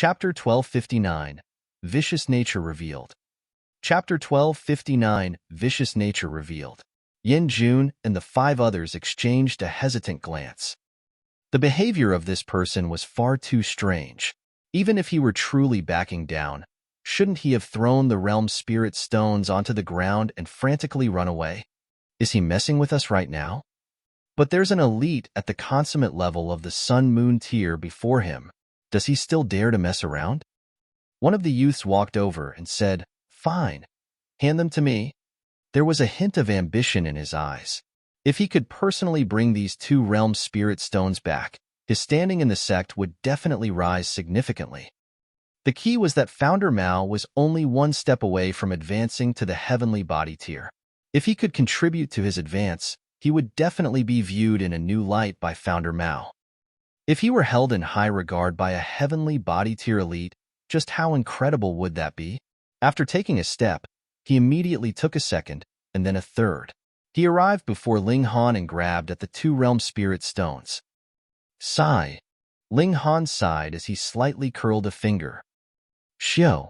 Chapter 1259, Vicious Nature Revealed. Chapter 1259, Vicious Nature Revealed. Yin Jun and the 5 others exchanged a hesitant glance. The behavior of this person was far too strange. Even if he were truly backing down, shouldn't he have thrown the realm spirit stones onto the ground and frantically run away? Is he messing with us right now? But there's an elite at the consummate level of the Sun-Moon tier before him. Does he still dare to mess around? One of the youths walked over and said, "Fine. Hand them to me." There was a hint of ambition in his eyes. If he could personally bring these 2 realm spirit stones back, his standing in the sect would definitely rise significantly. The key was that Founder Mao was only 1 step away from advancing to the heavenly body tier. If he could contribute to his advance, he would definitely be viewed in a new light by Founder Mao. If he were held in high regard by a heavenly body tier elite, just how incredible would that be? After taking a step, he immediately took a second, and then a third. He arrived before Ling Han and grabbed at the 2 realm spirit stones. Sigh. Ling Han sighed as he slightly curled a finger. Xiao.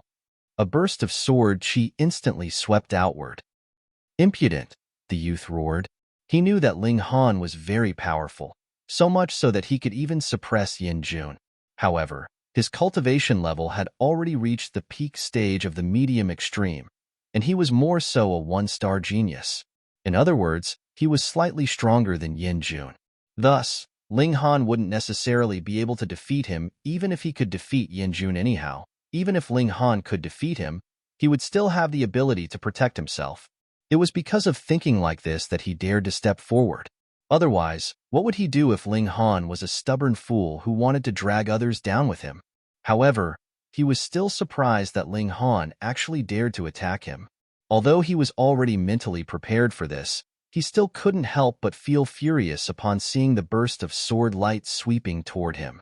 A burst of sword chi instantly swept outward. Impudent, the youth roared. He knew that Ling Han was very powerful, so much so that he could even suppress Yin Jun. However, his cultivation level had already reached the peak stage of the medium extreme, and he was more so a 1-star genius. In other words, he was slightly stronger than Yin Jun. Thus, Ling Han wouldn't necessarily be able to defeat him even if he could defeat Yin Jun anyhow. Even if Ling Han could defeat him, he would still have the ability to protect himself. It was because of thinking like this that he dared to step forward. Otherwise, what would he do if Ling Han was a stubborn fool who wanted to drag others down with him? However, he was still surprised that Ling Han actually dared to attack him. Although he was already mentally prepared for this, he still couldn't help but feel furious upon seeing the burst of sword light sweeping toward him.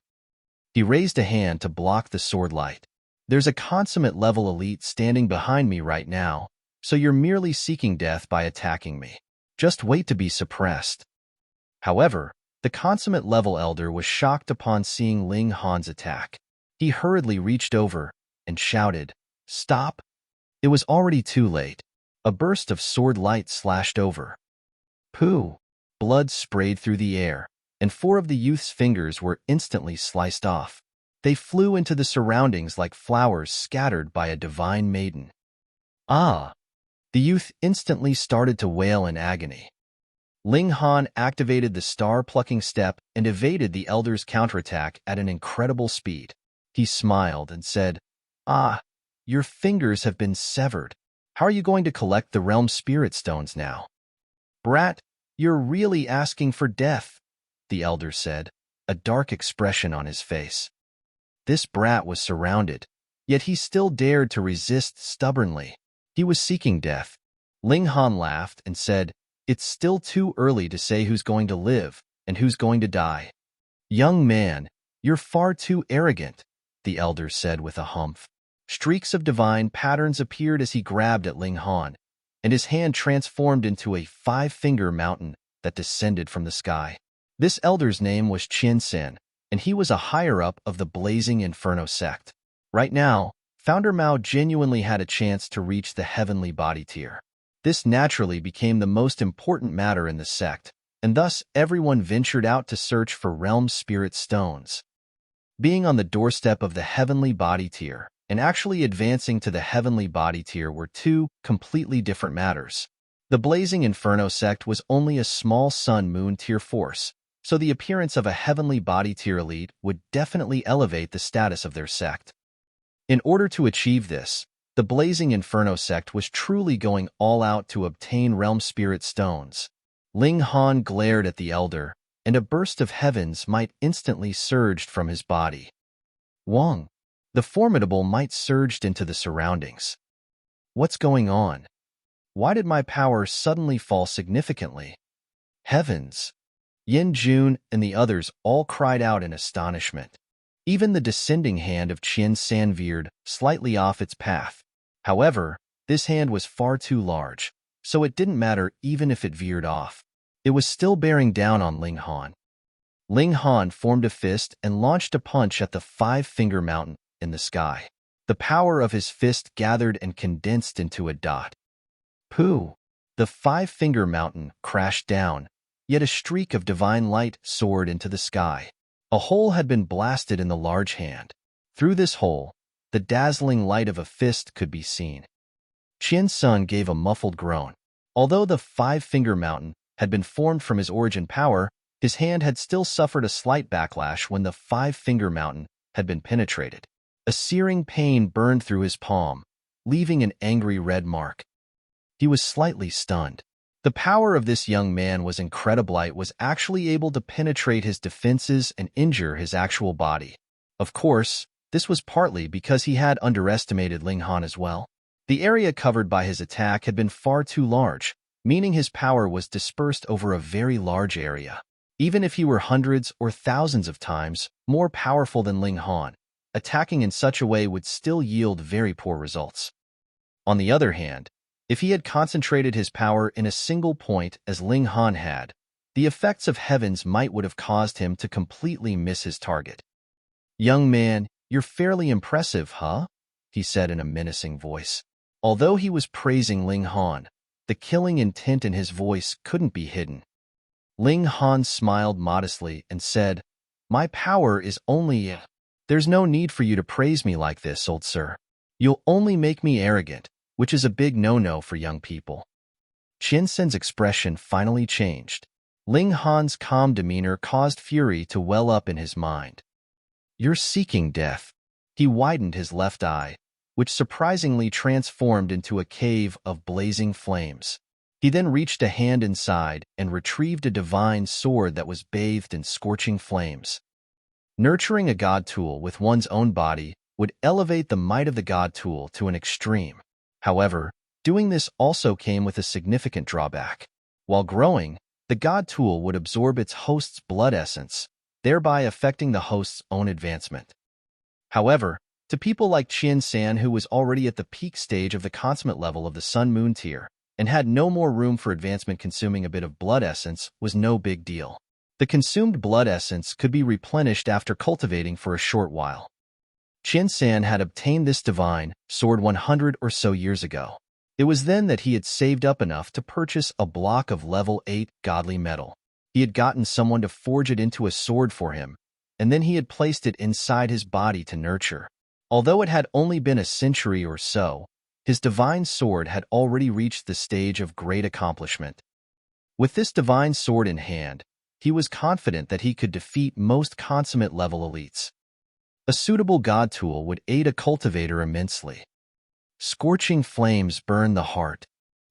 He raised a hand to block the sword light. There's a consummate level elite standing behind me right now, so you're merely seeking death by attacking me. Just wait to be suppressed. However, the consummate level elder was shocked upon seeing Ling Han's attack. He hurriedly reached over and shouted, "Stop!" It was already too late. A burst of sword light slashed over. Pooh! Blood sprayed through the air, and 4 of the youth's fingers were instantly sliced off. They flew into the surroundings like flowers scattered by a divine maiden. Ah! The youth instantly started to wail in agony. Ling Han activated the star-plucking step and evaded the elder's counterattack at an incredible speed. He smiled and said, "Ah, your fingers have been severed. How are you going to collect the realm spirit stones now?" "Brat, you're really asking for death," the elder said, a dark expression on his face. This brat was surrounded, yet he still dared to resist stubbornly. He was seeking death. Ling Han laughed and said, "It's still too early to say who's going to live and who's going to die." "Young man, you're far too arrogant," the elder said with a humph. Streaks of divine patterns appeared as he grabbed at Ling Han, and his hand transformed into a 5-finger mountain that descended from the sky. This elder's name was Ginseng, and he was a higher-up of the Blazing Inferno sect. Right now, Founder Mao genuinely had a chance to reach the heavenly body tier. This naturally became the most important matter in the sect, and thus everyone ventured out to search for realm spirit stones. Being on the doorstep of the heavenly body tier and actually advancing to the heavenly body tier were 2 completely different matters. The Blazing Inferno sect was only a small Sun-Moon tier force, so the appearance of a heavenly body tier elite would definitely elevate the status of their sect. In order to achieve this, the Blazing Inferno sect was truly going all out to obtain realm spirit stones. Ling Han glared at the elder, and a burst of heavens might instantly surged from his body. Wang, the formidable might surged into the surroundings. What's going on? Why did my power suddenly fall significantly? Heavens! Yin Jun and the others all cried out in astonishment. Even the descending hand of Ginseng veered slightly off its path. However, this hand was far too large, so it didn't matter even if it veered off. It was still bearing down on Ling Han. Ling Han formed a fist and launched a punch at the 5-finger mountain, in the sky. The power of his fist gathered and condensed into a dot. Pooh! The five-finger mountain crashed down, yet a streak of divine light soared into the sky. A hole had been blasted in the large hand. Through this hole, the dazzling light of a fist could be seen. Ginseng gave a muffled groan. Although the five-finger mountain had been formed from his origin power, his hand had still suffered a slight backlash when the five-finger mountain had been penetrated. A searing pain burned through his palm, leaving an angry red mark. He was slightly stunned. The power of this young man was incredible. It was actually able to penetrate his defenses and injure his actual body. Of course, this was partly because he had underestimated Ling Han as well. The area covered by his attack had been far too large, meaning his power was dispersed over a very large area. Even if he were hundreds or thousands of times more powerful than Ling Han, attacking in such a way would still yield very poor results. On the other hand, if he had concentrated his power in a single point as Ling Han had, the effects of heavens would have caused him to completely miss his target. "Young man, you're fairly impressive, huh?" he said in a menacing voice. Although he was praising Ling Han, the killing intent in his voice couldn't be hidden. Ling Han smiled modestly and said, "My power is only... There's no need for you to praise me like this, old sir. You'll only make me arrogant, which is a big no-no for young people." Ginseng's expression finally changed. Ling Han's calm demeanor caused fury to well up in his mind. "You're seeking death." He widened his left eye, which surprisingly transformed into a cave of blazing flames. He then reached a hand inside and retrieved a divine sword that was bathed in scorching flames. Nurturing a god tool with one's own body would elevate the might of the god tool to an extreme. However, doing this also came with a significant drawback. While growing, the god tool would absorb its host's blood essence, thereby affecting the host's own advancement. However, to people like Ginseng, who was already at the peak stage of the consummate level of the Sun-Moon tier and had no more room for advancement, consuming a bit of blood essence was no big deal. The consumed blood essence could be replenished after cultivating for a short while. Ginseng had obtained this divine sword 100 or so years ago. It was then that he had saved up enough to purchase a block of level 8 godly metal. He had gotten someone to forge it into a sword for him, and then he had placed it inside his body to nurture. Although it had only been a century or so, his divine sword had already reached the stage of great accomplishment. With this divine sword in hand, he was confident that he could defeat most consummate level elites. A suitable god tool would aid a cultivator immensely. Scorching flames burned the heart.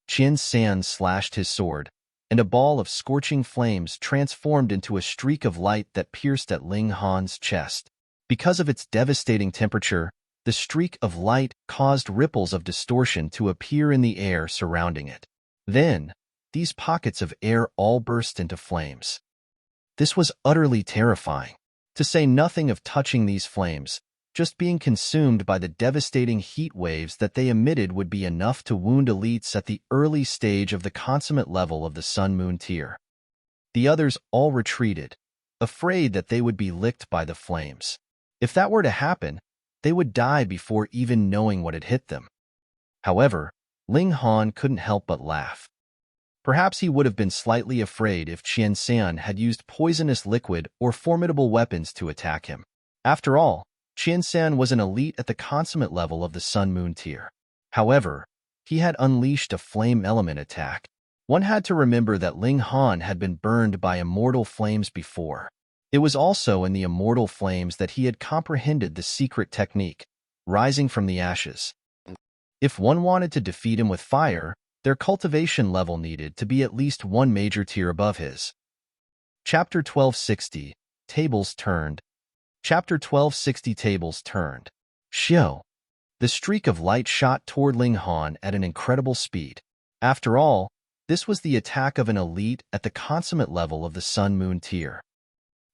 Ginseng slashed his sword, and a ball of scorching flames transformed into a streak of light that pierced at Ling Han's chest. Because of its devastating temperature, the streak of light caused ripples of distortion to appear in the air surrounding it. Then, these pockets of air all burst into flames. This was utterly terrifying. To say nothing of touching these flames, just being consumed by the devastating heat waves that they emitted would be enough to wound elites at the early stage of the consummate level of the Sun-Moon tier. The others all retreated, afraid that they would be licked by the flames. If that were to happen, they would die before even knowing what had hit them. However, Ling Han couldn't help but laugh. Perhaps he would have been slightly afraid if Ginseng had used poisonous liquid or formidable weapons to attack him. After all, Ginseng was an elite at the consummate level of the Sun-Moon tier. However, he had unleashed a flame element attack. One had to remember that Ling Han had been burned by immortal flames before. It was also in the immortal flames that he had comprehended the secret technique, rising from the ashes. If one wanted to defeat him with fire, their cultivation level needed to be at least one major tier above his. Chapter 1260, Tables Turned. Chapter 1260, Tables Turned. Xiao. The streak of light shot toward Ling Han at an incredible speed. After all, this was the attack of an elite at the consummate level of the Sun-Moon tier.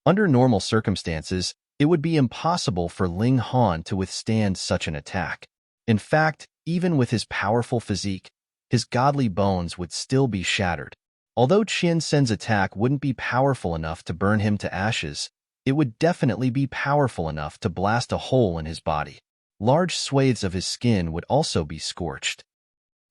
Under normal circumstances, it would be impossible for Ling Han to withstand such an attack. In fact, even with his powerful physique, his godly bones would still be shattered. Although Ginseng's attack wouldn't be powerful enough to burn him to ashes, it would definitely be powerful enough to blast a hole in his body. large swathes of his skin would also be scorched.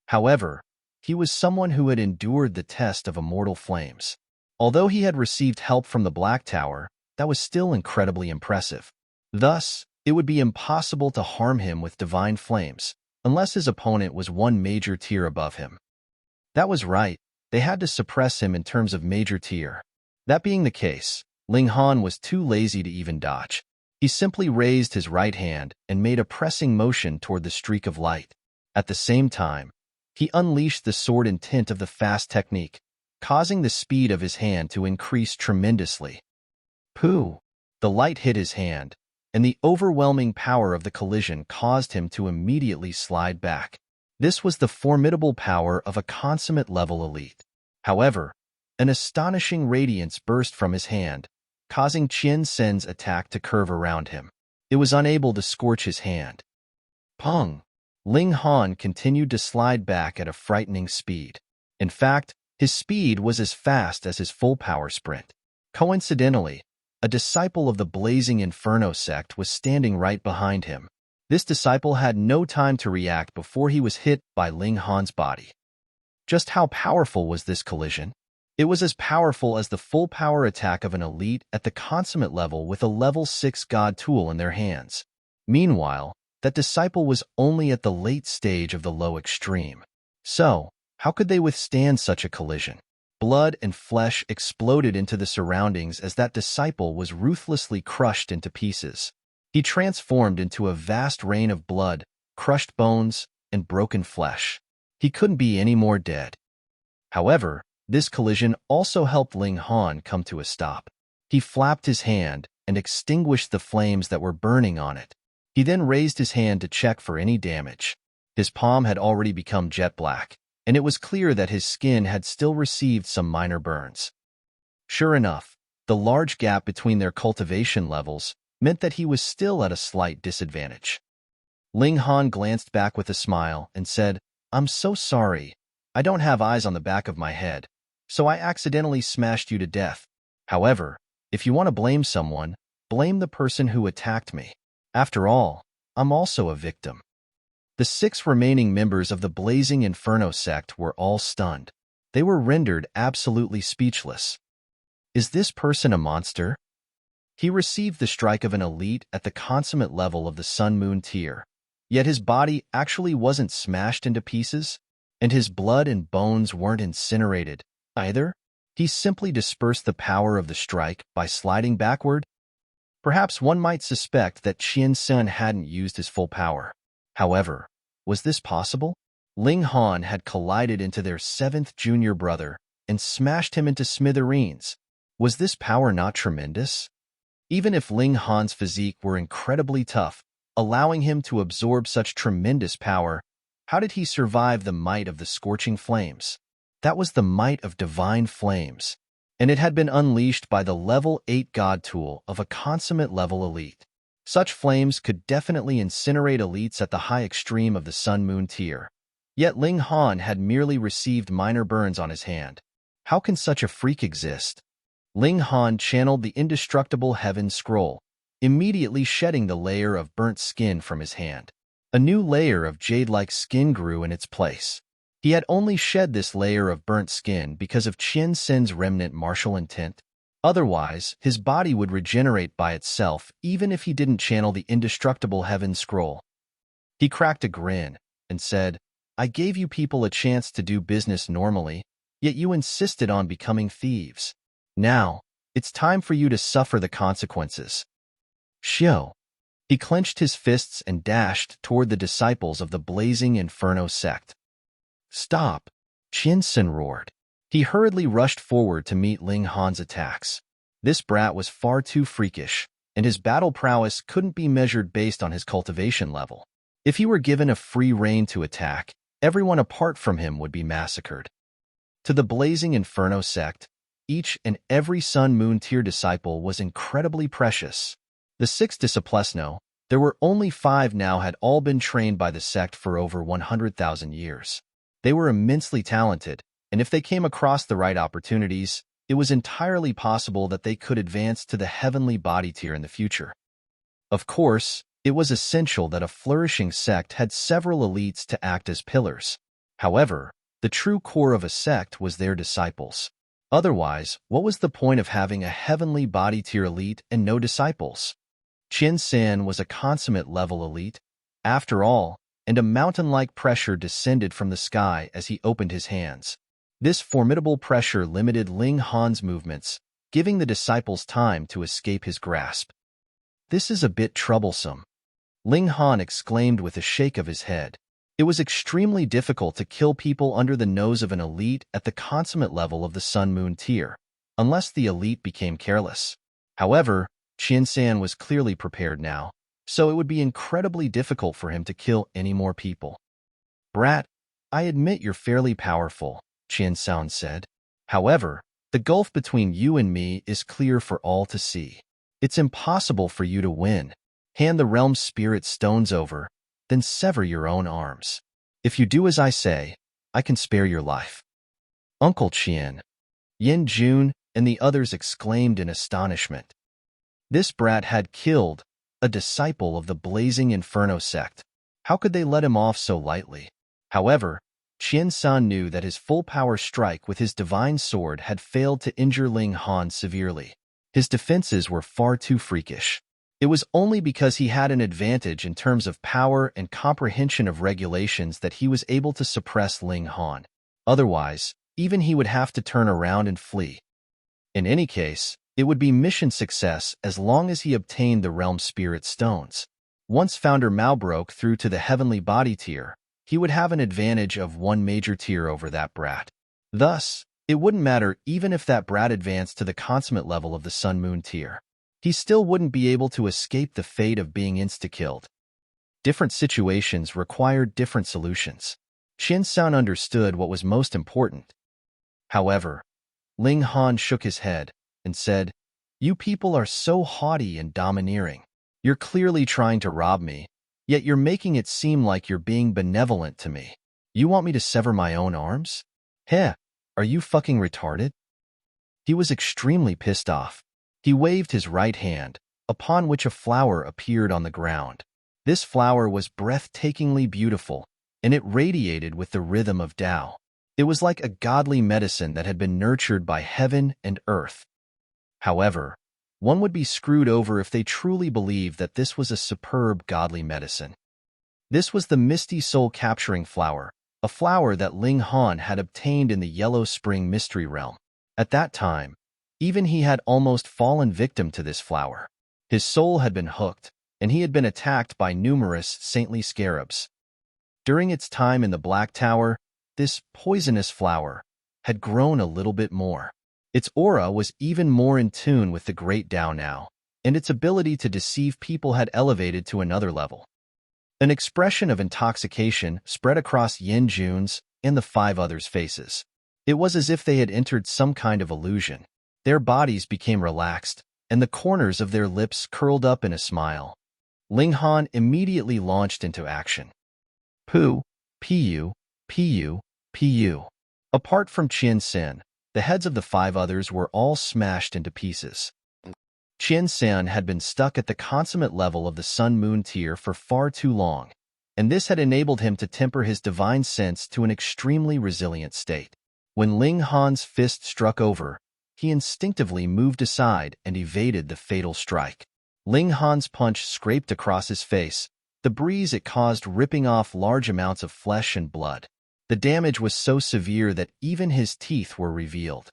However, he was someone who had endured the test of immortal flames. Although he had received help from the Black Tower, that was still incredibly impressive. Thus, it would be impossible to harm him with divine flames, unless his opponent was one major tier above him. That was right, they had to suppress him in terms of major tier. That being the case, Ling Han was too lazy to even dodge. He simply raised his right hand and made a pressing motion toward the streak of light. At the same time, he unleashed the sword intent of the fast technique, causing the speed of his hand to increase tremendously. Pooh! The light hit his hand, and the overwhelming power of the collision caused him to immediately slide back. This was the formidable power of a consummate-level elite. However, an astonishing radiance burst from his hand, causing Ginseng's attack to curve around him. It was unable to scorch his hand. Pung! Ling Han continued to slide back at a frightening speed. In fact, his speed was as fast as his full power sprint. Coincidentally, a disciple of the Blazing Inferno sect was standing right behind him. This disciple had no time to react before he was hit by Ling Han's body. Just how powerful was this collision? It was as powerful as the full power attack of an elite at the consummate level with a level 6 god tool in their hands. Meanwhile, that disciple was only at the late stage of the low extreme. So, how could they withstand such a collision? Blood and flesh exploded into the surroundings as that disciple was ruthlessly crushed into pieces. He transformed into a vast rain of blood, crushed bones, and broken flesh. He couldn't be any more dead. However, this collision also helped Ling Han come to a stop. He flapped his hand and extinguished the flames that were burning on it. He then raised his hand to check for any damage. His palm had already become jet black, and it was clear that his skin had still received some minor burns. Sure enough, the large gap between their cultivation levels meant that he was still at a slight disadvantage. Ling Han glanced back with a smile and said, "I'm so sorry. I don't have eyes on the back of my head, so I accidentally smashed you to death. However, if you want to blame someone, blame the person who attacked me. After all, I'm also a victim." The 6 remaining members of the Blazing Inferno sect were all stunned. They were rendered absolutely speechless. Is this person a monster? He received the strike of an elite at the consummate level of the Sun-Moon tier, yet his body actually wasn't smashed into pieces, and his blood and bones weren't incinerated either. He simply dispersed the power of the strike by sliding backward. Perhaps one might suspect that Ginseng hadn't used his full power. However, was this possible? Ling Han had collided into their 7th junior brother and smashed him into smithereens. Was this power not tremendous? Even if Ling Han's physique were incredibly tough, allowing him to absorb such tremendous power, how did he survive the might of the scorching flames? That was the might of divine flames, and it had been unleashed by the level 8 god tool of a consummate level elite. Such flames could definitely incinerate elites at the high extreme of the Sun-Moon tier. Yet Ling Han had merely received minor burns on his hand. How can such a freak exist? Ling Han channeled the indestructible Heaven Scroll, immediately shedding the layer of burnt skin from his hand. A new layer of jade-like skin grew in its place. He had only shed this layer of burnt skin because of Ginseng's remnant martial intent. Otherwise, his body would regenerate by itself even if he didn't channel the indestructible Heaven Scroll. He cracked a grin and said, "I gave you people a chance to do business normally, yet you insisted on becoming thieves. Now, it's time for you to suffer the consequences." Shio. He clenched his fists and dashed toward the disciples of the Blazing Inferno sect. "Stop!" Ginseng roared. He hurriedly rushed forward to meet Ling Han's attacks. This brat was far too freakish, and his battle prowess couldn't be measured based on his cultivation level. If he were given a free rein to attack, everyone apart from him would be massacred. To the Blazing Inferno sect, each and every Sun-Moon tier disciple was incredibly precious. The 6 disciplesno, there were only 5 now, had all been trained by the sect for over 100,000 years. They were immensely talented, and if they came across the right opportunities, it was entirely possible that they could advance to the heavenly body tier in the future. Of course, It was essential that a flourishing sect had several elites to act as pillars. However, the true core of a sect was their disciples. Otherwise, what was the point of having a heavenly body-tier elite and no disciples? Ginseng was a consummate level elite, after all, and a mountain-like pressure descended from the sky as he opened his hands. This formidable pressure limited Ling Han's movements, giving the disciples time to escape his grasp. "This is a bit troublesome," Ling Han exclaimed with a shake of his head. It was extremely difficult to kill people under the nose of an elite at the consummate level of the Sun-Moon tier, unless the elite became careless. However, Ginseng was clearly prepared now, so it would be incredibly difficult for him to kill any more people. "Brat, I admit you're fairly powerful," Ginseng said. "However, the gulf between you and me is clear for all to see. It's impossible for you to win. Hand the realm's spirit stones over, then sever your own arms. If you do as I say, I can spare your life." "Uncle Qian," Yin Jun and the others exclaimed in astonishment. This brat had killed a disciple of the Blazing Inferno sect. How could they let him off so lightly? However, Qian-san knew that his full-power strike with his divine sword had failed to injure Ling Han severely. His defenses were far too freakish. It was only because he had an advantage in terms of power and comprehension of regulations that he was able to suppress Ling Han. Otherwise, even he would have to turn around and flee. In any case, it would be mission success as long as he obtained the realm spirit stones. Once Founder Mao broke through to the heavenly body tier, he would have an advantage of one major tier over that brat. Thus, it wouldn't matter even if that brat advanced to the consummate level of the Sun-Moon tier. He still wouldn't be able to escape the fate of being insta-killed. Different situations required different solutions. Ginseng understood what was most important. However, Ling Han shook his head and said, "You people are so haughty and domineering. You're clearly trying to rob me, yet you're making it seem like you're being benevolent to me. You want me to sever my own arms? Heh, are you fucking retarded?" He was extremely pissed off. He waved his right hand, upon which a flower appeared on the ground. This flower was breathtakingly beautiful, and it radiated with the rhythm of Tao. It was like a godly medicine that had been nurtured by heaven and earth. However, one would be screwed over if they truly believed that this was a superb godly medicine. This was the Misty Soul Capturing Flower, a flower that Ling Han had obtained in the Yellow Spring Mystery Realm. At that time, even he had almost fallen victim to this flower. His soul had been hooked, and he had been attacked by numerous saintly scarabs. During its time in the Black Tower, this poisonous flower had grown a little bit more. Its aura was even more in tune with the Great Tao now, and its ability to deceive people had elevated to another level. An expression of intoxication spread across Yin Jun's and the 5 others' faces. It was as if they had entered some kind of illusion. Their bodies became relaxed, and the corners of their lips curled up in a smile. Ling Han immediately launched into action. Pu, Pu, Pu, Pu. Apart from Ginseng, the heads of the 5 others were all smashed into pieces. Ginseng had been stuck at the consummate level of the Sun-Moon tier for far too long, and this had enabled him to temper his divine sense to an extremely resilient state. When Ling Han's fist struck over, he instinctively moved aside and evaded the fatal strike. Ling Han's punch scraped across his face, the breeze it caused ripping off large amounts of flesh and blood. The damage was so severe that even his teeth were revealed.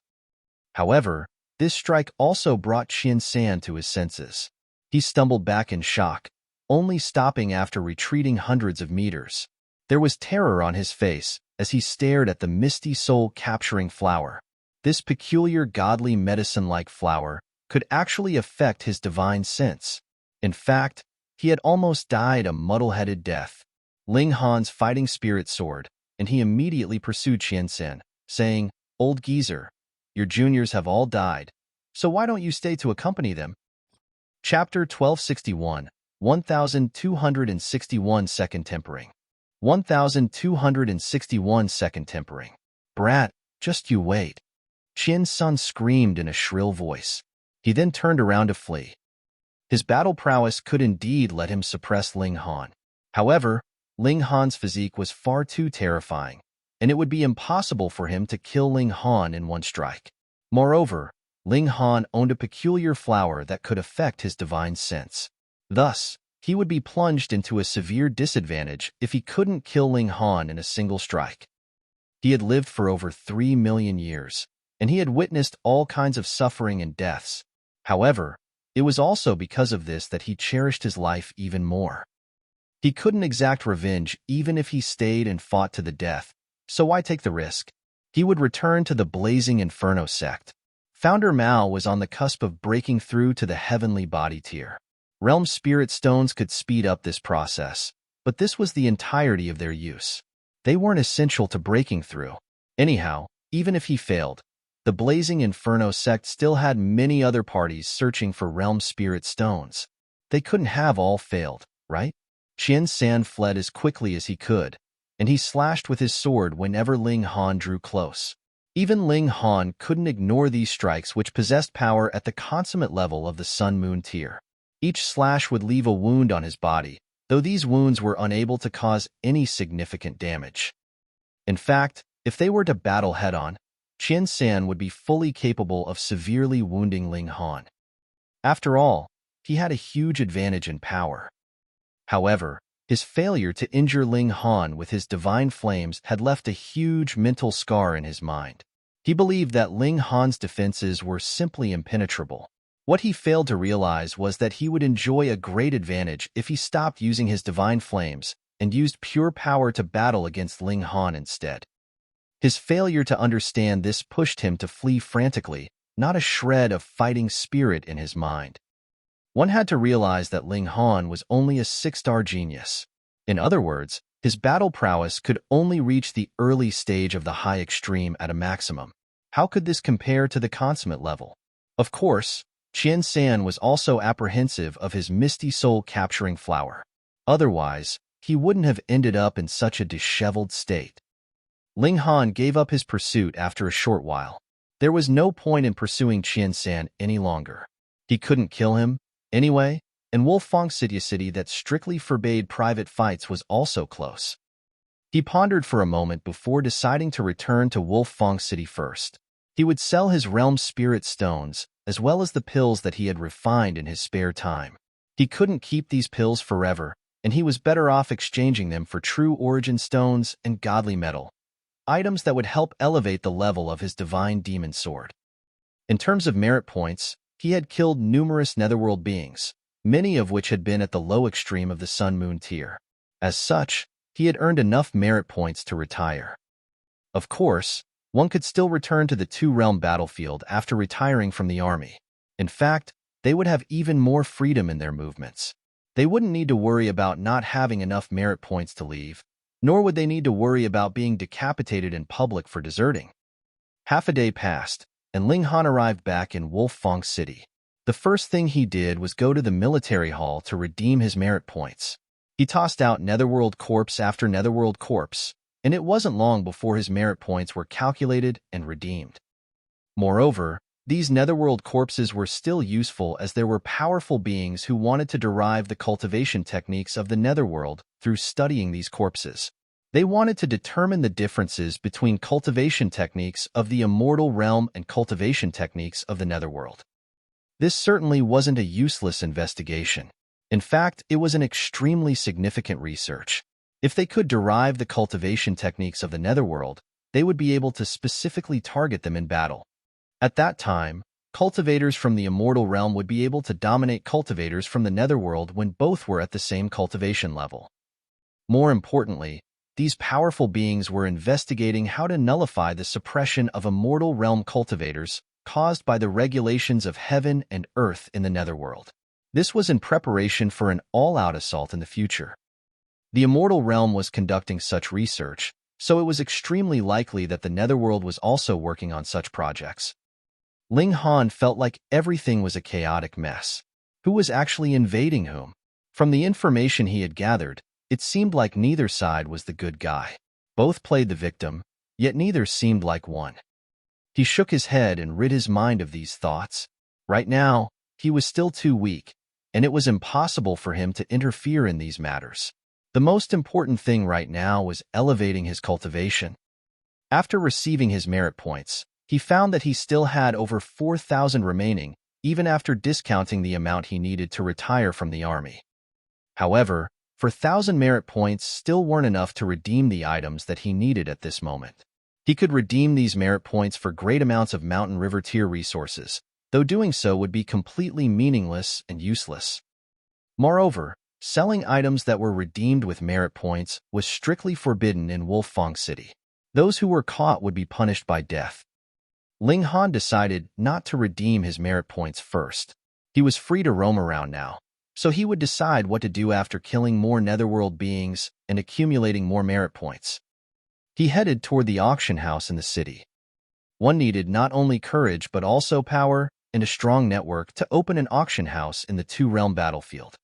However, this strike also brought Ginseng to his senses. He stumbled back in shock, only stopping after retreating hundreds of meters. There was terror on his face as he stared at the Misty Soul Capturing Flower. This peculiar godly medicine-like flower could actually affect his divine sense. In fact, he had almost died a muddle-headed death. Ling Han's fighting spirit soared, and he immediately pursued Ginseng, saying, "Old geezer, your juniors have all died, so why don't you stay to accompany them?" Chapter 1261, 1261 Second Tempering. 1261 Second Tempering. "Brat, just you wait." Ginseng screamed in a shrill voice. He then turned around to flee. His battle prowess could indeed let him suppress Ling Han. However, Ling Han's physique was far too terrifying, and it would be impossible for him to kill Ling Han in one strike. Moreover, Ling Han owned a peculiar flower that could affect his divine sense. Thus, he would be plunged into a severe disadvantage if he couldn't kill Ling Han in a single strike. He had lived for over 3 million years, and he had witnessed all kinds of suffering and deaths. However, it was also because of this that he cherished his life even more. He couldn't exact revenge even if he stayed and fought to the death, so why take the risk? He would return to the blazing Inferno sect. Founder Mao was on the cusp of breaking through to the heavenly body tier. Realm Spirit Stones could speed up this process, but this was the entirety of their use. They weren't essential to breaking through. Anyhow, even if he failed, the Blazing Inferno sect still had many other parties searching for Realm Spirit Stones. They couldn't have all failed, right? Ginseng fled as quickly as he could, and he slashed with his sword whenever Ling Han drew close. Even Ling Han couldn't ignore these strikes which possessed power at the consummate level of the Sun-Moon tier. Each slash would leave a wound on his body, though these wounds were unable to cause any significant damage. In fact, if they were to battle head-on, Ginseng would be fully capable of severely wounding Ling Han. After all, he had a huge advantage in power. However, his failure to injure Ling Han with his divine flames had left a huge mental scar in his mind. He believed that Ling Han's defenses were simply impenetrable. What he failed to realize was that he would enjoy a great advantage if he stopped using his divine flames and used pure power to battle against Ling Han instead. His failure to understand this pushed him to flee frantically, not a shred of fighting spirit in his mind. One had to realize that Ling Han was only a 6-star genius. In other words, his battle prowess could only reach the early stage of the high extreme at a maximum. How could this compare to the consummate level? Of course, Ginseng was also apprehensive of his Misty Soul capturing flower. Otherwise, he wouldn't have ended up in such a disheveled state. Ling Han gave up his pursuit after a short while. There was no point in pursuing Ginseng any longer. He couldn't kill him, anyway, and Wolfang City that strictly forbade private fights was also close. He pondered for a moment before deciding to return to Wolfang City first. He would sell his Realm Spirit Stones, as well as the pills that he had refined in his spare time. He couldn't keep these pills forever, and he was better off exchanging them for true origin stones and godly metal, items that would help elevate the level of his divine demon sword. In terms of merit points, he had killed numerous netherworld beings, many of which had been at the low extreme of the Sun-Moon tier. As such, he had earned enough merit points to retire. Of course, one could still return to the two-realm battlefield after retiring from the army. In fact, they would have even more freedom in their movements. They wouldn't need to worry about not having enough merit points to leave, nor would they need to worry about being decapitated in public for deserting. Half a day passed, and Ling Han arrived back in Wolfang City. The first thing he did was go to the military hall to redeem his merit points. He tossed out netherworld corpse after netherworld corpse, and it wasn't long before his merit points were calculated and redeemed. Moreover, these netherworld corpses were still useful as there were powerful beings who wanted to derive the cultivation techniques of the netherworld through studying these corpses. They wanted to determine the differences between cultivation techniques of the immortal realm and cultivation techniques of the netherworld. This certainly wasn't a useless investigation. In fact, it was an extremely significant research. If they could derive the cultivation techniques of the netherworld, they would be able to specifically target them in battle. At that time, cultivators from the immortal realm would be able to dominate cultivators from the netherworld when both were at the same cultivation level. More importantly, these powerful beings were investigating how to nullify the suppression of immortal realm cultivators caused by the regulations of heaven and earth in the netherworld. This was in preparation for an all-out assault in the future. The immortal realm was conducting such research, so it was extremely likely that the netherworld was also working on such projects. Ling Han felt like everything was a chaotic mess. Who was actually invading whom? From the information he had gathered, it seemed like neither side was the good guy. Both played the victim, yet neither seemed like one. He shook his head and rid his mind of these thoughts. Right now, he was still too weak, and it was impossible for him to interfere in these matters. The most important thing right now was elevating his cultivation. After receiving his merit points, he found that he still had over 4,000 remaining, even after discounting the amount he needed to retire from the army. However, 4,000 merit points still weren't enough to redeem the items that he needed at this moment. He could redeem these merit points for great amounts of mountain river tier resources, though doing so would be completely meaningless and useless. Moreover, selling items that were redeemed with merit points was strictly forbidden in Wolffang City. Those who were caught would be punished by death. Ling Han decided not to redeem his merit points first. He was free to roam around now, so he would decide what to do after killing more netherworld beings and accumulating more merit points. He headed toward the auction house in the city. One needed not only courage but also power and a strong network to open an auction house in the two-realm battlefield.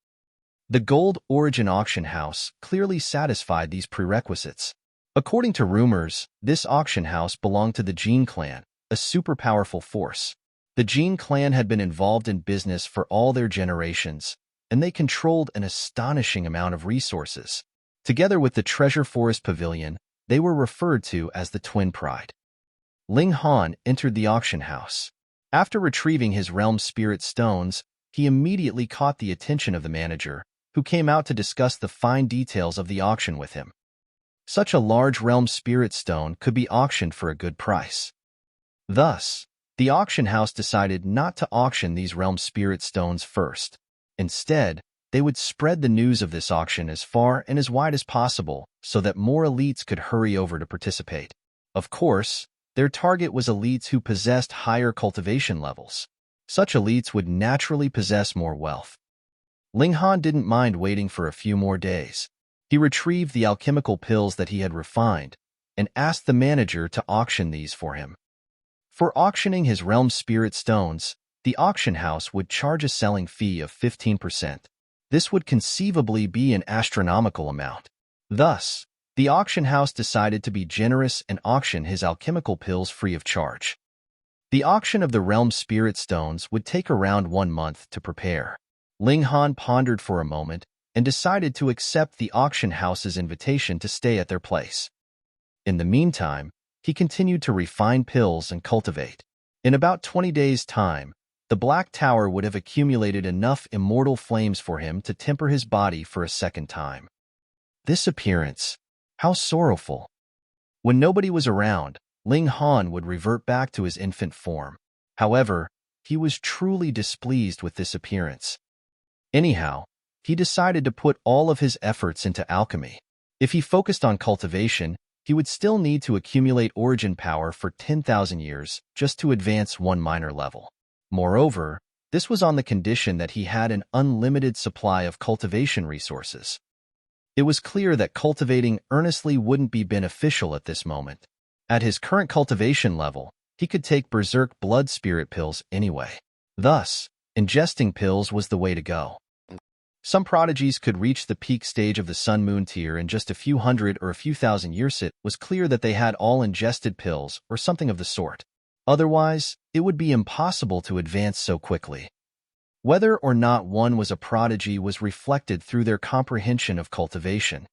The Gold Origin Auction House clearly satisfied these prerequisites. According to rumors, this auction house belonged to the Jin clan, a super powerful force. The Jin clan had been involved in business for all their generations, and they controlled an astonishing amount of resources. Together with the Treasure Forest Pavilion, they were referred to as the Twin Pride. Ling Han entered the auction house. After retrieving his realm spirit stones, he immediately caught the attention of the manager, who came out to discuss the fine details of the auction with him. Such a large realm spirit stone could be auctioned for a good price. Thus, the auction house decided not to auction these realm spirit stones first. Instead, they would spread the news of this auction as far and as wide as possible so that more elites could hurry over to participate. Of course, their target was elites who possessed higher cultivation levels. Such elites would naturally possess more wealth. Ling Han didn't mind waiting for a few more days. He retrieved the alchemical pills that he had refined and asked the manager to auction these for him. For auctioning his realm spirit stones, the auction house would charge a selling fee of 15%. This would conceivably be an astronomical amount. Thus, the auction house decided to be generous and auction his alchemical pills free of charge. The auction of the realm spirit stones would take around 1 month to prepare. Ling Han pondered for a moment and decided to accept the auction house's invitation to stay at their place. In the meantime, he continued to refine pills and cultivate. In about 20 days' time, the Black Tower would have accumulated enough immortal flames for him to temper his body for a second time. This appearance, how sorrowful. When nobody was around, Ling Han would revert back to his infant form. However, he was truly displeased with this appearance. Anyhow, he decided to put all of his efforts into alchemy. If he focused on cultivation, he would still need to accumulate origin power for 10,000 years just to advance one minor level. Moreover, this was on the condition that he had an unlimited supply of cultivation resources. It was clear that cultivating earnestly wouldn't be beneficial at this moment. At his current cultivation level, he could take berserk blood spirit pills anyway. Thus, ingesting pills was the way to go. Some prodigies could reach the peak stage of the Sun-Moon tier in just a few hundred or a few thousand years. It was clear that they had all ingested pills or something of the sort. Otherwise, it would be impossible to advance so quickly. Whether or not one was a prodigy was reflected through their comprehension of cultivation.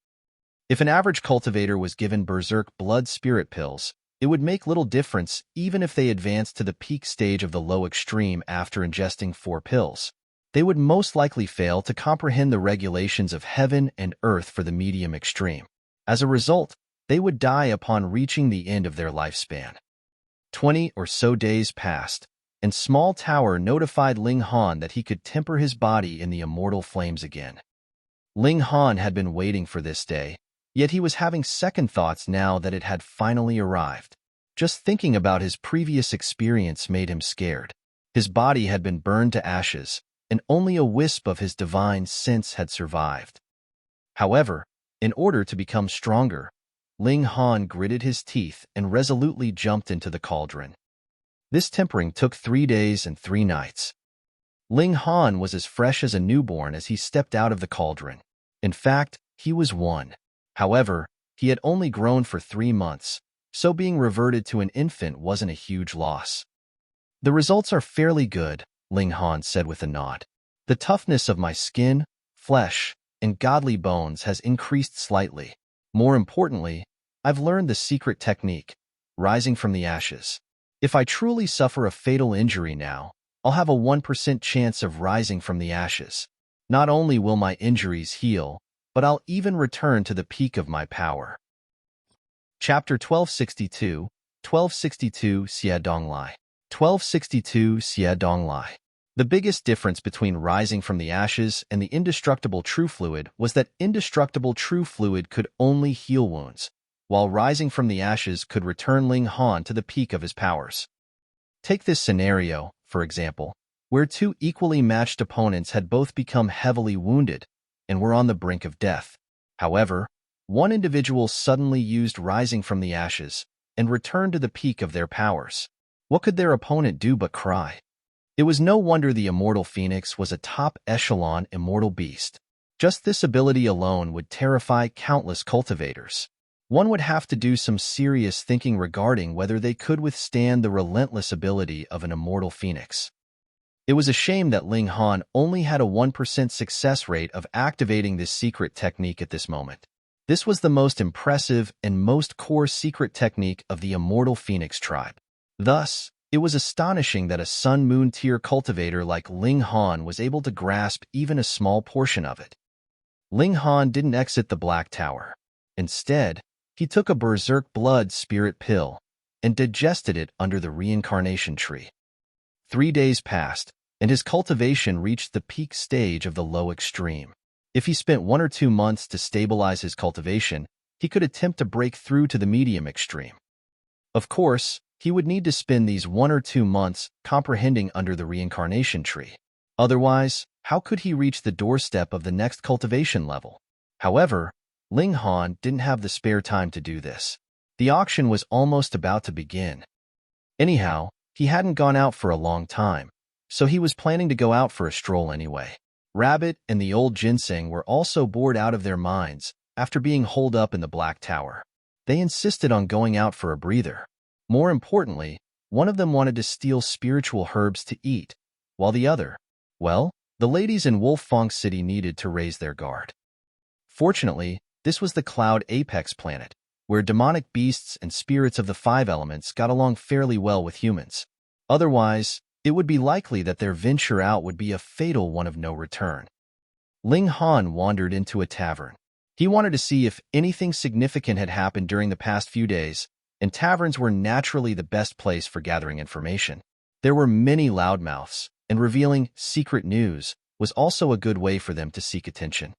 If an average cultivator was given berserk blood spirit pills, it would make little difference even if they advanced to the peak stage of the low extreme after ingesting 4 pills. They would most likely fail to comprehend the regulations of heaven and earth for the medium extreme. As a result, they would die upon reaching the end of their lifespan. 20 or so days passed, and Small Tower notified Ling Han that he could temper his body in the immortal flames again. Ling Han had been waiting for this day, yet he was having second thoughts now that it had finally arrived. Just thinking about his previous experience made him scared. His body had been burned to ashes, and only a wisp of his divine sense had survived. However, in order to become stronger, Ling Han gritted his teeth and resolutely jumped into the cauldron. This tempering took 3 days and 3 nights. Ling Han was as fresh as a newborn as he stepped out of the cauldron. In fact, he was 1. However, he had only grown for 3 months, so being reverted to an infant wasn't a huge loss. The results are fairly good, Ling Han said with a nod. The toughness of my skin, flesh, and godly bones has increased slightly. More importantly, I've learned the secret technique, rising from the ashes. If I truly suffer a fatal injury now, I'll have a 1% chance of rising from the ashes. Not only will my injuries heal, but I'll even return to the peak of my power. Chapter 1262, 1262 Xie Donglai. 1262 Xie Donglai. The biggest difference between rising from the ashes and the indestructible true fluid was that indestructible true fluid could only heal wounds, while rising from the ashes could return Ling Han to the peak of his powers. Take this scenario, for example, where two equally matched opponents had both become heavily wounded and were on the brink of death. However, one individual suddenly used rising from the ashes and returned to the peak of their powers. What could their opponent do but cry? It was no wonder the immortal phoenix was a top-echelon immortal beast. Just this ability alone would terrify countless cultivators. One would have to do some serious thinking regarding whether they could withstand the relentless ability of an immortal phoenix. It was a shame that Ling Han only had a 1% success rate of activating this secret technique at this moment. This was the most impressive and most core secret technique of the immortal phoenix tribe. Thus, it was astonishing that a Sun-Moon tier cultivator like Ling Han was able to grasp even a small portion of it. Ling Han didn't exit the Black Tower. Instead, he took a berserk blood spirit pill and digested it under the reincarnation tree. 3 days passed, and his cultivation reached the peak stage of the low extreme. If he spent 1 or 2 months to stabilize his cultivation, he could attempt to break through to the medium extreme. Of course, he would need to spend these 1 or 2 months comprehending under the reincarnation tree. Otherwise, how could he reach the doorstep of the next cultivation level? However, Ling Han didn't have the spare time to do this. The auction was almost about to begin. Anyhow, he hadn't gone out for a long time, so he was planning to go out for a stroll anyway. Rabbit and the old Ginseng were also bored out of their minds after being holed up in the Black Tower. They insisted on going out for a breather. More importantly, one of them wanted to steal spiritual herbs to eat, while the other, well, the ladies in Wolffang City needed to raise their guard. Fortunately, this was the Cloud Apex planet, where demonic beasts and spirits of the 5 elements got along fairly well with humans. Otherwise, it would be likely that their venture out would be a fatal one of no return. Ling Han wandered into a tavern. He wanted to see if anything significant had happened during the past few days, and taverns were naturally the best place for gathering information. There were many loudmouths, and revealing secret news was also a good way for them to seek attention.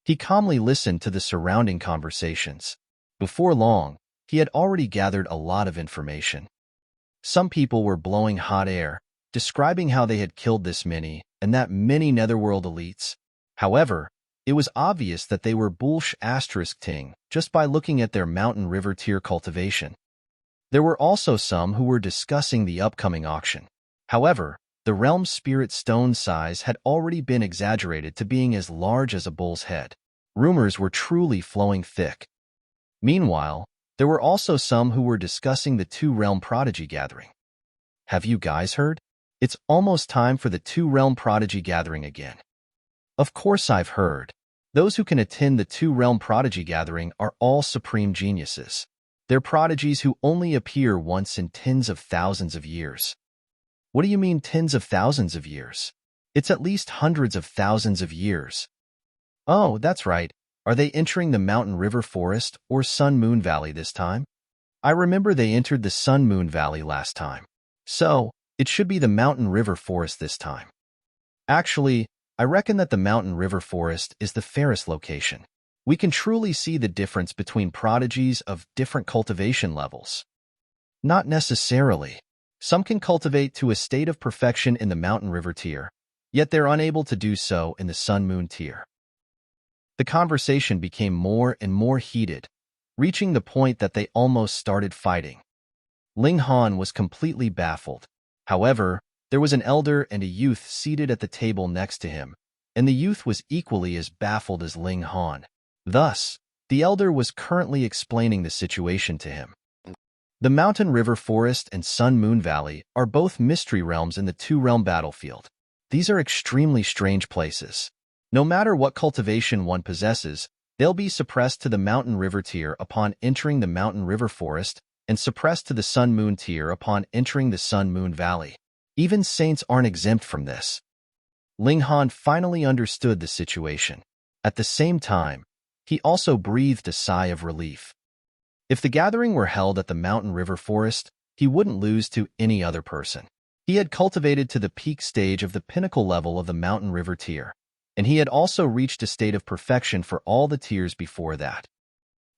He calmly listened to the surrounding conversations. Before long, he had already gathered a lot of information. Some people were blowing hot air, describing how they had killed this many and that many netherworld elites. However, it was obvious that they were bullsh*ting just by looking at their mountain river tier cultivation. There were also some who were discussing the upcoming auction. However, the realm spirit stone size had already been exaggerated to being as large as a bull's head. Rumors were truly flowing thick. Meanwhile, there were also some who were discussing the 2-realm prodigy gathering. Have you guys heard? It's almost time for the 2-realm prodigy gathering again. Of course I've heard. Those who can attend the 2-realm prodigy gathering are all supreme geniuses. They're prodigies who only appear once in tens of thousands of years. What do you mean tens of thousands of years? It's at least hundreds of thousands of years. Oh, that's right. Are they entering the Mountain River Forest or Sun-Moon Valley this time? I remember they entered the Sun-Moon Valley last time. So, it should be the Mountain River Forest this time. Actually, I reckon that the Mountain River Forest is the fairest location. We can truly see the difference between prodigies of different cultivation levels. Not necessarily. Some can cultivate to a state of perfection in the Mountain River tier, yet they're unable to do so in the Sun-Moon tier. The conversation became more and more heated, reaching the point that they almost started fighting. Ling Han was completely baffled. However, there was an elder and a youth seated at the table next to him, and the youth was equally as baffled as Ling Han. Thus, the elder was currently explaining the situation to him. The Mountain River Forest and Sun-Moon Valley are both mystery realms in the 2-realm battlefield. These are extremely strange places. No matter what cultivation one possesses, they'll be suppressed to the mountain river tier upon entering the mountain river forest and suppressed to the sun-moon tier upon entering the sun-moon valley. Even saints aren't exempt from this. Ling Han finally understood the situation. At the same time, he also breathed a sigh of relief. If the gathering were held at the mountain river forest, he wouldn't lose to any other person. He had cultivated to the peak stage of the pinnacle level of the mountain river tier, and he had also reached a state of perfection for all the tiers before that.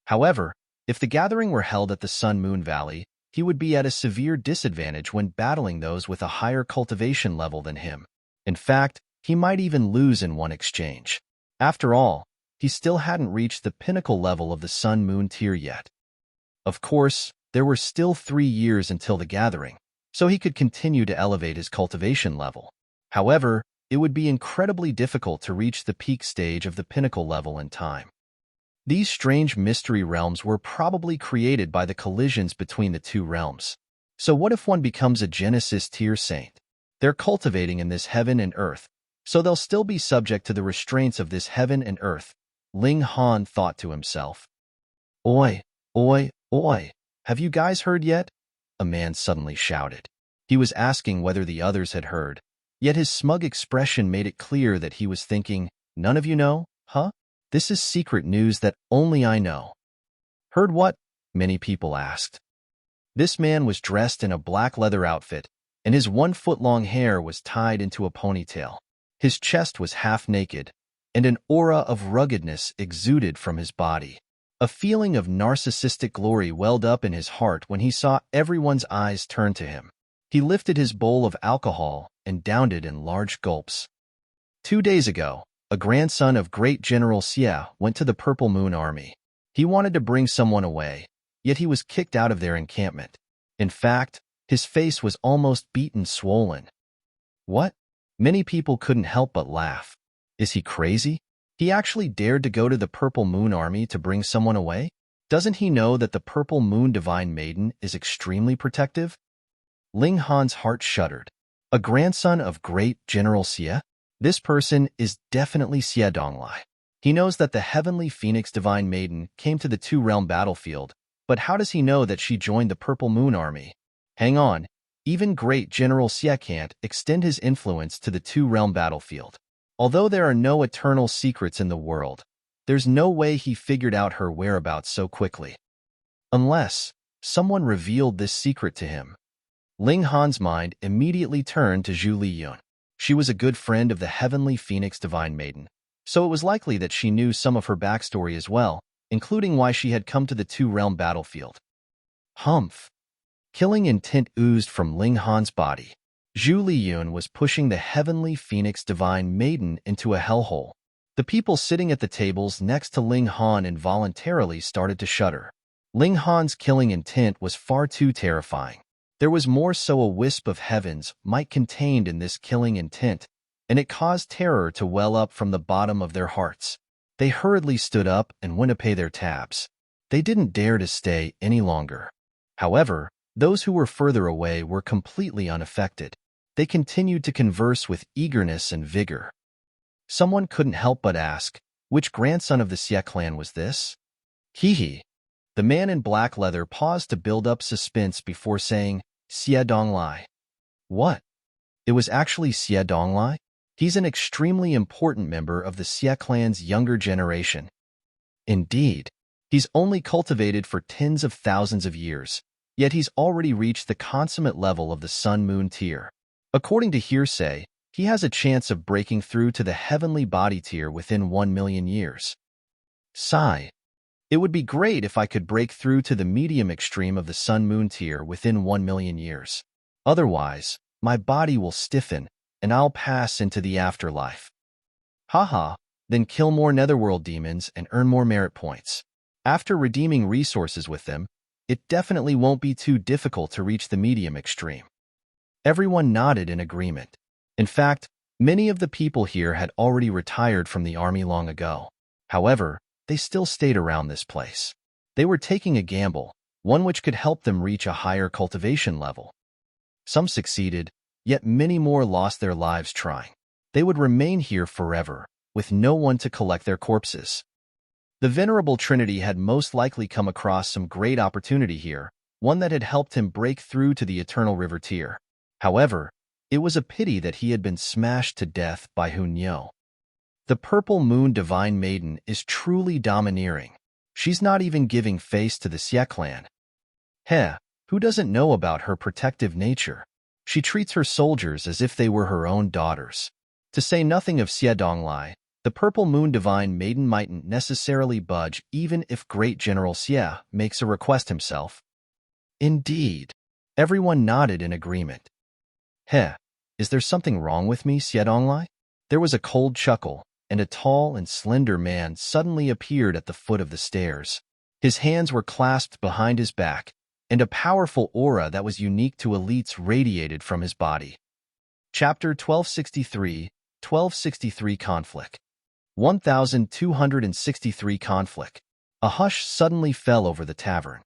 However, if the gathering were held at the Sun-Moon Valley, he would be at a severe disadvantage when battling those with a higher cultivation level than him. In fact, he might even lose in one exchange. After all, he still hadn't reached the pinnacle level of the Sun-Moon tier yet. Of course, there were still 3 years until the gathering, so he could continue to elevate his cultivation level. However, it would be incredibly difficult to reach the peak stage of the pinnacle level in time. These strange mystery realms were probably created by the collisions between the two realms. So what if one becomes a Genesis tier saint? They're cultivating in this heaven and earth, so they'll still be subject to the restraints of this heaven and earth, Ling Han thought to himself. Oi, oi, oi, have you guys heard yet? A man suddenly shouted. He was asking whether the others had heard, yet his smug expression made it clear that he was thinking, none of you know, huh? This is secret news that only I know. Heard what? Many people asked. This man was dressed in a black leather outfit, and his 1-foot-long hair was tied into a ponytail. His chest was half naked, and an aura of ruggedness exuded from his body. A feeling of narcissistic glory welled up in his heart when he saw everyone's eyes turn to him. He lifted his bowl of alcohol and downed it in large gulps. 2 days ago, a grandson of great General Xie went to the Purple Moon Army. He wanted to bring someone away, yet he was kicked out of their encampment. In fact, his face was almost beaten swollen. What? Many people couldn't help but laugh. Is he crazy? He actually dared to go to the Purple Moon Army to bring someone away? Doesn't he know that the Purple Moon Divine Maiden is extremely protective? Ling Han's heart shuddered. A grandson of great General Xie? This person is definitely Xie Donglai. He knows that the Heavenly Phoenix Divine Maiden came to the Two-Realm battlefield, but how does he know that she joined the Purple Moon Army? Hang on, even great General Xie can't extend his influence to the Two-Realm battlefield. Although there are no eternal secrets in the world, there's no way he figured out her whereabouts so quickly. Unless someone revealed this secret to him. Ling Han's mind immediately turned to Zhu Liyun. She was a good friend of the Heavenly Phoenix Divine Maiden, so it was likely that she knew some of her backstory as well, including why she had come to the Two-Realm battlefield. Humph! Killing intent oozed from Ling Han's body. Zhu Liyun was pushing the Heavenly Phoenix Divine Maiden into a hellhole. The people sitting at the tables next to Ling Han involuntarily started to shudder. Ling Han's killing intent was far too terrifying. There was more so a wisp of heaven's might contained in this killing intent, and it caused terror to well up from the bottom of their hearts. They hurriedly stood up and went to pay their tabs. They didn't dare to stay any longer. However, those who were further away were completely unaffected. They continued to converse with eagerness and vigor. Someone couldn't help but ask, which grandson of the Xie clan was this? Hee. The man in black leather paused to build up suspense before saying, Xie Donglai. What? It was actually Xie Donglai? He's an extremely important member of the Xie clan's younger generation. Indeed, he's only cultivated for tens of thousands of years, yet he's already reached the consummate level of the Sun-Moon tier. According to hearsay, he has a chance of breaking through to the heavenly body tier within 1 million years. Sigh. It would be great if I could break through to the medium extreme of the Sun-Moon tier within 1 million years. Otherwise, my body will stiffen, and I'll pass into the afterlife. Haha, then kill more netherworld demons and earn more merit points. After redeeming resources with them, it definitely won't be too difficult to reach the medium extreme. Everyone nodded in agreement. In fact, many of the people here had already retired from the army long ago. However, they still stayed around this place. They were taking a gamble, one which could help them reach a higher cultivation level. Some succeeded, yet many more lost their lives trying. They would remain here forever, with no one to collect their corpses. The Venerable Trinity had most likely come across some great opportunity here, one that had helped him break through to the Eternal River tier. However, it was a pity that he had been smashed to death by Hunyo. The Purple Moon Divine Maiden is truly domineering. She's not even giving face to the Xie clan. Who doesn't know about her protective nature? She treats her soldiers as if they were her own daughters. To say nothing of Xie Donglai, the Purple Moon Divine Maiden mightn't necessarily budge even if Great General Xie makes a request himself. Indeed. Everyone nodded in agreement. Is there something wrong with me, Xie Donglai? There was a cold chuckle, and a tall and slender man suddenly appeared at the foot of the stairs. His hands were clasped behind his back, and a powerful aura that was unique to elites radiated from his body. Chapter 1263 Conflic. 1263 Conflic. A hush suddenly fell over the tavern.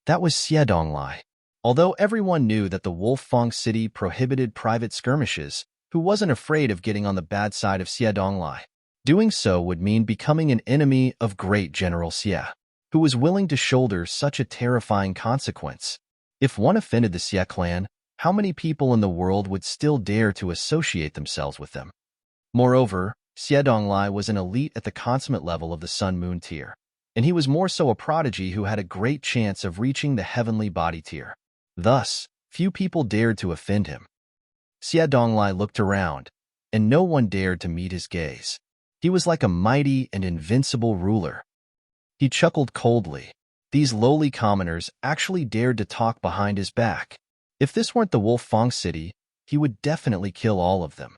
That was Xie Donglai. Although everyone knew that the Wolfang City prohibited private skirmishes, who wasn't afraid of getting on the bad side of Xie Donglai? Doing so would mean becoming an enemy of Great General Xie, who was willing to shoulder such a terrifying consequence. If one offended the Xie clan, how many people in the world would still dare to associate themselves with them? Moreover, Xie Donglai was an elite at the consummate level of the Sun-Moon tier, and he was more so a prodigy who had a great chance of reaching the heavenly body tier. Thus, few people dared to offend him. Xie Donglai looked around, and no one dared to meet his gaze. He was like a mighty and invincible ruler. He chuckled coldly. These lowly commoners actually dared to talk behind his back. If this weren't the Wolfang City, he would definitely kill all of them.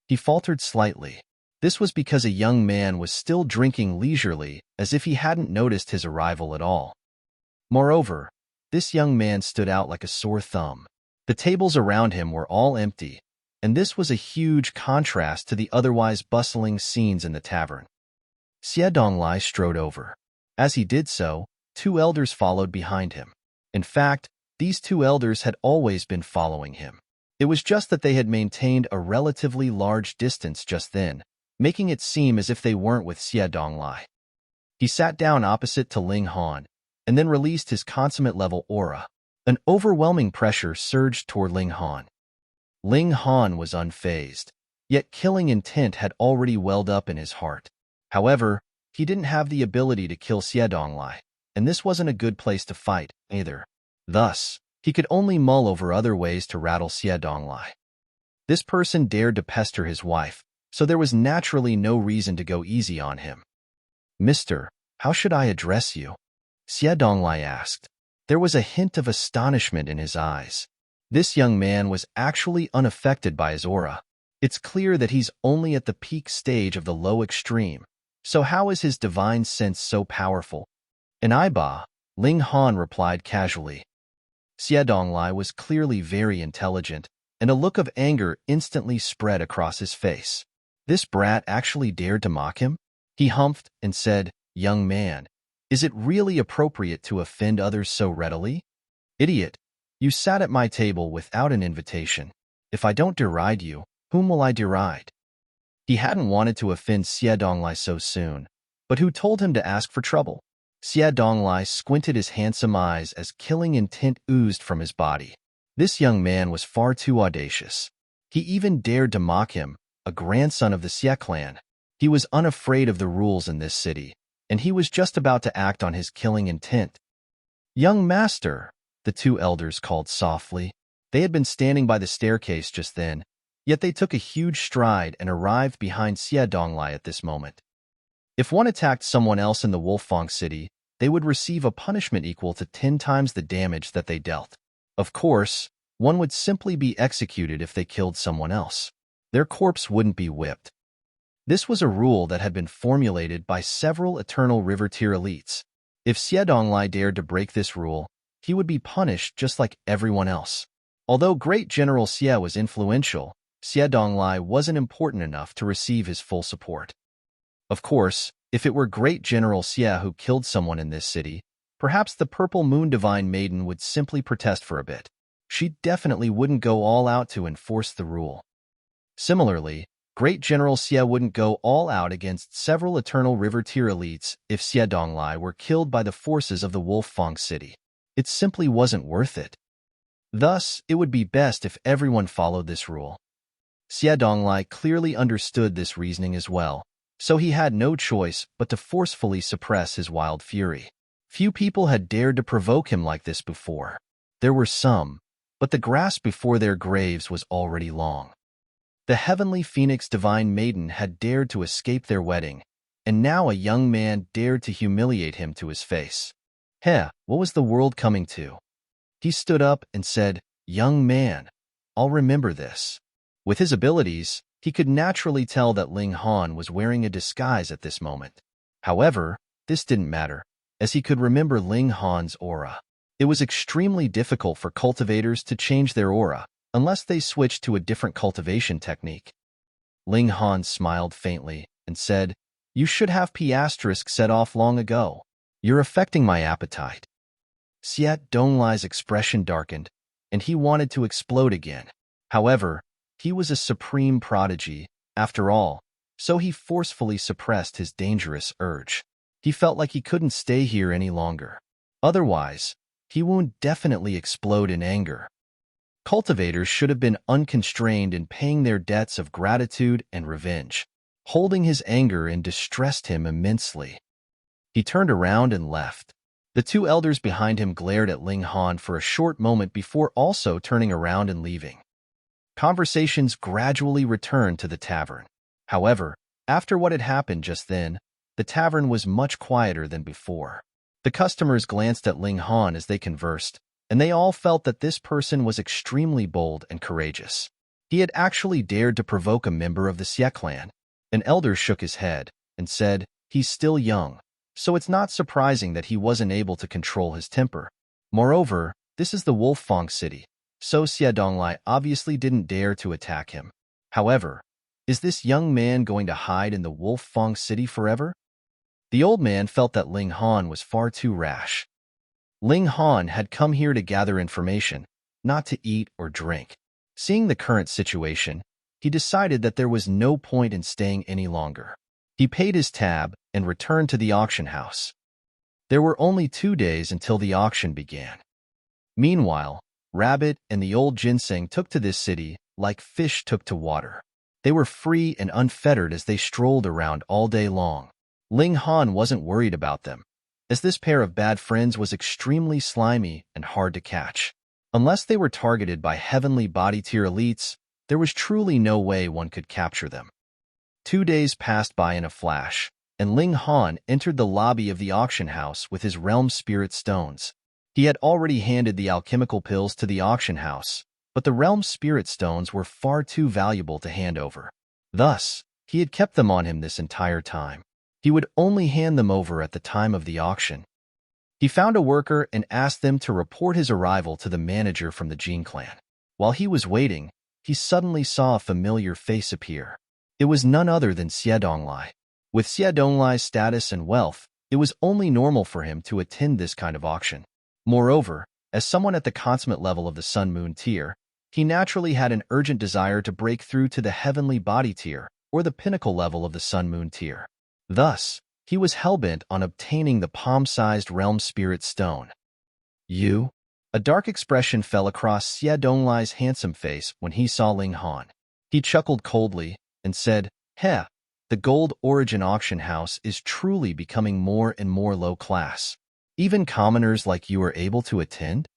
He faltered slightly. This was because a young man was still drinking leisurely, as if he hadn't noticed his arrival at all. Moreover, this young man stood out like a sore thumb. The tables around him were all empty, and this was a huge contrast to the otherwise bustling scenes in the tavern. Xie Donglai strode over. As he did so, two elders followed behind him. In fact, these two elders had always been following him. It was just that they had maintained a relatively large distance just then, making it seem as if they weren't with Xie Donglai. He sat down opposite to Ling Han, and then released his consummate-level aura. An overwhelming pressure surged toward Ling Han. Ling Han was unfazed, yet killing intent had already welled up in his heart. However, he didn't have the ability to kill Xie Donglai, and this wasn't a good place to fight, either. Thus, he could only mull over other ways to rattle Xie Donglai. This person dared to pester his wife, so there was naturally no reason to go easy on him. "Mister, how should I address you?" Xie Donglai asked. There was a hint of astonishment in his eyes. This young man was actually unaffected by his aura. It's clear that he's only at the peak stage of the low extreme. So how is his divine sense so powerful? "An Iba," Ling Han replied casually. Xie Donglai was clearly very intelligent, and a look of anger instantly spread across his face. This brat actually dared to mock him? He humphed and said, "Young man, is it really appropriate to offend others so readily? Idiot, you sat at my table without an invitation. If I don't deride you, whom will I deride?" He hadn't wanted to offend Xie Donglai so soon, but who told him to ask for trouble? Xie Donglai squinted his handsome eyes as killing intent oozed from his body. This young man was far too audacious. He even dared to mock him, a grandson of the Xie clan. He was unafraid of the rules in this city, and he was just about to act on his killing intent. "Young master," the two elders called softly. They had been standing by the staircase just then, yet they took a huge stride and arrived behind Xie Donglai at this moment. If one attacked someone else in the Wolfang City, they would receive a punishment equal to 10 times the damage that they dealt. Of course, one would simply be executed if they killed someone else. Their corpse wouldn't be whipped. This was a rule that had been formulated by several Eternal River tier elites. If Xie Donglai dared to break this rule, he would be punished just like everyone else. Although Great General Xie was influential, Xie Donglai wasn't important enough to receive his full support. Of course, if it were Great General Xie who killed someone in this city, perhaps the Purple Moon Divine Maiden would simply protest for a bit. She definitely wouldn't go all out to enforce the rule. Similarly, Great General Xie wouldn't go all out against several Eternal River tier elites if Xie Donglai were killed by the forces of the Wolfang City. It simply wasn't worth it. Thus, it would be best if everyone followed this rule. Xie Donglai clearly understood this reasoning as well, so he had no choice but to forcefully suppress his wild fury. Few people had dared to provoke him like this before. There were some, but the grass before their graves was already long. The heavenly phoenix divine maiden had dared to escape their wedding, and now a young man dared to humiliate him to his face. What was the world coming to? He stood up and said, "Young man, I'll remember this." With his abilities, he could naturally tell that Ling Han was wearing a disguise at this moment. However, this didn't matter, as he could remember Ling Han's aura. It was extremely difficult for cultivators to change their aura, unless they switched to a different cultivation technique. Ling Han smiled faintly and said, "You should have P** set off long ago. You're affecting my appetite." Xie Donglai's expression darkened, and he wanted to explode again. However, he was a supreme prodigy, after all, so he forcefully suppressed his dangerous urge. He felt like he couldn't stay here any longer. Otherwise, he would definitely explode in anger. Cultivators should have been unconstrained in paying their debts of gratitude and revenge. Holding his anger in distressed him immensely. He turned around and left. The two elders behind him glared at Ling Han for a short moment before also turning around and leaving. Conversations gradually returned to the tavern. However, after what had happened just then, the tavern was much quieter than before. The customers glanced at Ling Han as they conversed, and they all felt that this person was extremely bold and courageous. He had actually dared to provoke a member of the Xie clan. An elder shook his head and said, "He's still young, so it's not surprising that he wasn't able to control his temper. Moreover, this is the Wolfang City, so Xie Donglai obviously didn't dare to attack him. However, is this young man going to hide in the Wolfang City forever?" The old man felt that Ling Han was far too rash. Ling Han had come here to gather information, not to eat or drink. Seeing the current situation, he decided that there was no point in staying any longer. He paid his tab and returned to the auction house. There were only 2 days until the auction began. Meanwhile, Rabbit and the old Ginseng took to this city like fish took to water. They were free and unfettered as they strolled around all day long. Ling Han wasn't worried about them, as this pair of bad friends was extremely slimy and hard to catch. Unless they were targeted by heavenly body tier elites, there was truly no way one could capture them. 2 days passed by in a flash, and Ling Han entered the lobby of the auction house with his realm spirit stones. He had already handed the alchemical pills to the auction house, but the realm spirit stones were far too valuable to hand over. Thus, he had kept them on him this entire time. He would only hand them over at the time of the auction. He found a worker and asked them to report his arrival to the manager from the Jin clan. While he was waiting, he suddenly saw a familiar face appear. It was none other than Xie Donglai. With Xie Donglai's status and wealth, it was only normal for him to attend this kind of auction. Moreover, as someone at the consummate level of the Sun-Moon tier, he naturally had an urgent desire to break through to the heavenly body tier, or the pinnacle level of the Sun-Moon tier. Thus, he was hellbent on obtaining the palm-sized realm spirit stone. "You?" A dark expression fell across Xie Donglai's handsome face when he saw Ling Han. He chuckled coldly and said, "The gold origin auction house is truly becoming more and more low class. Even commoners like you are able to attend?"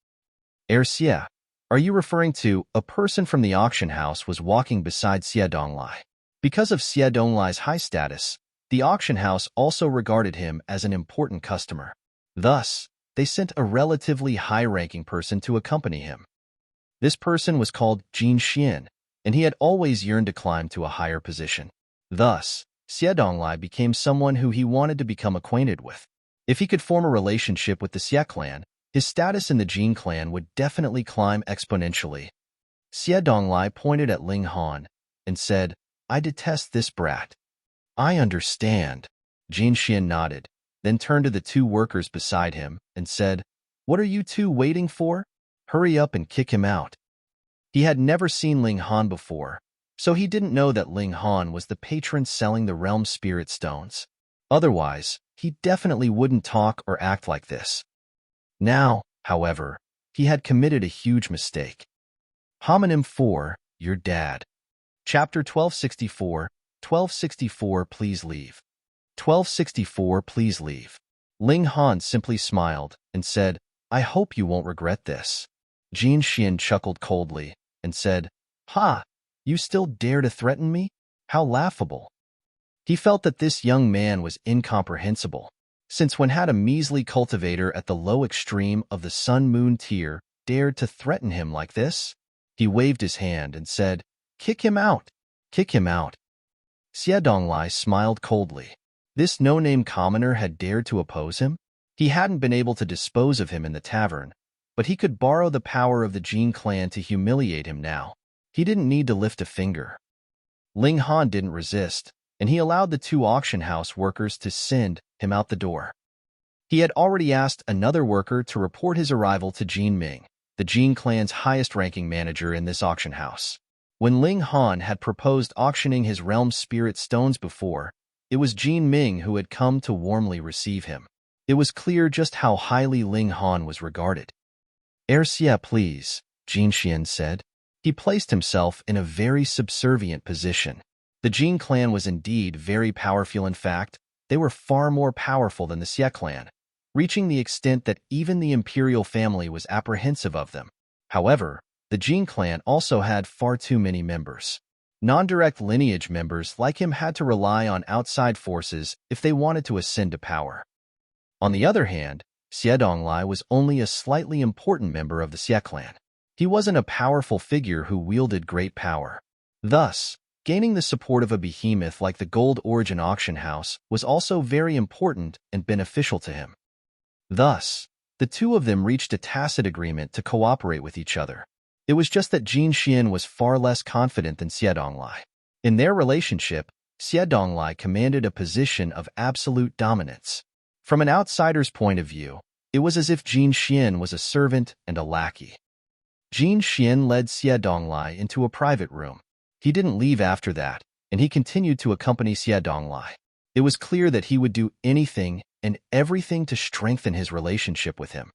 Xie, are you referring to a person from the auction house was walking beside Xie Donglai? Because of Xie Donglai's high status, the auction house also regarded him as an important customer. Thus, they sent a relatively high-ranking person to accompany him. This person was called Ginseng, and he had always yearned to climb to a higher position. Thus, Xie Donglai became someone who he wanted to become acquainted with. If he could form a relationship with the Xie clan, his status in the Jin clan would definitely climb exponentially. Xie Donglai pointed at Ling Han and said, "I detest this brat." "I understand." Ginseng nodded, then turned to the 2 workers beside him and said, "What are you 2 waiting for? Hurry up and kick him out." He had never seen Ling Han before, So he didn't know that Ling Han was the patron selling the realm spirit stones. Otherwise, he definitely wouldn't talk or act like this. Now, however, he had committed a huge mistake. Homonym 4, your dad. Chapter 1264, 1264 please leave. 1264 please leave. Ling Han simply smiled and said, I hope you won't regret this. Ginseng chuckled coldly and said, Ha! You still dare to threaten me? How laughable. He felt that this young man was incomprehensible, since when had a measly cultivator at the low extreme of the sun-moon tier dared to threaten him like this? He waved his hand and said, Kick him out! Kick him out! Xie Donglai smiled coldly. This no-name commoner had dared to oppose him? He hadn't been able to dispose of him in the tavern, but he could borrow the power of the Jin clan to humiliate him now. He didn't need to lift a finger. Ling Han didn't resist, and he allowed the 2 auction house workers to send him out the door. He had already asked another worker to report his arrival to Ginseng, the Jin clan's highest-ranking manager in this auction house. When Ling Han had proposed auctioning his realm spirit stones before, it was Ginseng who had come to warmly receive him. It was clear just how highly Ling Han was regarded. Xie, please, Ginseng said. He placed himself in a very subservient position. The Jin clan was indeed very powerful. In fact, they were far more powerful than the Xie clan, reaching the extent that even the imperial family was apprehensive of them. However, the Jin clan also had far too many members. Non-direct lineage members like him had to rely on outside forces if they wanted to ascend to power. On the other hand, Xie Donglai was only a slightly important member of the Xie clan. He wasn't a powerful figure who wielded great power. Thus, gaining the support of a behemoth like the Gold Origin auction house was also very important and beneficial to him. Thus, the 2 of them reached a tacit agreement to cooperate with each other. It was just that Ginseng was far less confident than Xie Donglai. In their relationship, Xie Donglai commanded a position of absolute dominance. From an outsider's point of view, it was as if Ginseng was a servant and a lackey. Ginseng led Xie Donglai into a private room. He didn't leave after that, and he continued to accompany Xie Donglai. It was clear that he would do anything and everything to strengthen his relationship with him.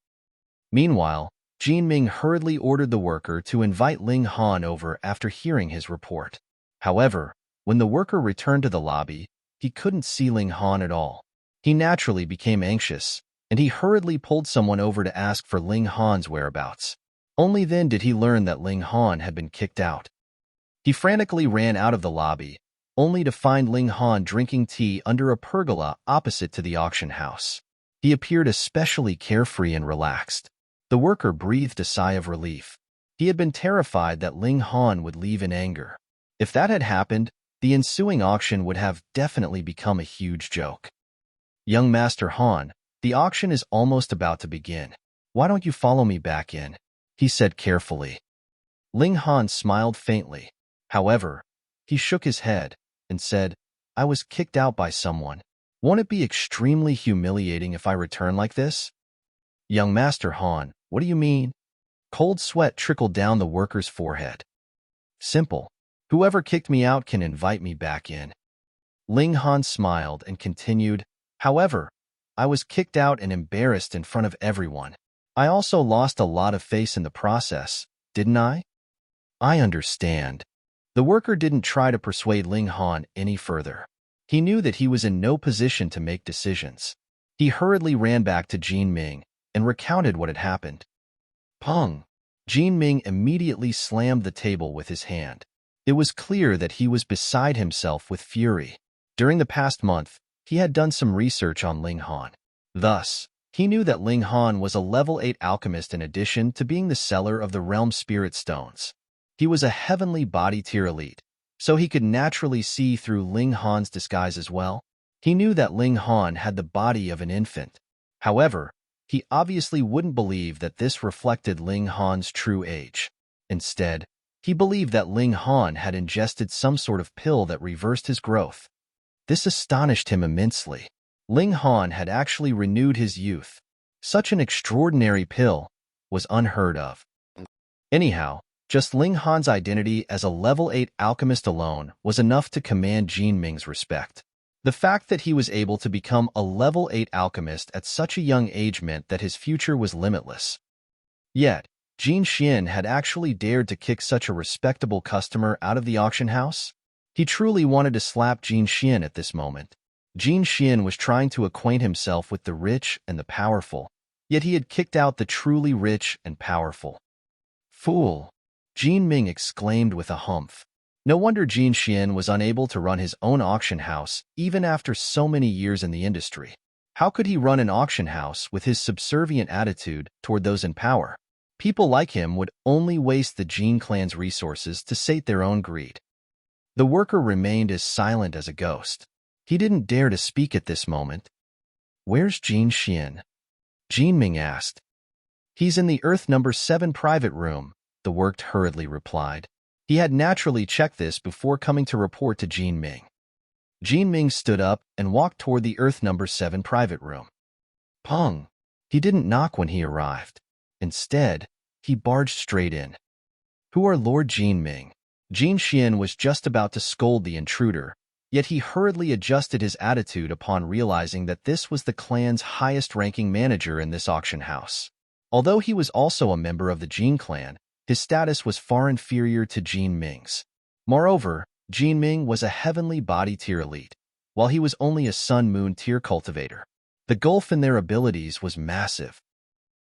Meanwhile, Ginseng hurriedly ordered the worker to invite Ling Han over after hearing his report. However, when the worker returned to the lobby, he couldn't see Ling Han at all. He naturally became anxious, and he hurriedly pulled someone over to ask for Ling Han's whereabouts. Only then did he learn that Ling Han had been kicked out. He frantically ran out of the lobby, only to find Ling Han drinking tea under a pergola opposite to the auction house. He appeared especially carefree and relaxed. The worker breathed a sigh of relief. He had been terrified that Ling Han would leave in anger. If that had happened, the ensuing auction would have definitely become a huge joke. Young Master Han, the auction is almost about to begin. Why don't you follow me back in? He said carefully. Ling Han smiled faintly. However, he shook his head and said, I was kicked out by someone. Won't it be extremely humiliating if I return like this? Young Master Han, what do you mean? Cold sweat trickled down the worker's forehead. Simple. Whoever kicked me out can invite me back in. Ling Han smiled and continued, however, I was kicked out and embarrassed in front of everyone. I also lost a lot of face in the process, didn't I? I understand. The worker didn't try to persuade Ling Han any further. He knew that he was in no position to make decisions. He hurriedly ran back to Ginseng and recounted what had happened. Pung! Ginseng immediately slammed the table with his hand. It was clear that he was beside himself with fury. During the past month, he had done some research on Ling Han. Thus, he knew that Ling Han was a level 8 alchemist in addition to being the seller of the realm spirit stones. He was a heavenly body tier elite, so he could naturally see through Ling Han's disguise as well. He knew that Ling Han had the body of an infant. However, he obviously wouldn't believe that this reflected Ling Han's true age. Instead, he believed that Ling Han had ingested some sort of pill that reversed his growth. This astonished him immensely. Ling Han had actually renewed his youth. Such an extraordinary pill was unheard of. Anyhow, Just Ling Han's identity as a level 8 alchemist alone was enough to command Jin Ming's respect. The fact that he was able to become a level 8 alchemist at such a young age meant that his future was limitless. Yet, Jin Xian had actually dared to kick such a respectable customer out of the auction house? He truly wanted to slap Jin Xian at this moment. Jin Xian was trying to acquaint himself with the rich and the powerful, yet he had kicked out the truly rich and powerful. Fool! Jin Ming exclaimed with a humph. No wonder Jin Xian was unable to run his own auction house even after so many years in the industry. How could he run an auction house with his subservient attitude toward those in power? People like him would only waste the Jin clan's resources to sate their own greed. The worker remained as silent as a ghost. He didn't dare to speak at this moment. "Where's Jin Xian?" Jin Ming asked. "He's in the Earth number 7 private room," the worker hurriedly replied. He had naturally checked this before coming to report to Jin Ming. Jin Ming stood up and walked toward the Earth number 7 private room. Pong! He didn't knock when he arrived. Instead, he barged straight in. "Who are Lord Jin Ming?" Jin Xian was just about to scold the intruder, yet he hurriedly adjusted his attitude upon realizing that this was the clan's highest-ranking manager in this auction house. Although he was also a member of the Jin clan, his status was far inferior to Jin Ming's. Moreover, Jin Ming was a heavenly body tier elite, while he was only a sun-moon tier cultivator. The gulf in their abilities was massive.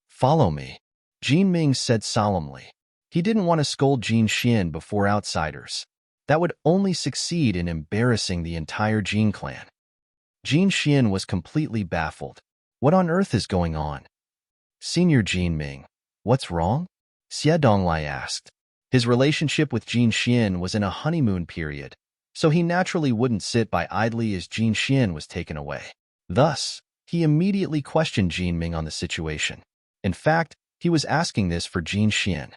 "Follow me," Jin Ming said solemnly. He didn't want to scold Jin Xian before outsiders. That would only succeed in embarrassing the entire Jin clan. Jin Xian was completely baffled. What on earth is going on? "Senior Jin Ming, what's wrong?" Xie Donglai asked. His relationship with Jin Xian was in a honeymoon period, so he naturally wouldn't sit by idly as Jin Xian was taken away. Thus, he immediately questioned Jin Ming on the situation. In fact, he was asking this for Jin Xian.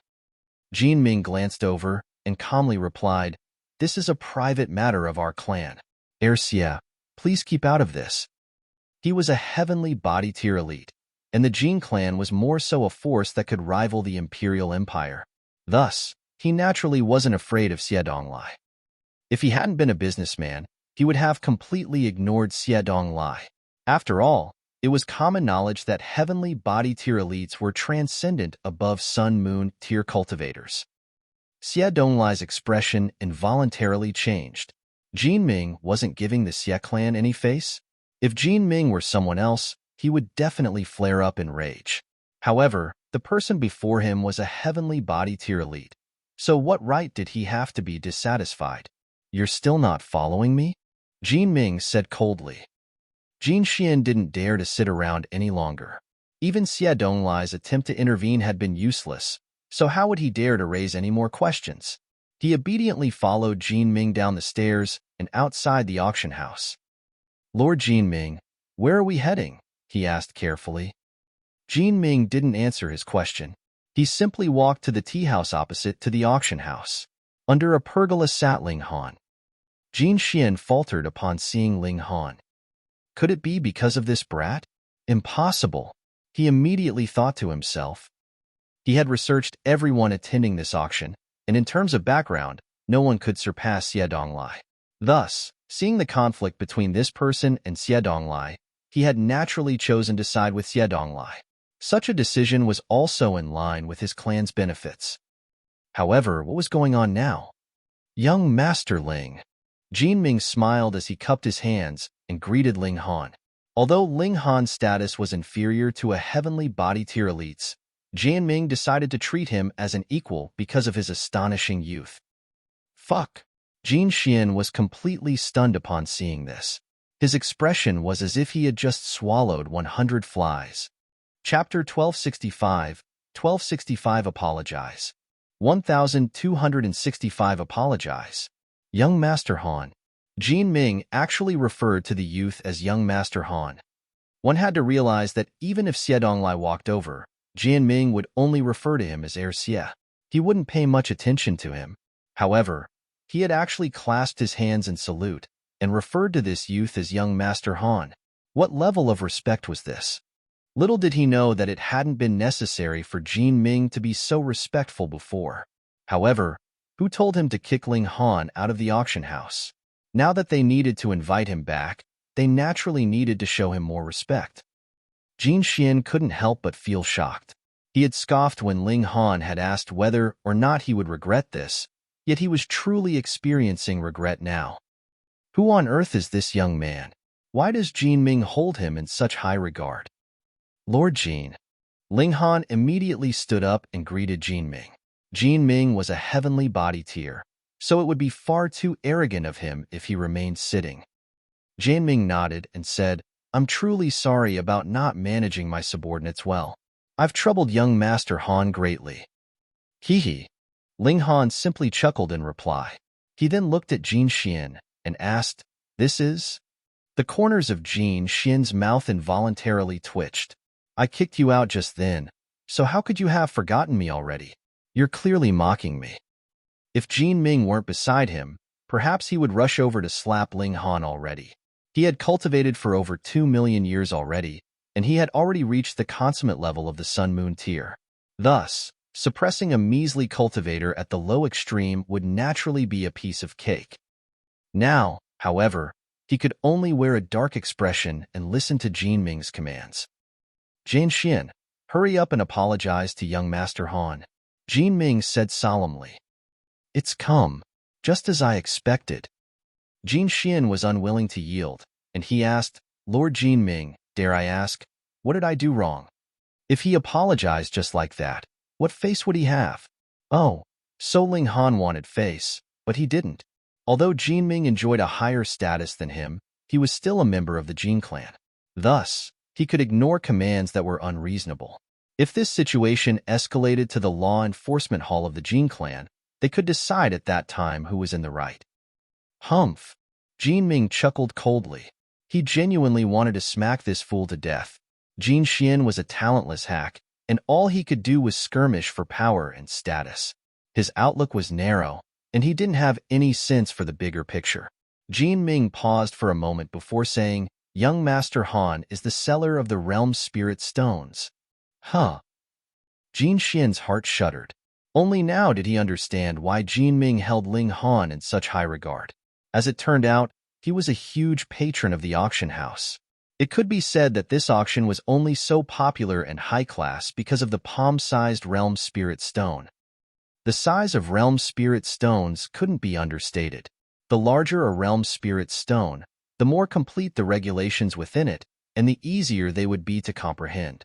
Jin Ming glanced over and calmly replied, "This is a private matter of our clan. Xie, please keep out of this." He was a heavenly body tier elite, and the Jin clan was more so a force that could rival the Imperial Empire. Thus, he naturally wasn't afraid of Xie Donglai. If he hadn't been a businessman, he would have completely ignored Xie Donglai. After all, it was common knowledge that heavenly body tier elites were transcendent above sun-moon tier cultivators. Xie Donglai's expression involuntarily changed. Jin Ming wasn't giving the Xie clan any face. If Jin Ming were someone else, he would definitely flare up in rage. However, the person before him was a heavenly body tier elite, so what right did he have to be dissatisfied? "You're still not following me?" Jin Ming said coldly. Jin Xian didn't dare to sit around any longer. Even Xie Donglai's attempt to intervene had been useless, so how would he dare to raise any more questions? He obediently followed Jin Ming down the stairs and outside the auction house. "Lord Jin Ming, where are we heading?" he asked carefully. Jin Ming didn't answer his question. He simply walked to the tea house opposite to the auction house. Under a pergola sat Ling Han. Jin Xian faltered upon seeing Ling Han. Could it be because of this brat? Impossible, he immediately thought to himself. He had researched everyone attending this auction, and in terms of background, no one could surpass Xie Donglai. Thus, seeing the conflict between this person and Xie Donglai, he had naturally chosen to side with Xie Donglai. Such a decision was also in line with his clan's benefits. However, what was going on now? "Young Master Ling." Jin Ming smiled as he cupped his hands and greeted Ling Han. Although Ling Han's status was inferior to a heavenly body tier elites, Jin Ming decided to treat him as an equal because of his astonishing youth. Fuck! Jin Xian was completely stunned upon seeing this. His expression was as if he had just swallowed 100 flies. Chapter 1265 Apologize. 1265 Apologize. Young Master Han. Jin Ming actually referred to the youth as Young Master Han. One had to realize that even if Xie Donglai walked over, Jin Ming would only refer to him as Xie. He wouldn't pay much attention to him. However, he had actually clasped his hands in salute and referred to this youth as Young Master Han. What level of respect was this? Little did he know that it hadn't been necessary for Jin Ming to be so respectful before. However, who told him to kick Ling Han out of the auction house? Now that they needed to invite him back, they naturally needed to show him more respect. Jin Xian couldn't help but feel shocked. He had scoffed when Ling Han had asked whether or not he would regret this, yet he was truly experiencing regret now. Who on earth is this young man? Why does Jin Ming hold him in such high regard? Lord Jin. Ling Han immediately stood up and greeted Jin Ming. Jin Ming was a heavenly body tier, so it would be far too arrogant of him if he remained sitting. Jin Ming nodded and said, I'm truly sorry about not managing my subordinates well. I've troubled young Master Han greatly. Hee hee. Ling Han simply chuckled in reply. He then looked at Jin Xian and asked, This is? The corners of Jin Xian's mouth involuntarily twitched. I kicked you out just then, so how could you have forgotten me already? You're clearly mocking me. If Jin Ming weren't beside him, perhaps he would rush over to slap Ling Han already. He had cultivated for over 2 million years already, and he had already reached the consummate level of the Sun-Moon tier. Thus, suppressing a measly cultivator at the low extreme would naturally be a piece of cake. Now, however, he could only wear a dark expression and listen to Jin Ming's commands. Jin Xian, hurry up and apologize to young Master Han. Jin Ming said solemnly. It's come, just as I expected. Jin Xian was unwilling to yield, and he asked, Lord Jin Ming, dare I ask, what did I do wrong? If he apologized just like that, what face would he have? Oh, so Ling Han wanted face, but he didn't. Although Jin Ming enjoyed a higher status than him, he was still a member of the Jin clan. Thus, he could ignore commands that were unreasonable. If this situation escalated to the law enforcement hall of the Jin clan, they could decide at that time who was in the right. Humph! Jin Ming chuckled coldly. He genuinely wanted to smack this fool to death. Jin Xian was a talentless hack, and all he could do was skirmish for power and status. His outlook was narrow, and he didn't have any sense for the bigger picture. Jin Ming paused for a moment before saying, Young Master Han is the seller of the realm spirit stones. Huh. Jin Xian's heart shuddered. Only now did he understand why Jin Ming held Ling Han in such high regard. As it turned out, he was a huge patron of the auction house. It could be said that this auction was only so popular and high-class because of the palm-sized realm spirit stone. The size of realm spirit stones couldn't be understated. The larger a realm spirit stone, the more complete the regulations within it, and the easier they would be to comprehend.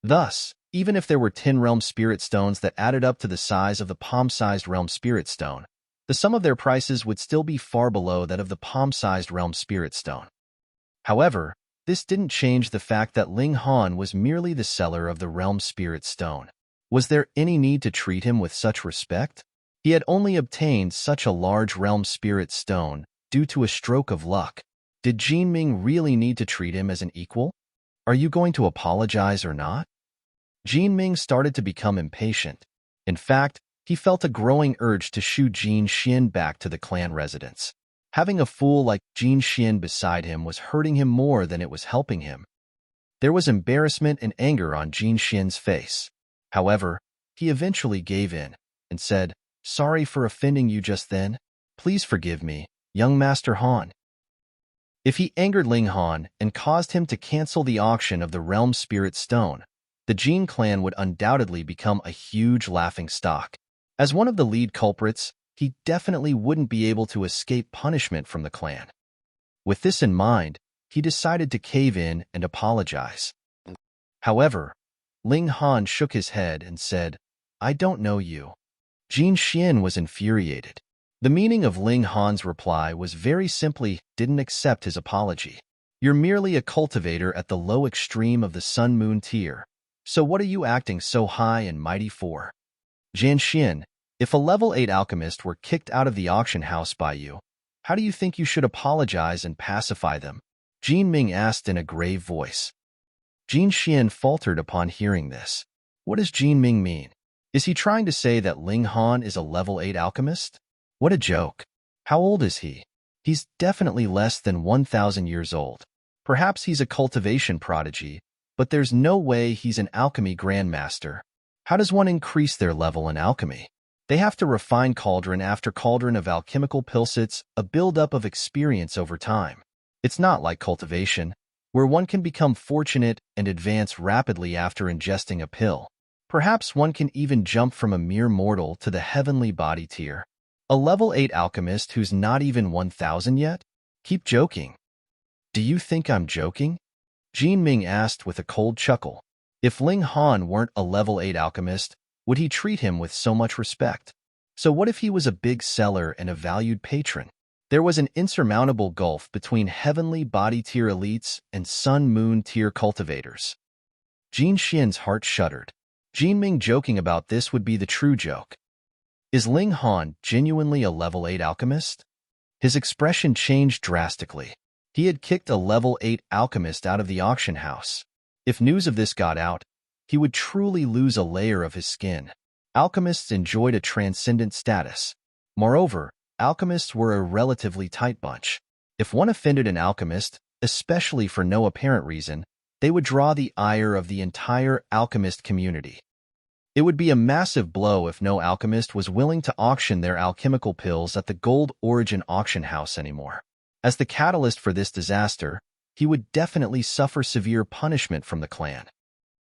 Thus, even if there were 10 realm spirit stones that added up to the size of the palm-sized realm spirit stone, the sum of their prices would still be far below that of the palm-sized realm spirit stone. However, this didn't change the fact that Ling Han was merely the seller of the realm spirit stone. Was there any need to treat him with such respect? He had only obtained such a large realm spirit stone due to a stroke of luck. Did Jin Ming really need to treat him as an equal? Are you going to apologize or not? Jin Ming started to become impatient. In fact, he felt a growing urge to shoo Jin Xian back to the clan residence. Having a fool like Jin Xian beside him was hurting him more than it was helping him. There was embarrassment and anger on Jin Xian's face. However, he eventually gave in and said, Sorry for offending you just then. Please forgive me, young Master Han. If he angered Ling Han and caused him to cancel the auction of the realm spirit stone, the Jin clan would undoubtedly become a huge laughingstock. As one of the lead culprits, he definitely wouldn't be able to escape punishment from the clan. With this in mind, he decided to cave in and apologize. However, Ling Han shook his head and said, I don't know you. Jin Xian was infuriated. The meaning of Ling Han's reply was very simply didn't accept his apology. You're merely a cultivator at the low extreme of the Sun-Moon tier. So what are you acting so high and mighty for? Jin Xian, if a level 8 alchemist were kicked out of the auction house by you, how do you think you should apologize and pacify them? Jin Ming asked in a grave voice. Jin Xian faltered upon hearing this. What does Jin Ming mean? Is he trying to say that Ling Han is a level 8 alchemist? What a joke. How old is he? He's definitely less than 1,000 years old. Perhaps he's a cultivation prodigy, but there's no way he's an alchemy grandmaster. How does one increase their level in alchemy? They have to refine cauldron after cauldron of alchemical pilsets, a buildup of experience over time. It's not like cultivation, where one can become fortunate and advance rapidly after ingesting a pill. Perhaps one can even jump from a mere mortal to the heavenly body tier. A level 8 alchemist who's not even 1,000 yet? Keep joking. Do you think I'm joking? Jinming asked with a cold chuckle. If Ling Han weren't a level 8 alchemist, would he treat him with so much respect? So what if he was a big seller and a valued patron? There was an insurmountable gulf between heavenly body tier elites and sun-moon tier cultivators. Jin Xian's heart shuddered. Jinming joking about this would be the true joke. Is Ling Han genuinely a level 8 alchemist? His expression changed drastically. He had kicked a level 8 alchemist out of the auction house. If news of this got out, he would truly lose a layer of his skin. Alchemists enjoyed a transcendent status. Moreover, alchemists were a relatively tight bunch. If one offended an alchemist, especially for no apparent reason, they would draw the ire of the entire alchemist community. It would be a massive blow if no alchemist was willing to auction their alchemical pills at the Gold Origin auction house anymore. As the catalyst for this disaster, he would definitely suffer severe punishment from the clan.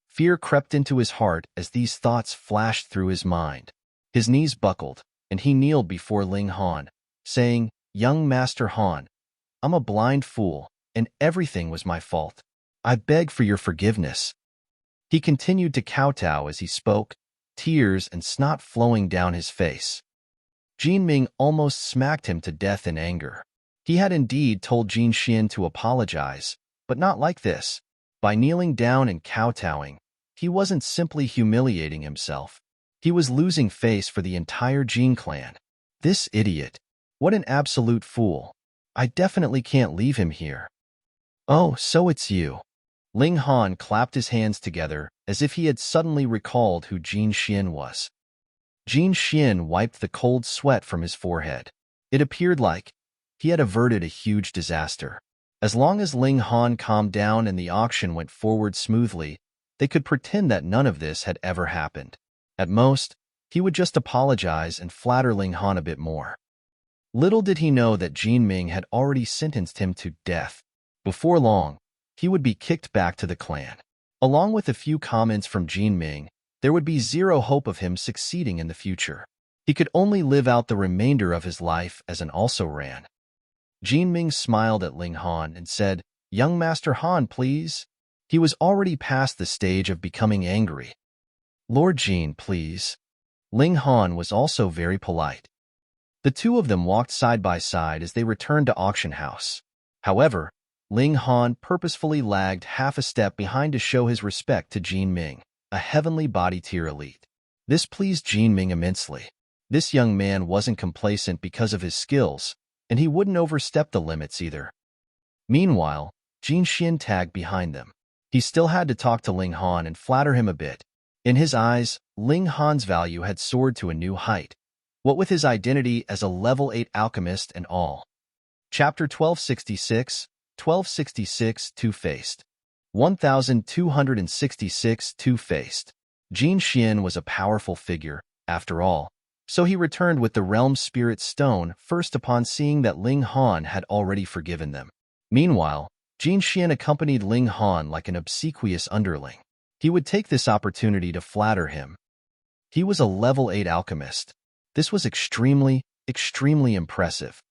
Fear crept into his heart as these thoughts flashed through his mind. His knees buckled, and he kneeled before Ling Han, saying, "Young Master Han, I'm a blind fool, and everything was my fault. I beg for your forgiveness." He continued to kowtow as he spoke, tears and snot flowing down his face. Jinming almost smacked him to death in anger. He had indeed told Jin Xian to apologize, but not like this. By kneeling down and kowtowing, he wasn't simply humiliating himself. He was losing face for the entire Jin clan. This idiot. What an absolute fool. I definitely can't leave him here. Oh, so it's you. Ling Han clapped his hands together as if he had suddenly recalled who Jin Xian was. Jin Xian wiped the cold sweat from his forehead. It appeared like he had averted a huge disaster. As long as Ling Han calmed down and the auction went forward smoothly, they could pretend that none of this had ever happened. At most, he would just apologize and flatter Ling Han a bit more. Little did he know that Jinming had already sentenced him to death. Before long, he would be kicked back to the clan. Along with a few comments from Jinming, there would be zero hope of him succeeding in the future. He could only live out the remainder of his life as an also-ran. Jinming smiled at Ling Han and said, "Young Master Han, please." He was already past the stage of becoming angry. "Lord Jin, please." Ling Han was also very polite. The two of them walked side by side as they returned to auction house. However, Ling Han purposefully lagged half a step behind to show his respect to Jinming, a heavenly body tier elite. This pleased Jinming immensely. This young man wasn't complacent because of his skills, and he wouldn't overstep the limits either. Meanwhile, Jin Xian tagged behind them. He still had to talk to Ling Han and flatter him a bit. In his eyes, Ling Han's value had soared to a new height, what with his identity as a level 8 alchemist and all. Chapter 1266, 1266 Two-Faced. 1266 Two-Faced. Jin Xian was a powerful figure, after all, so he returned with the Realm Spirit Stone first upon seeing that Ling Han had already forgiven them. Meanwhile, Jin Xian accompanied Ling Han like an obsequious underling. He would take this opportunity to flatter him. He was a level 8 alchemist. This was extremely impressive.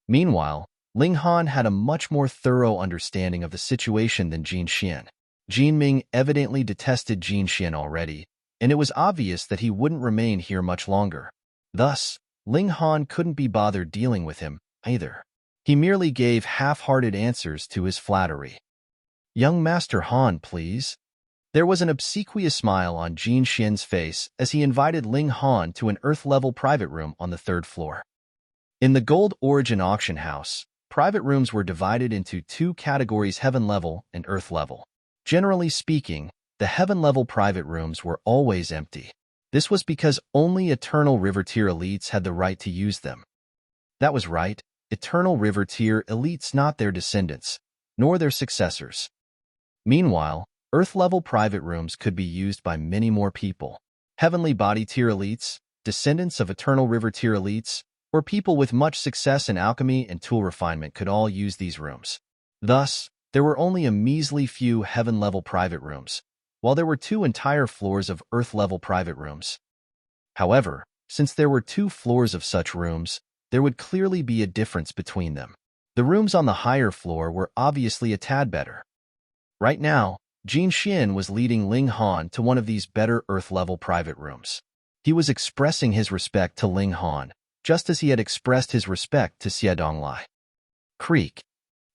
Meanwhile, Ling Han had a much more thorough understanding of the situation than Jin Xian. Jinming evidently detested Jin Xian already, and it was obvious that he wouldn't remain here much longer. Thus, Ling Han couldn't be bothered dealing with him, either. He merely gave half-hearted answers to his flattery. "Young Master Han, please." There was an obsequious smile on Jin Xian's face as he invited Ling Han to an Earth-level private room on the 3rd floor. In the Gold Origin auction house, private rooms were divided into two categories: Heaven level and Earth level. Generally speaking, the Heaven level private rooms were always empty. This was because only Eternal River Tier elites had the right to use them. That was right, Eternal River Tier elites, not their descendants, nor their successors. Meanwhile, Earth level private rooms could be used by many more people. Heavenly Body Tier elites, descendants of Eternal River tier elites, or people with much success in alchemy and tool refinement could all use these rooms. Thus, there were only a measly few heaven-level private rooms, while there were 2 entire floors of earth-level private rooms. However, since there were 2 floors of such rooms, there would clearly be a difference between them. The rooms on the higher floor were obviously a tad better. Right now, Ginseng was leading Ling Han to one of these better earth-level private rooms. He was expressing his respect to Ling Han, just as he had expressed his respect to Xie Donglai. Creak.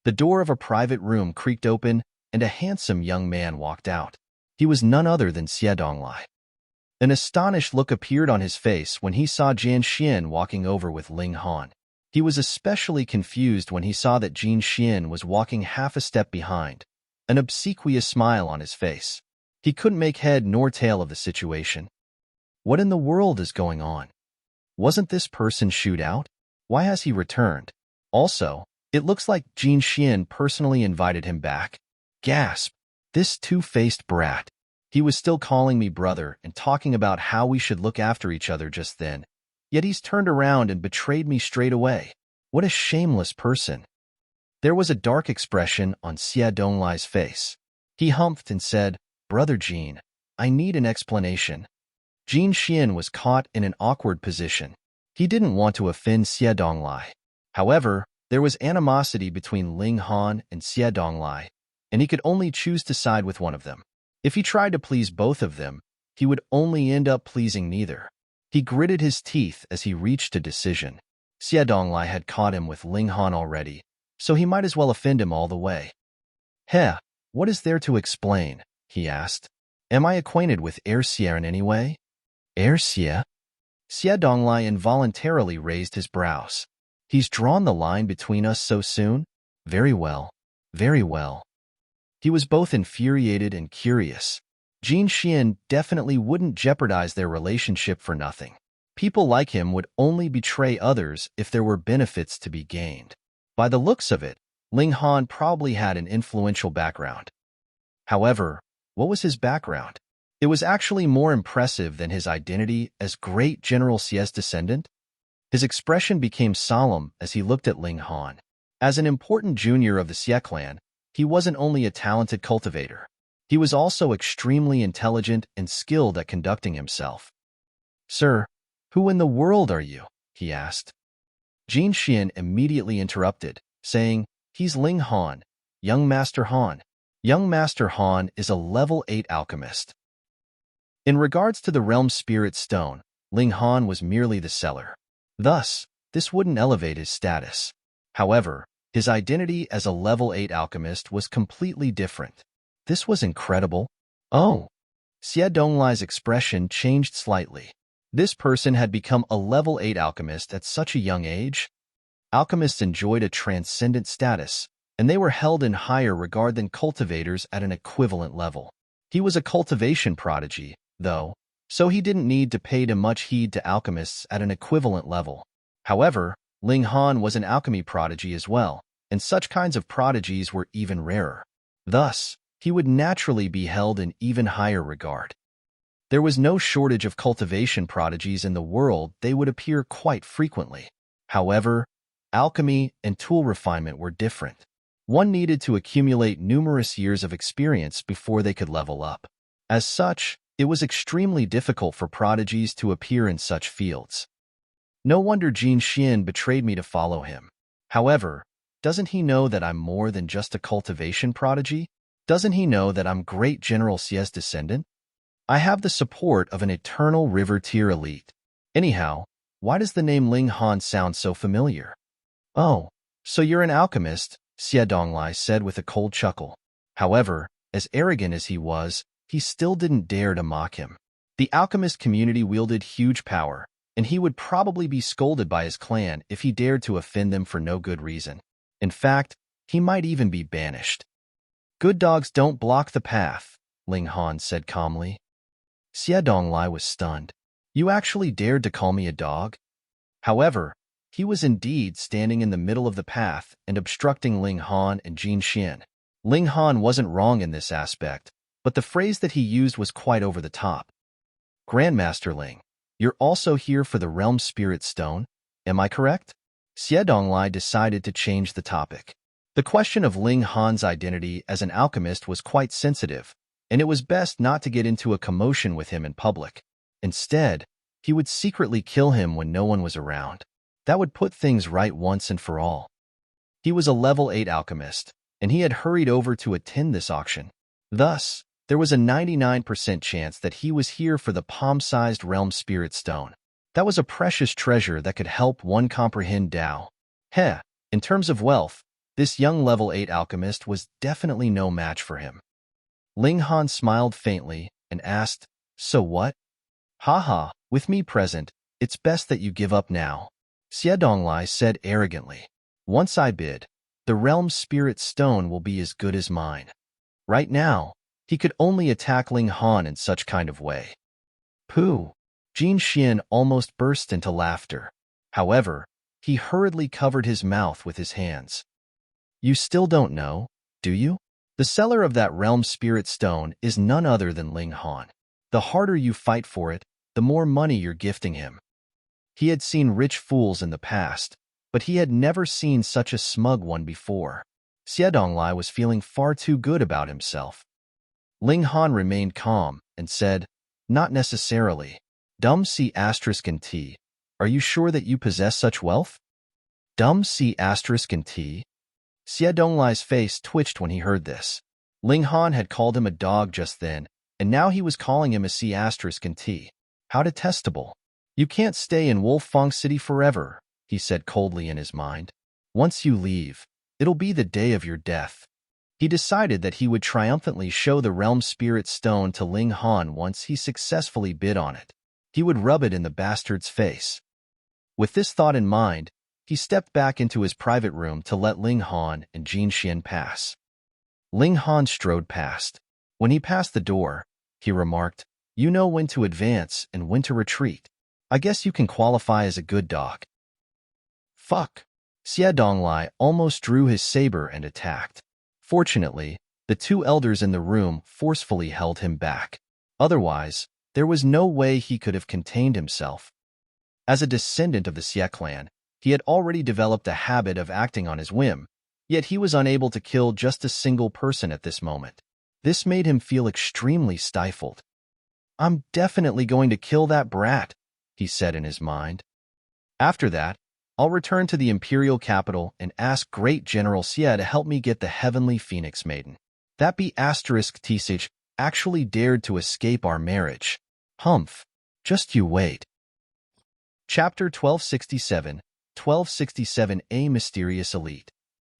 The door of a private room creaked open, and a handsome young man walked out. He was none other than Xie Donglai. An astonished look appeared on his face when he saw Ginseng walking over with Ling Han. He was especially confused when he saw that Ginseng was walking half a step behind, an obsequious smile on his face. He couldn't make head nor tail of the situation. What in the world is going on? Wasn't this person shooed out? Why has he returned? Also, it looks like Ginseng personally invited him back. Gasp! This two-faced brat. He was still calling me brother and talking about how we should look after each other just then. Yet he's turned around and betrayed me straight away. What a shameless person. There was a dark expression on Xie Donglai's face. He humphed and said, "Brother Jean, I need an explanation." Ginseng was caught in an awkward position. He didn't want to offend Xie Donglai. However, there was animosity between Ling Han and Xie Donglai, and he could only choose to side with one of them. If he tried to please both of them, he would only end up pleasing neither. He gritted his teeth as he reached a decision. Xie Donglai had caught him with Ling Han already, so he might as well offend him all the way. "Heh, what is there to explain?" he asked. "Am I acquainted with Xie in any way?" Xie? Xie Donglai involuntarily raised his brows. "He's drawn the line between us so soon? Very well, very well." He was both infuriated and curious. Ginseng definitely wouldn't jeopardize their relationship for nothing. People like him would only betray others if there were benefits to be gained. By the looks of it, Ling Han probably had an influential background. However, what was his background? It was actually more impressive than his identity as Great General Xie's descendant. His expression became solemn as he looked at Ling Han. As an important junior of the Xie clan, he wasn't only a talented cultivator. He was also extremely intelligent and skilled at conducting himself. "Sir, who in the world are you?" he asked. Ginseng immediately interrupted, saying, "He's Ling Han, Young Master Han. Young Master Han is a level 8 alchemist." In regards to the Realm Spirit Stone, Ling Han was merely the seller. Thus, this wouldn't elevate his status. However, his identity as a level 8 alchemist was completely different. This was incredible. Oh! Xie Donglai's expression changed slightly. This person had become a level 8 alchemist at such a young age. Alchemists enjoyed a transcendent status, and they were held in higher regard than cultivators at an equivalent level. He was a cultivation prodigy, though, so he didn't need to pay too much heed to alchemists at an equivalent level. However, Ling Han was an alchemy prodigy as well, and such kinds of prodigies were even rarer. Thus, he would naturally be held in even higher regard. There was no shortage of cultivation prodigies in the world. They would appear quite frequently. However, alchemy and tool refinement were different. One needed to accumulate numerous years of experience before they could level up. As such, it was extremely difficult for prodigies to appear in such fields. No wonder Ginseng betrayed me to follow him. However, doesn't he know that I'm more than just a cultivation prodigy? Doesn't he know that I'm Great General Xie's descendant? I have the support of an Eternal River tier elite. Anyhow, why does the name Ling Han sound so familiar? "Oh, so you're an alchemist," Xie Donglai said with a cold chuckle. However, as arrogant as he was, he still didn't dare to mock him. The alchemist community wielded huge power, and he would probably be scolded by his clan if he dared to offend them for no good reason. In fact, he might even be banished. "Good dogs don't block the path," Ling Han said calmly. Xie Donglai was stunned. "You actually dared to call me a dog?" However, he was indeed standing in the middle of the path and obstructing Ling Han and Ginseng. Ling Han wasn't wrong in this aspect, but the phrase that he used was quite over the top. "Grandmaster Ling, You're also here for the Realm Spirit Stone, am I correct? Xie Donglai decided to change the topic. The question of Ling Han's identity as an alchemist was quite sensitive, and it was best not to get into a commotion with him in public. Instead, he would secretly kill him when no one was around. That would put things right once and for all. He was a level 8 alchemist, and he had hurried over to attend this auction. Thus, there was a 99% chance that he was here for the palm-sized Realm Spirit Stone. That was a precious treasure that could help one comprehend Tao. In terms of wealth, this young level 8 alchemist was definitely no match for him. Ling Han smiled faintly and asked, "So what?" "Haha, with me present, it's best that you give up now," Xie Donglai said arrogantly. "Once I bid, the Realm Spirit Stone will be as good as mine." Right now, he could only attack Ling Han in such kind of way. Pooh! Ginseng almost burst into laughter. However, he hurriedly covered his mouth with his hands. "You still don't know, do you? The seller of that Realm Spirit Stone is none other than Ling Han. The harder you fight for it, the more money you're gifting him." He had seen rich fools in the past, but he had never seen such a smug one before. Xie Donglai was feeling far too good about himself. Ling Han remained calm and said, "Not necessarily. C***T, are you sure that you possess such wealth?" C***T? Xie Donglai's face twitched when he heard this. Ling Han had called him a dog just then, and now he was calling him a C***T. How detestable. "You can't stay in Wolfang City forever," he said coldly in his mind. "Once you leave, it'll be the day of your death." He decided that he would triumphantly show the Realm Spirit Stone to Ling Han once he successfully bid on it. He would rub it in the bastard's face. With this thought in mind, he stepped back into his private room to let Ling Han and Ginseng pass. Ling Han strode past. When he passed the door, he remarked, "You know when to advance and when to retreat. I guess you can qualify as a good dog." "Fuck!" Xie Donglai almost drew his saber and attacked. Fortunately, the two elders in the room forcefully held him back. Otherwise, there was no way he could have contained himself. As a descendant of the Xie clan, he had already developed a habit of acting on his whim, yet he was unable to kill just a single person at this moment. This made him feel extremely stifled. "I'm definitely going to kill that brat," he said in his mind. "After that, I'll return to the imperial capital and ask Great General Xie to help me get the Heavenly Phoenix Maiden. That be *Tsich actually dared to escape our marriage. Humph. Just you wait." Chapter 1267, 1267 A Mysterious Elite.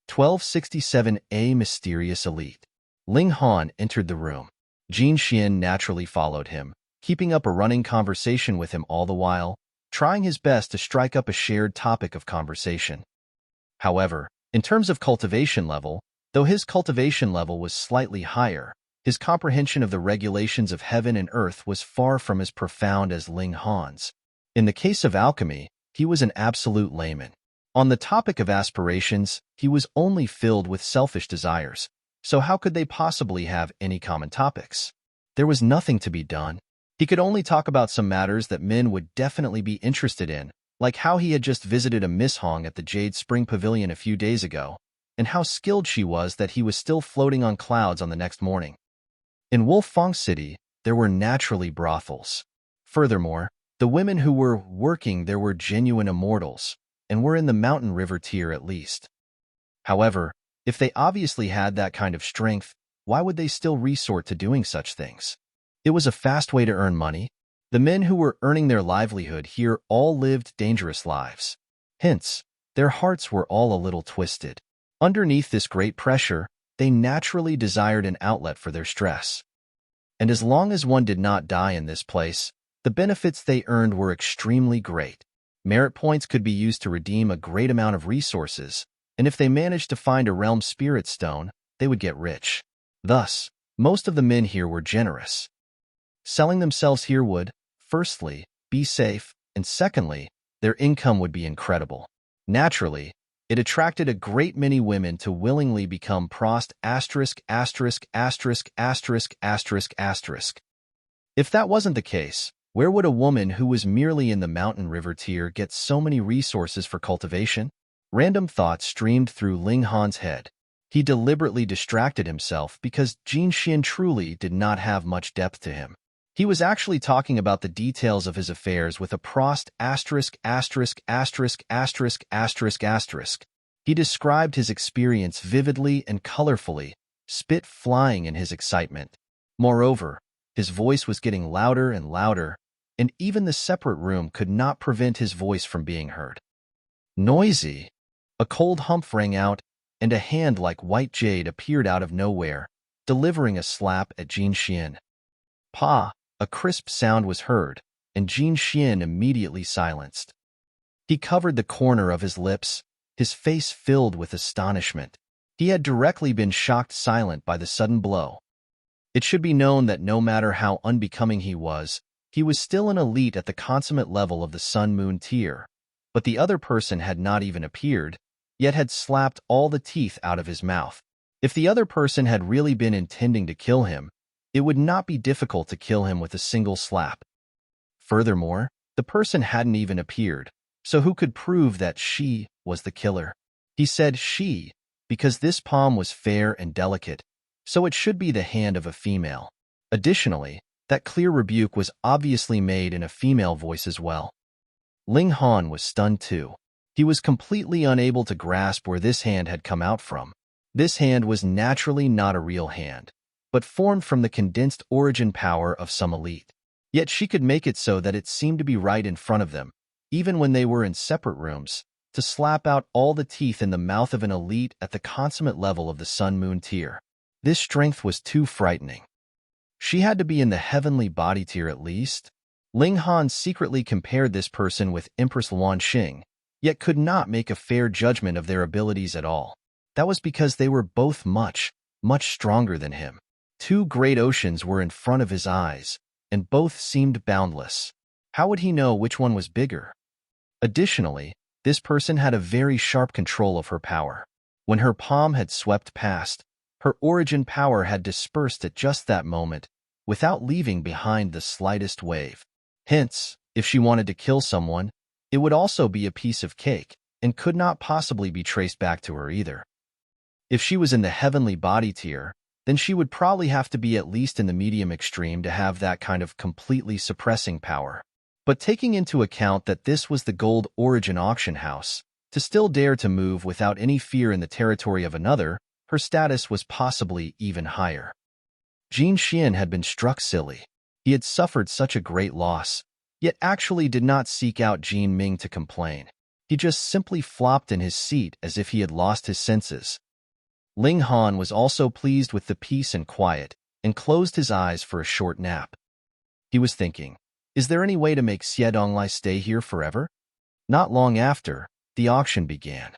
1267 A Mysterious Elite. Ling Han entered the room. Ginseng naturally followed him, keeping up a running conversation with him all the while, trying his best to strike up a shared topic of conversation. However, in terms of cultivation level, though his cultivation level was slightly higher, his comprehension of the regulations of heaven and earth was far from as profound as Ling Han's. In the case of alchemy, he was an absolute layman. On the topic of aspirations, he was only filled with selfish desires, so how could they possibly have any common topics? There was nothing to be done. He could only talk about some matters that men would definitely be interested in, like how he had just visited a Miss Hong at the Jade Spring Pavilion a few days ago, and how skilled she was that he was still floating on clouds on the next morning. In Wolfang City, there were naturally brothels. Furthermore, the women who were working there were genuine immortals, and were in the mountain river tier at least. However, if they obviously had that kind of strength, why would they still resort to doing such things? It was a fast way to earn money. The men who were earning their livelihood here all lived dangerous lives. Hence, their hearts were all a little twisted. Underneath this great pressure, they naturally desired an outlet for their stress. And as long as one did not die in this place, the benefits they earned were extremely great. Merit points could be used to redeem a great amount of resources, and if they managed to find a Realm Spirit Stone, they would get rich. Thus, most of the men here were generous. Selling themselves here would, firstly, be safe, and secondly, their income would be incredible. Naturally, it attracted a great many women to willingly become prost******************. If that wasn't the case, Where would a woman who was merely in the mountain river tier get so many resources for cultivation? Random thoughts streamed through Ling Han's head. He deliberately distracted himself because Ginseng truly did not have much depth to him. He was actually talking about the details of his affairs with a prost asterisk asterisk asterisk asterisk asterisk asterisk. He described his experience vividly and colorfully, spit flying in his excitement. Moreover, his voice was getting louder and louder, and even the separate room could not prevent his voice from being heard. Noisy! A cold hump rang out, and a hand like white jade appeared out of nowhere, delivering a slap at Ginseng. Pa! A crisp sound was heard, and Ginseng immediately silenced. He covered the corner of his lips, his face filled with astonishment. He had directly been shocked silent by the sudden blow. It should be known that no matter how unbecoming he was still an elite at the consummate level of the Sun-Moon tier, but the other person had not even appeared, yet had slapped all the teeth out of his mouth. If the other person had really been intending to kill him, it would not be difficult to kill him with a single slap. Furthermore, the person hadn't even appeared, so who could prove that she was the killer? He said she, because this palm was fair and delicate, so it should be the hand of a female. Additionally, that clear rebuke was obviously made in a female voice as well. Ling Han was stunned too. He was completely unable to grasp where this hand had come out from. This hand was naturally not a real hand, but formed from the condensed origin power of some elite. Yet she could make it so that it seemed to be right in front of them, even when they were in separate rooms, to slap out all the teeth in the mouth of an elite at the consummate level of the Sun-Moon tier. This strength was too frightening. She had to be in the heavenly body tier at least. Ling Han secretly compared this person with Empress Luan Xing, yet could not make a fair judgment of their abilities at all. That was because they were both much, much stronger than him. Two great oceans were in front of his eyes, and both seemed boundless. How would he know which one was bigger? Additionally, this person had a very sharp control of her power. When her palm had swept past, her origin power had dispersed at just that moment, without leaving behind the slightest wave. Hence, if she wanted to kill someone, it would also be a piece of cake, and could not possibly be traced back to her either. If she was in the heavenly body tier, then she would probably have to be at least in the medium extreme to have that kind of completely suppressing power. But taking into account that this was the gold origin auction house, to still dare to move without any fear in the territory of another, her status was possibly even higher. Ginseng had been struck silly. He had suffered such a great loss, yet actually did not seek out Jin Ming to complain. He just simply flopped in his seat as if he had lost his senses. Ling Han was also pleased with the peace and quiet, and closed his eyes for a short nap. He was thinking, is there any way to make Xie Donglai stay here forever? Not long after, the auction began.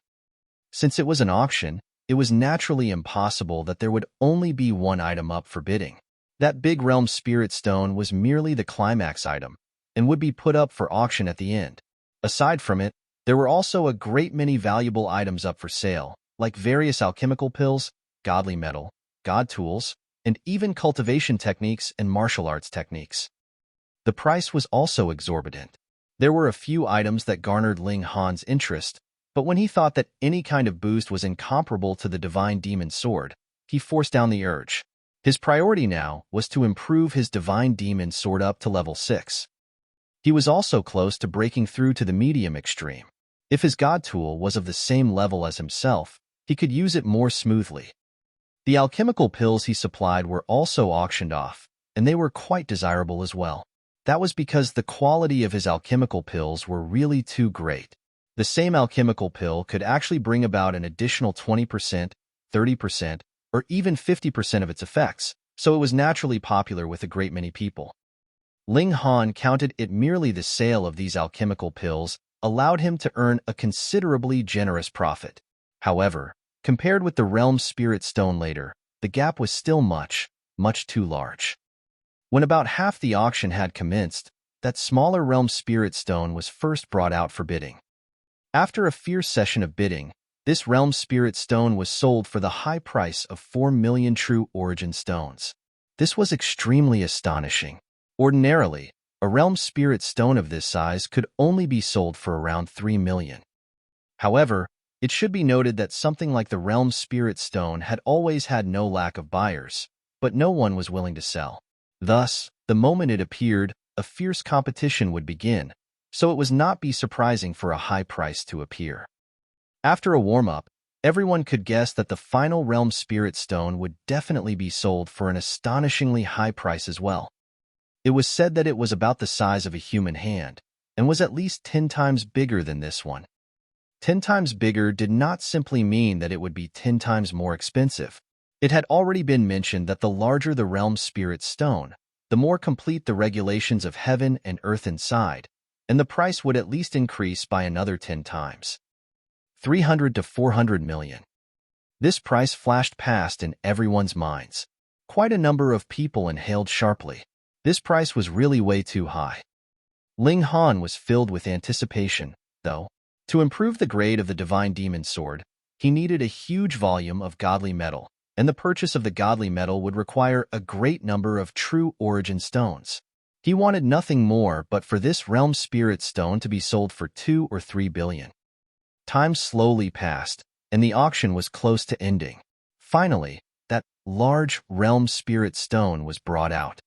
Since it was an auction, it was naturally impossible that there would only be one item up for bidding. That big realm spirit stone was merely the climax item, and would be put up for auction at the end. Aside from it, there were also a great many valuable items up for sale, like various alchemical pills, godly metal, god tools, and even cultivation techniques and martial arts techniques. The price was also exorbitant. There were a few items that garnered Ling Han's interest, but when he thought that any kind of boost was incomparable to the Divine Demon Sword, he forced down the urge. His priority now was to improve his Divine Demon Sword up to level 6. He was also close to breaking through to the medium extreme. If his god tool was of the same level as himself, he could use it more smoothly. The alchemical pills he supplied were also auctioned off, and they were quite desirable as well. That was because the quality of his alchemical pills were really too great. The same alchemical pill could actually bring about an additional 20%, 30%, or even 50% of its effects, so it was naturally popular with a great many people. Ling Han counted it merely the sale of these alchemical pills allowed him to earn a considerably generous profit. However, compared with the Realm Spirit Stone later, the gap was still much, much too large. When about half the auction had commenced, that smaller Realm Spirit Stone was first brought out for bidding. After a fierce session of bidding, this Realm Spirit Stone was sold for the high price of 4 million true origin stones. This was extremely astonishing. Ordinarily, A realm spirit stone of this size could only be sold for around 3 million. However, it should be noted that something like the realm spirit stone had always had no lack of buyers, but no one was willing to sell. Thus, the moment it appeared, a fierce competition would begin, so it was not be surprising for a high price to appear. After a warm-up, everyone could guess that the final realm spirit stone would definitely be sold for an astonishingly high price as well. It was said that it was about the size of a human hand, and was at least 10 times bigger than this one. 10 times bigger did not simply mean that it would be 10 times more expensive. It had already been mentioned that the larger the realm spirit stone, the more complete the regulations of heaven and earth inside, and the price would at least increase by another 10 times. 300 to 400 million. This price flashed past in everyone's minds. Quite a number of people inhaled sharply. This price was really way too high. Ling Han was filled with anticipation, though. To improve the grade of the divine demon sword, he needed a huge volume of godly metal, and the purchase of the godly metal would require a great number of true origin stones. He wanted nothing more but for this realm spirit stone to be sold for 2 or 3 billion. Time slowly passed, and the auction was close to ending. Finally, that large realm spirit stone was brought out.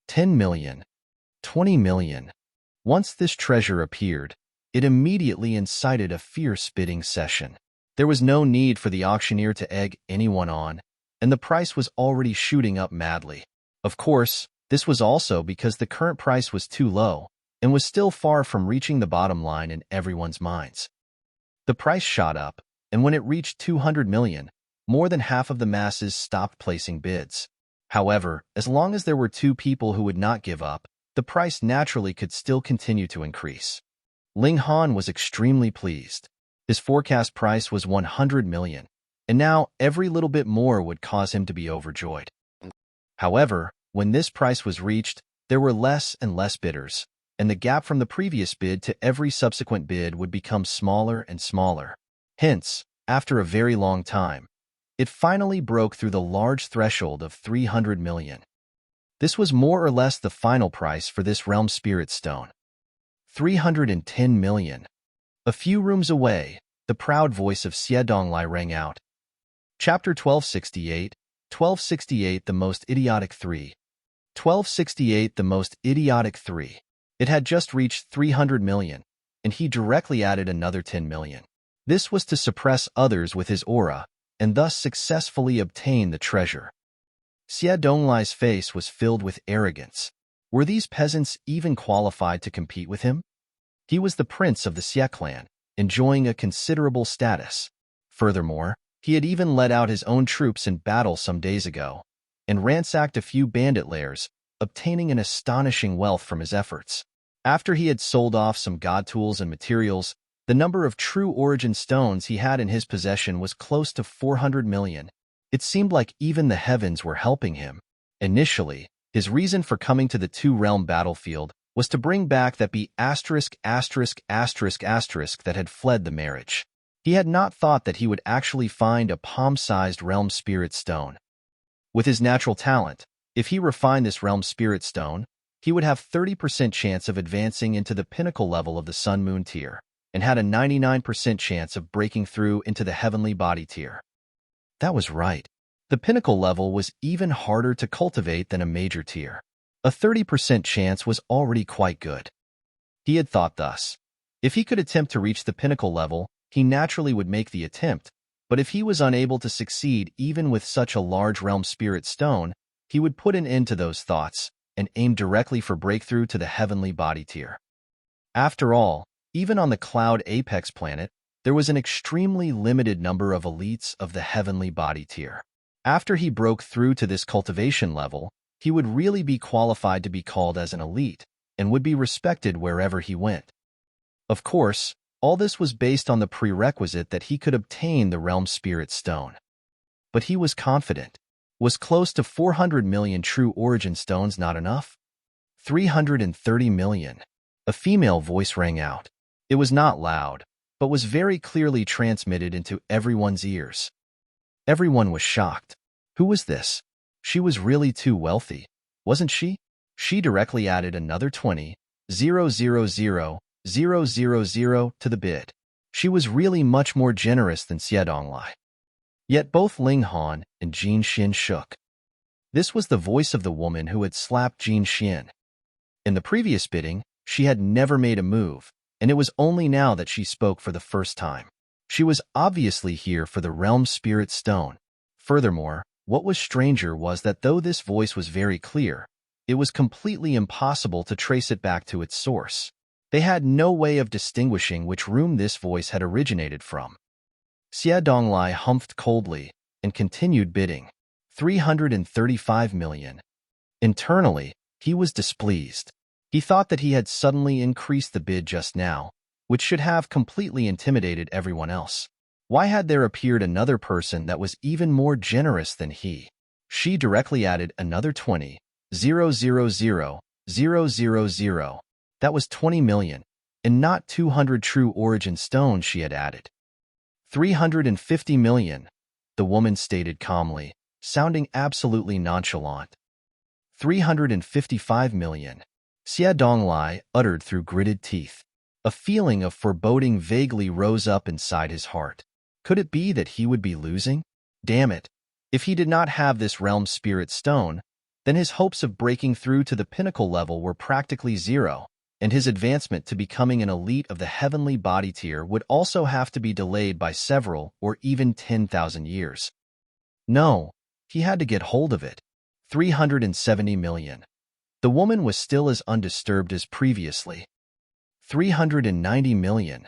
10 million. 20 million. Once this treasure appeared, it immediately incited a fierce bidding session. There was no need for the auctioneer to egg anyone on, and the price was already shooting up madly. Of course, this was also because the current price was too low, and was still far from reaching the bottom line in everyone's minds. The price shot up, and when it reached 200 million, more than half of the masses stopped placing bids. However, as long as there were 2 people who would not give up, the price naturally could still continue to increase. Ling Han was extremely pleased. His forecast price was 100 million, and now every little bit more would cause him to be overjoyed. However, when this price was reached, there were less and less bidders, and the gap from the previous bid to every subsequent bid would become smaller and smaller. Hence, after a very long time, it finally broke through the large threshold of 300 million. This was more or less the final price for this realm spirit stone. 310 million. A few rooms away, the proud voice of Xie Donglai rang out. Chapter 1268, 1268 The Most Idiotic 3. 1268 The Most Idiotic 3. It had just reached 300 million, and he directly added another 10 million. This was to suppress others with his aura, and thus successfully obtain the treasure. Xie Donglai's face was filled with arrogance. Were these peasants even qualified to compete with him? He was the prince of the Xie clan, enjoying a considerable status. Furthermore, he had even led out his own troops in battle some days ago, and ransacked a few bandit lairs, obtaining an astonishing wealth from his efforts. After he had sold off some god tools and materials, the number of true origin stones he had in his possession was close to 400 million. It seemed like even the heavens were helping him. Initially, his reason for coming to the 2-realm battlefield was to bring back that that had fled the marriage. He had not thought that he would actually find a palm-sized realm spirit stone. With his natural talent, if he refined this realm spirit stone, he would have 30% chance of advancing into the pinnacle level of the sun-moon tier, and had a 99% chance of breaking through into the heavenly body tier. That was right. The pinnacle level was even harder to cultivate than a major tier. A 30% chance was already quite good. He had thought thus. If he could attempt to reach the pinnacle level, he naturally would make the attempt, but if he was unable to succeed even with such a large realm spirit stone, he would put an end to those thoughts and aim directly for breakthrough to the heavenly body tier. After all, even on the Cloud Apex planet, there was an extremely limited number of elites of the heavenly body tier. After he broke through to this cultivation level, he would really be qualified to be called as an elite, and would be respected wherever he went. Of course, all this was based on the prerequisite that he could obtain the realm spirit stone. But he was confident. Was close to 400 million true origin stones not enough? 330 million. A female voice rang out. It was not loud, but was very clearly transmitted into everyone's ears. Everyone was shocked. Who was this? She was really too wealthy, wasn't she? She directly added another 20,000,000 to the bid. She was really much more generous than Xie Donglai. Yet both Ling Han and Jin Xin shook. This was the voice of the woman who had slapped Jin Xin. In the previous bidding, she had never made a move, and it was only now that she spoke for the first time. She was obviously here for the Realm Spirit Stone. Furthermore, what was stranger was that though this voice was very clear, it was completely impossible to trace it back to its source. They had no way of distinguishing which room this voice had originated from. Xie Donglai humphed coldly and continued bidding. 335 million. Internally, he was displeased. He thought that he had suddenly increased the bid just now, which should have completely intimidated everyone else. Why had there appeared another person that was even more generous than he? She directly added another 20,000,000. That was 20 million, and not 200 true origin stones she had added. 350 million, the woman stated calmly, sounding absolutely nonchalant. 355 million, Xie Donglai uttered through gritted teeth. A feeling of foreboding vaguely rose up inside his heart. Could it be that he would be losing? Damn it. If he did not have this Realm Spirit Stone, then his hopes of breaking through to the pinnacle level were practically zero, and his advancement to becoming an elite of the heavenly body tier would also have to be delayed by several or even 10,000 years. No, he had to get hold of it. 370 million. The woman was still as undisturbed as previously. 390 million.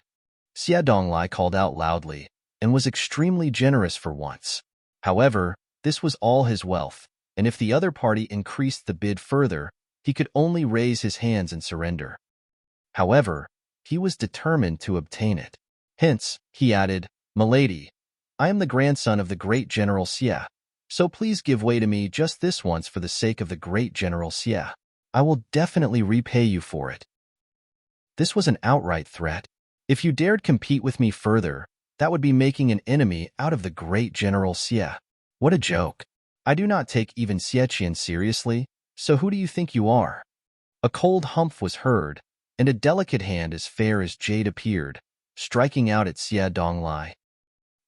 Xie Donglai called out loudly and was extremely generous for once. However, this was all his wealth, and if the other party increased the bid further, he could only raise his hands and surrender. However, he was determined to obtain it. Hence, he added, "Milady, I am the grandson of the great General Xie, so please give way to me just this once for the sake of the great General Xie. I will definitely repay you for it." This was an outright threat. If you dared compete with me further, that would be making an enemy out of the great General Xie. What a joke. I do not take even Xie Qian seriously, so who do you think you are? A cold humph was heard, and a delicate hand as fair as jade appeared, striking out at Xie Donglai.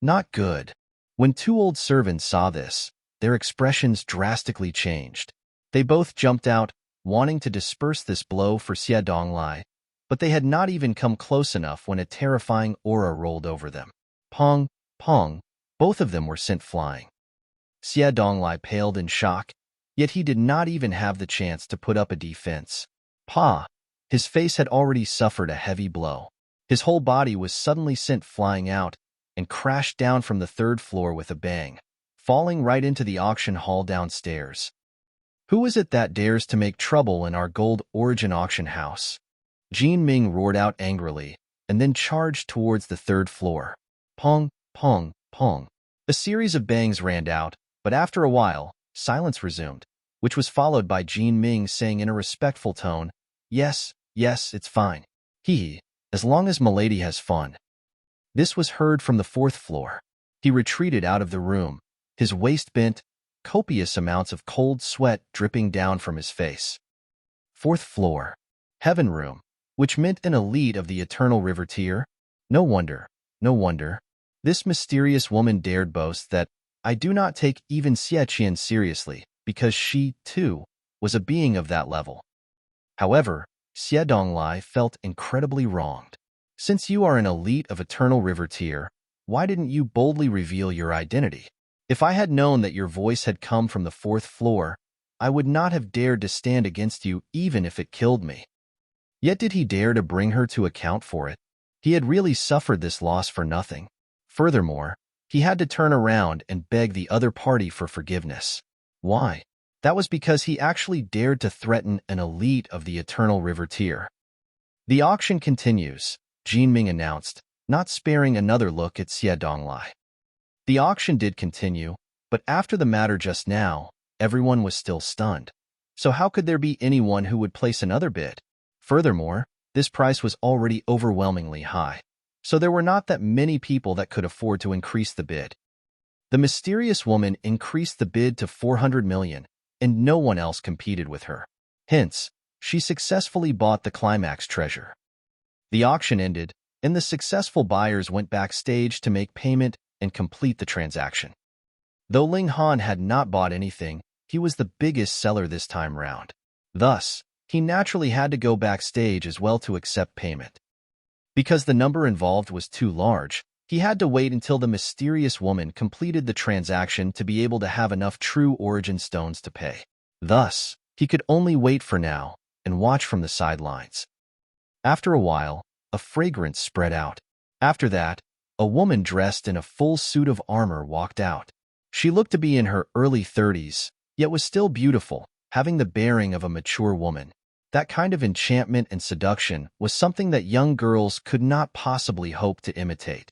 Not good. When two old servants saw this, their expressions drastically changed. They both jumped out, wanting to disperse this blow for Xie Donglai, but they had not even come close enough when a terrifying aura rolled over them. Pong, pong, both of them were sent flying. Xie Donglai paled in shock, yet he did not even have the chance to put up a defense. Pa! His face had already suffered a heavy blow. His whole body was suddenly sent flying out and crashed down from the third floor with a bang, falling right into the auction hall downstairs. Who is it that dares to make trouble in our gold origin auction house? Jin Ming roared out angrily, and then charged towards the third floor. Pong, pong, pong. A series of bangs ran out, but after a while, silence resumed, which was followed by Jin Ming saying in a respectful tone, "Yes, yes, it's fine. As long as Milady has fun." This was heard from the fourth floor. He retreated out of the room, his waist bent, copious amounts of cold sweat dripping down from his face. Fourth floor. Heaven room, which meant an elite of the Eternal River tier. No wonder, no wonder. This mysterious woman dared boast that I do not take even Xie Qian seriously, because she, too, was a being of that level. However, Xie Donglai felt incredibly wronged. Since you are an elite of Eternal River tier, why didn't you boldly reveal your identity? If I had known that your voice had come from the fourth floor, I would not have dared to stand against you even if it killed me. Yet did he dare to bring her to account for it? He had really suffered this loss for nothing. Furthermore, he had to turn around and beg the other party for forgiveness. Why? That was because he actually dared to threaten an elite of the Eternal River tier. The auction continues, Jin Ming announced, not sparing another look at Xie Donglai. The auction did continue, but after the matter just now, everyone was still stunned. So how could there be anyone who would place another bid? Furthermore, this price was already overwhelmingly high, so there were not that many people that could afford to increase the bid. The mysterious woman increased the bid to 400 million, and no one else competed with her. Hence, she successfully bought the climax treasure. The auction ended, and the successful buyers went backstage to make payment and complete the transaction. Though Ling Han had not bought anything, he was the biggest seller this time round. Thus, he naturally had to go backstage as well to accept payment. Because the number involved was too large, he had to wait until the mysterious woman completed the transaction to be able to have enough true origin stones to pay. Thus, he could only wait for now and watch from the sidelines. After a while, a fragrance spread out. After that, a woman dressed in a full suit of armor walked out. She looked to be in her early 30s, yet was still beautiful, having the bearing of a mature woman. That kind of enchantment and seduction was something that young girls could not possibly hope to imitate.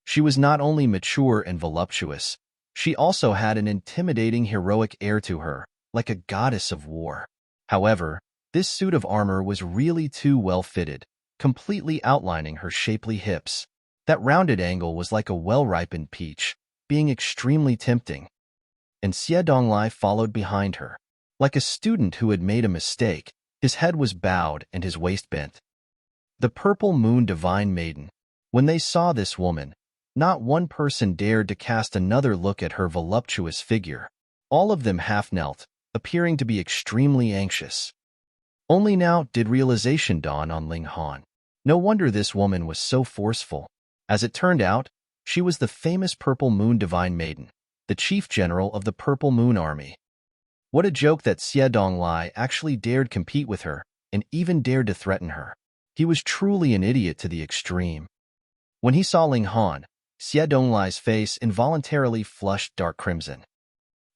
She was not only mature and voluptuous, she also had an intimidating heroic air to her, like a goddess of war. However, this suit of armor was really too well fitted, completely outlining her shapely hips. That rounded angle was like a well-ripened peach, being extremely tempting. And Xie Donglai followed behind her. Like a student who had made a mistake, his head was bowed and his waist bent. The Purple Moon Divine Maiden. When they saw this woman, not one person dared to cast another look at her voluptuous figure. All of them half-knelt, appearing to be extremely anxious. Only now did realization dawn on Ling Han. No wonder this woman was so forceful. As it turned out, she was the famous Purple Moon Divine Maiden, the chief general of the Purple Moon Army. What a joke that Xie Donglai actually dared compete with her, and even dared to threaten her. He was truly an idiot to the extreme. When he saw Ling Han, Xie Donglai's face involuntarily flushed dark crimson.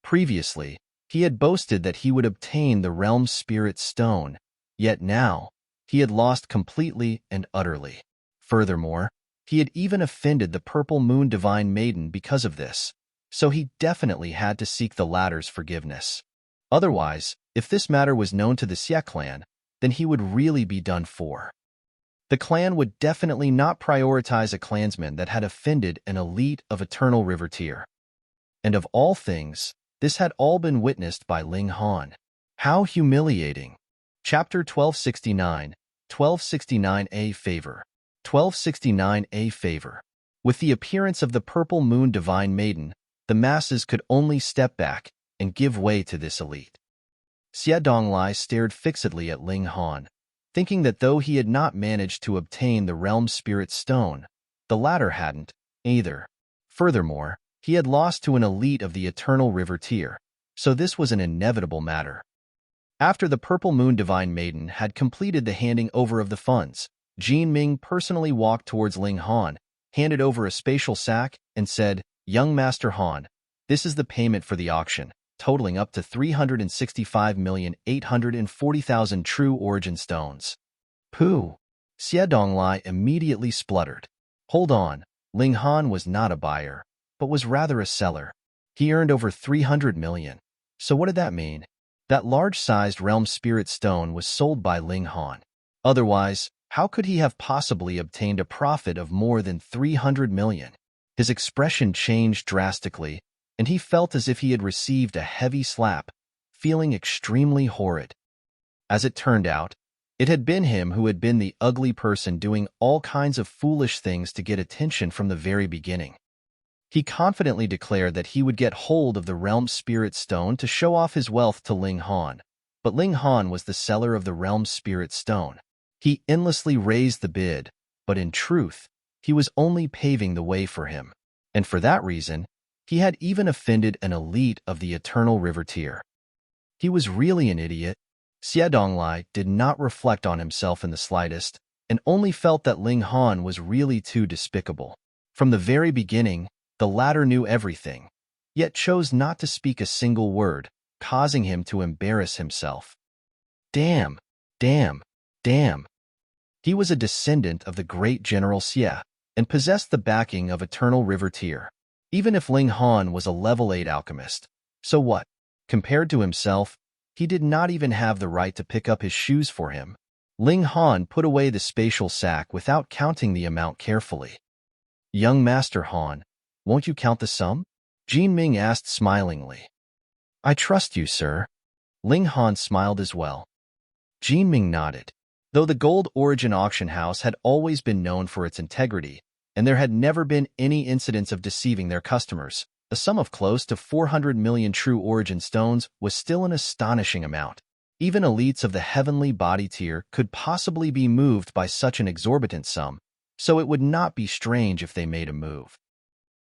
Previously, he had boasted that he would obtain the Realm Spirit Stone, yet now, he had lost completely and utterly. Furthermore, he had even offended the Purple Moon Divine Maiden because of this, so he definitely had to seek the latter's forgiveness. Otherwise, if this matter was known to the Xie clan, then he would really be done for. The clan would definitely not prioritize a clansman that had offended an elite of Eternal River tier. And of all things, this had all been witnessed by Ling Han. How humiliating! Chapter 1269, 1269A Favor. 1269A Favor. With the appearance of the Purple Moon Divine Maiden, the masses could only step back and give way to this elite. Xie Donglai stared fixedly at Ling Han, thinking that though he had not managed to obtain the Realm Spirit Stone, the latter hadn't, either. Furthermore, he had lost to an elite of the Eternal River tier, so this was an inevitable matter. After the Purple Moon Divine Maiden had completed the handing over of the funds, Jinming personally walked towards Ling Han, handed over a spatial sack, and said, "Young Master Han, this is the payment for the auction, totaling up to 365,840,000 true origin stones." Pooh! Xie Donglai immediately spluttered. Hold on, Ling Han was not a buyer, but was rather a seller. He earned over 300 million. So what did that mean? That large-sized Realm Spirit Stone was sold by Ling Han. Otherwise, how could he have possibly obtained a profit of more than 300 million? His expression changed drastically, and he felt as if he had received a heavy slap, feeling extremely horrid. As it turned out, it had been him who had been the ugly person doing all kinds of foolish things to get attention from the very beginning. He confidently declared that he would get hold of the Realm Spirit Stone to show off his wealth to Ling Han, but Ling Han was the seller of the Realm Spirit Stone. He endlessly raised the bid, but in truth, he was only paving the way for him, and for that reason, he had even offended an elite of the Eternal River tier. He was really an idiot. Xie Donglai did not reflect on himself in the slightest, and only felt that Ling Han was really too despicable. From the very beginning, the latter knew everything, yet chose not to speak a single word, causing him to embarrass himself. Damn! Damn! Damn! He was a descendant of the great General Xie, and possessed the backing of Eternal River tier. Even if Ling Han was a level 8 alchemist, so what? Compared to himself, he did not even have the right to pick up his shoes for him. Ling Han put away the spatial sack without counting the amount carefully. "Young Master Han, won't you count the sum?" Jinming asked smilingly. "I trust you, sir." Ling Han smiled as well. Jinming nodded. Though the Gold Origin auction house had always been known for its integrity, and there had never been any incidents of deceiving their customers, a sum of close to 400 million true origin stones was still an astonishing amount. Even elites of the heavenly body tier could possibly be moved by such an exorbitant sum, so it would not be strange if they made a move.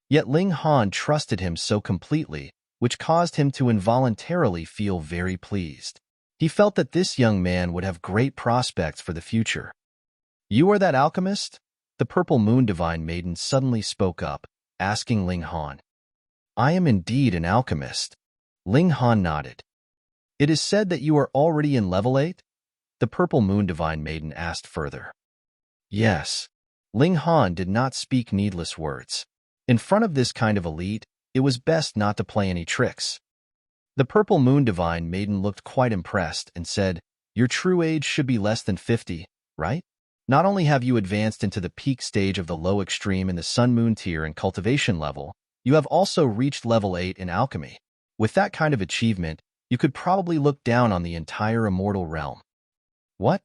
Yet Ling Han trusted him so completely, which caused him to involuntarily feel very pleased. He felt that this young man would have great prospects for the future. "You are that alchemist?" The Purple Moon Divine Maiden suddenly spoke up, asking Ling Han. "I am indeed an alchemist." Ling Han nodded. "It is said that you are already in level 8? The Purple Moon Divine Maiden asked further. "Yes." Ling Han did not speak needless words. In front of this kind of elite, it was best not to play any tricks. The Purple Moon Divine Maiden looked quite impressed and said, "Your true age should be less than 50, right? Not only have you advanced into the peak stage of the low extreme in the Sun Moon tier and cultivation level, you have also reached level 8 in alchemy. With that kind of achievement, you could probably look down on the entire immortal realm." "What?"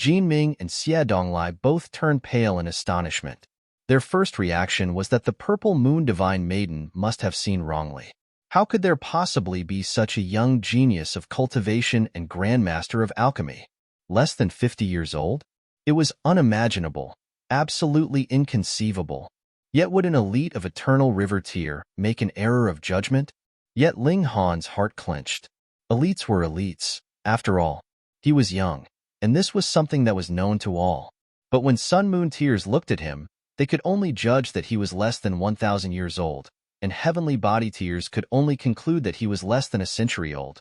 Jinming and Xie Donglai both turned pale in astonishment. Their first reaction was that the Purple Moon Divine Maiden must have seen wrongly. How could there possibly be such a young genius of cultivation and grandmaster of alchemy? Less than 50 years old? It was unimaginable, absolutely inconceivable. Yet would an elite of Eternal River tier make an error of judgment? Yet Ling Han's heart clenched. Elites were elites. After all, he was young, and this was something that was known to all. But when Sun Moon tiers looked at him, they could only judge that he was less than 1,000 years old, and Heavenly Body tiers could only conclude that he was less than a century old.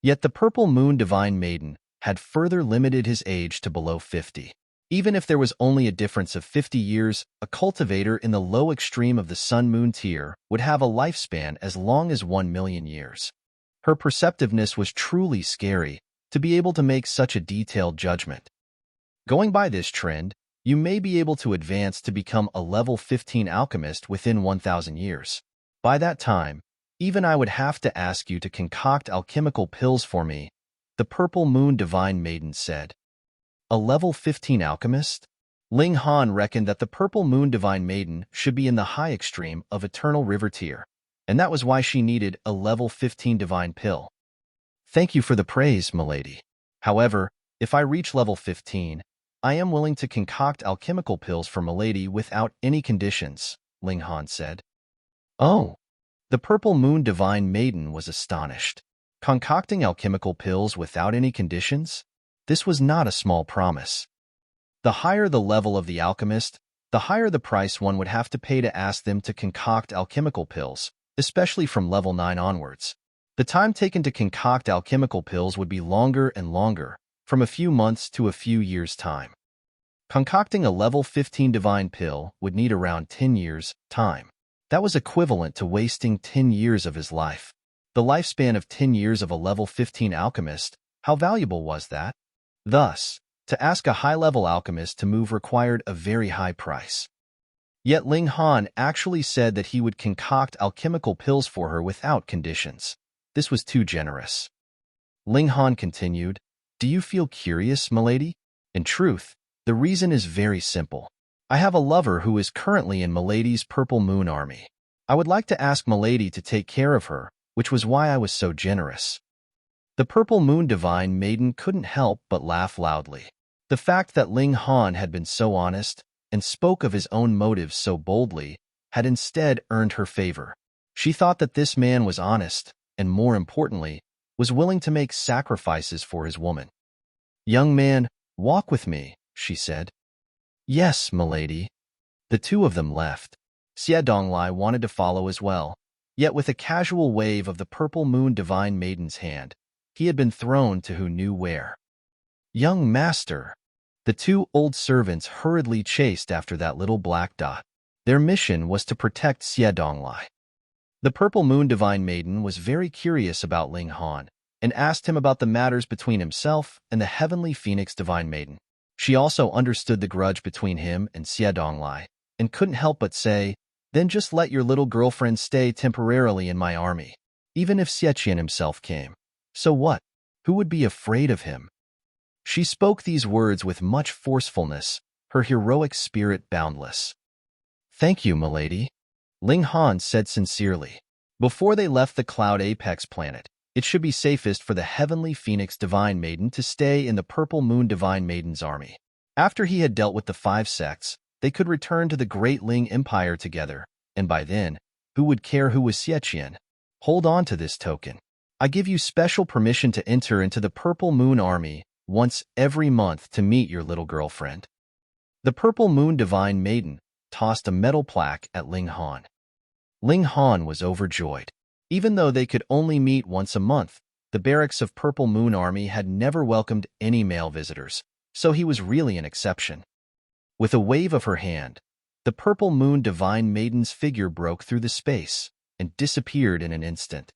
Yet the Purple Moon Divine Maiden had further limited his age to below 50. Even if there was only a difference of 50 years, a cultivator in the low extreme of the Sun Moon tier would have a lifespan as long as 1 million years. Her perceptiveness was truly scary, to be able to make such a detailed judgment. Going by this trend, you may be able to advance to become a level 15 alchemist within 1,000 years. By that time, even I would have to ask you to concoct alchemical pills for me, the Purple Moon Divine Maiden said. A level 15 alchemist? Ling Han reckoned that the Purple Moon Divine Maiden should be in the high extreme of Eternal River tier, and that was why she needed a level 15 divine pill. "Thank you for the praise, milady. However, if I reach level 15, I am willing to concoct alchemical pills for milady without any conditions," Ling Han said. "Oh." The Purple Moon Divine Maiden was astonished. Concocting alchemical pills without any conditions? This was not a small promise. The higher the level of the alchemist, the higher the price one would have to pay to ask them to concoct alchemical pills, especially from level 9 onwards. The time taken to concoct alchemical pills would be longer and longer, from a few months to a few years' time. Concocting a level 15 divine pill would need around 10 years' time. That was equivalent to wasting 10 years of his life. The lifespan of 10 years of a level 15 alchemist, how valuable was that? Thus, to ask a high-level alchemist to move required a very high price. Yet Ling Han actually said that he would concoct alchemical pills for her without conditions. This was too generous. Ling Han continued, "Do you feel curious, milady? In truth, the reason is very simple. I have a lover who is currently in milady's Purple Moon army. I would like to ask milady to take care of her, which was why I was so generous." The Purple Moon Divine Maiden couldn't help but laugh loudly. The fact that Ling Han had been so honest and spoke of his own motives so boldly had instead earned her favor. She thought that this man was honest and, more importantly, was willing to make sacrifices for his woman. "Young man, walk with me," she said. "Yes, milady." The two of them left. Xie Donglai wanted to follow as well, yet with a casual wave of the Purple Moon Divine Maiden's hand, he had been thrown to who knew where. "Young master." The two old servants hurriedly chased after that little black dot. Their mission was to protect Xie Donglai. The Purple Moon Divine Maiden was very curious about Ling Han and asked him about the matters between himself and the Heavenly Phoenix Divine Maiden. She also understood the grudge between him and Xie Donglai and couldn't help but say, "Then just let your little girlfriend stay temporarily in my army, even if Xie Qian himself came. So what? Who would be afraid of him?" She She spoke these words with much forcefulness, her heroic spirit boundless. "Thank you, milady," Ling Han said sincerely. Before they left the Cloud Apex planet, it should be safest for the Heavenly Phoenix Divine Maiden to stay in the Purple Moon Divine Maiden's army. After he had dealt with the 5 sects, they could return to the Great Ling Empire together, and by then, who would care who was Xie? Hold on to this token. I give you special permission to enter into the Purple Moon Army once every month to meet your little girlfriend. The Purple Moon Divine Maiden tossed a metal plaque at Ling Han. Ling Han was overjoyed. Even though they could only meet once a month, the barracks of Purple Moon Army had never welcomed any male visitors, so he was really an exception. With a wave of her hand, the Purple Moon Divine Maiden's figure broke through the space and disappeared in an instant.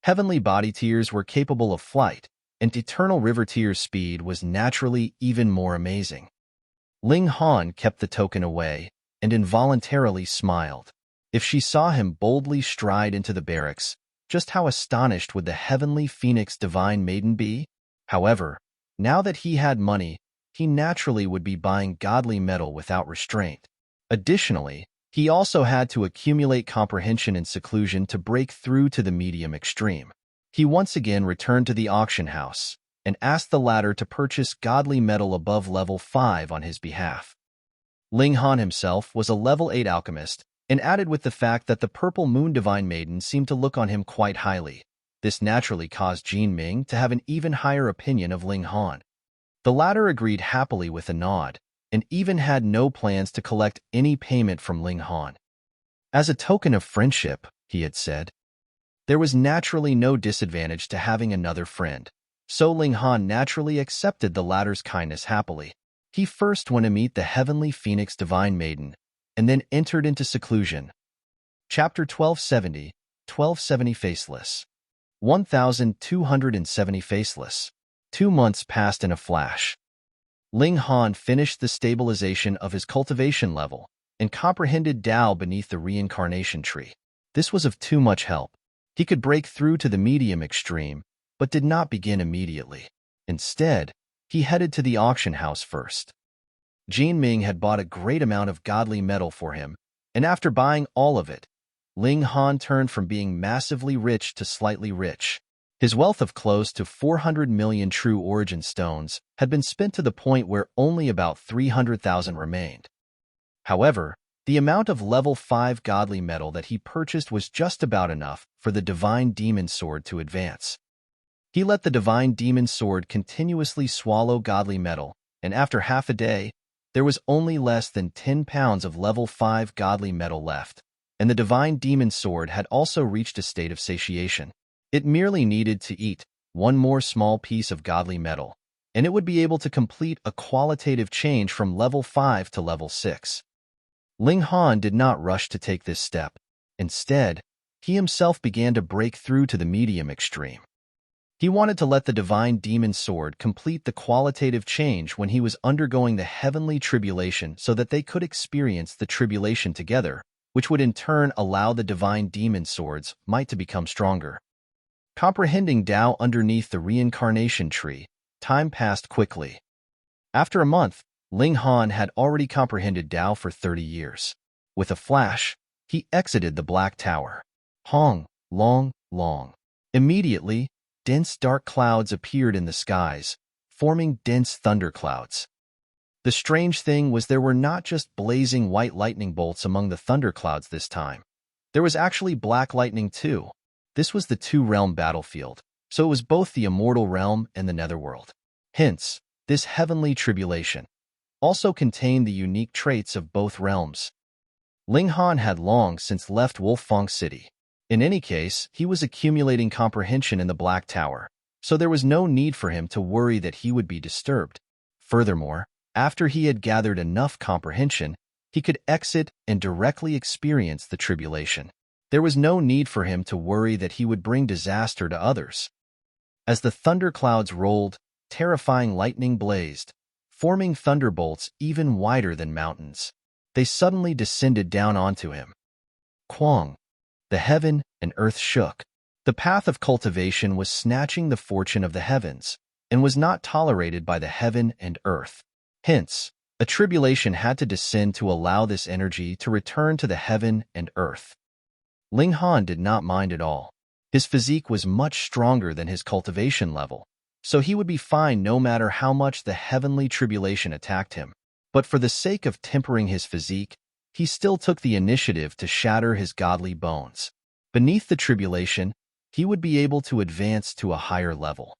Heavenly Body Tears were capable of flight, and Eternal River Tears' speed was naturally even more amazing. Ling Han kept the token away and involuntarily smiled. If she saw him boldly stride into the barracks, just how astonished would the Heavenly Phoenix Divine Maiden be? However, now that he had money, he naturally would be buying godly metal without restraint. Additionally, he also had to accumulate comprehension and seclusion to break through to the medium extreme. He once again returned to the auction house and asked the latter to purchase godly metal above level 5 on his behalf. Ling Han himself was a level 8 alchemist, and added with the fact that the Purple Moon Divine Maiden seemed to look on him quite highly. This naturally caused Jinming to have an even higher opinion of Ling Han. The latter agreed happily with a nod, and even had no plans to collect any payment from Ling Han. As a token of friendship, he had said. There was naturally no disadvantage to having another friend, so Ling Han naturally accepted the latter's kindness happily. He first went to meet the Heavenly Phoenix Divine Maiden, and then entered into seclusion. Chapter 1270 Faceless. 1270 Faceless. 2 months passed in a flash. Ling Han finished the stabilization of his cultivation level and comprehended Tao beneath the reincarnation tree. This was of too much help. He could break through to the medium extreme, but did not begin immediately. Instead, he headed to the auction house first. Jinming had bought a great amount of godly metal for him, and after buying all of it, Ling Han turned from being massively rich to slightly rich. His wealth of close to 400 million true origin stones had been spent to the point where only about 300,000 remained. However, the amount of level 5 godly metal that he purchased was just about enough for the Divine Demon Sword to advance. He let the Divine Demon Sword continuously swallow godly metal, and after half a day, there was only less than 10 pounds of level 5 godly metal left, and the Divine Demon Sword had also reached a state of satiation. It merely needed to eat one more small piece of godly metal, and it would be able to complete a qualitative change from level 5 to level 6. Ling Han did not rush to take this step. Instead, he himself began to break through to the medium extreme. He wanted to let the Divine Demon Sword complete the qualitative change when he was undergoing the heavenly tribulation so that they could experience the tribulation together, which would in turn allow the Divine Demon Sword's might to become stronger. Comprehending Tao underneath the reincarnation tree, time passed quickly. After a month, Ling Han had already comprehended Tao for 30 years. With a flash, he exited the Black Tower. Hong, long. Immediately, dense dark clouds appeared in the skies, forming dense thunderclouds. The strange thing was there were not just blazing white lightning bolts among the thunderclouds this time. There was actually black lightning too. This was the two-realm battlefield, so it was both the immortal realm and the netherworld. Hence, this heavenly tribulation also contained the unique traits of both realms. Ling Han had long since left Wolfang City. In any case, he was accumulating comprehension in the Black Tower, so there was no need for him to worry that he would be disturbed. Furthermore, after he had gathered enough comprehension, he could exit and directly experience the tribulation. There was no need for him to worry that he would bring disaster to others. As the thunderclouds rolled, terrifying lightning blazed, forming thunderbolts even wider than mountains. They suddenly descended down onto him. Quang! The heaven and earth shook. The path of cultivation was snatching the fortune of the heavens, and was not tolerated by the heaven and earth. Hence, a tribulation had to descend to allow this energy to return to the heaven and earth. Ling Han did not mind at all. His physique was much stronger than his cultivation level, so he would be fine no matter how much the heavenly tribulation attacked him. But for the sake of tempering his physique, he still took the initiative to shatter his godly bones. Beneath the tribulation, he would be able to advance to a higher level.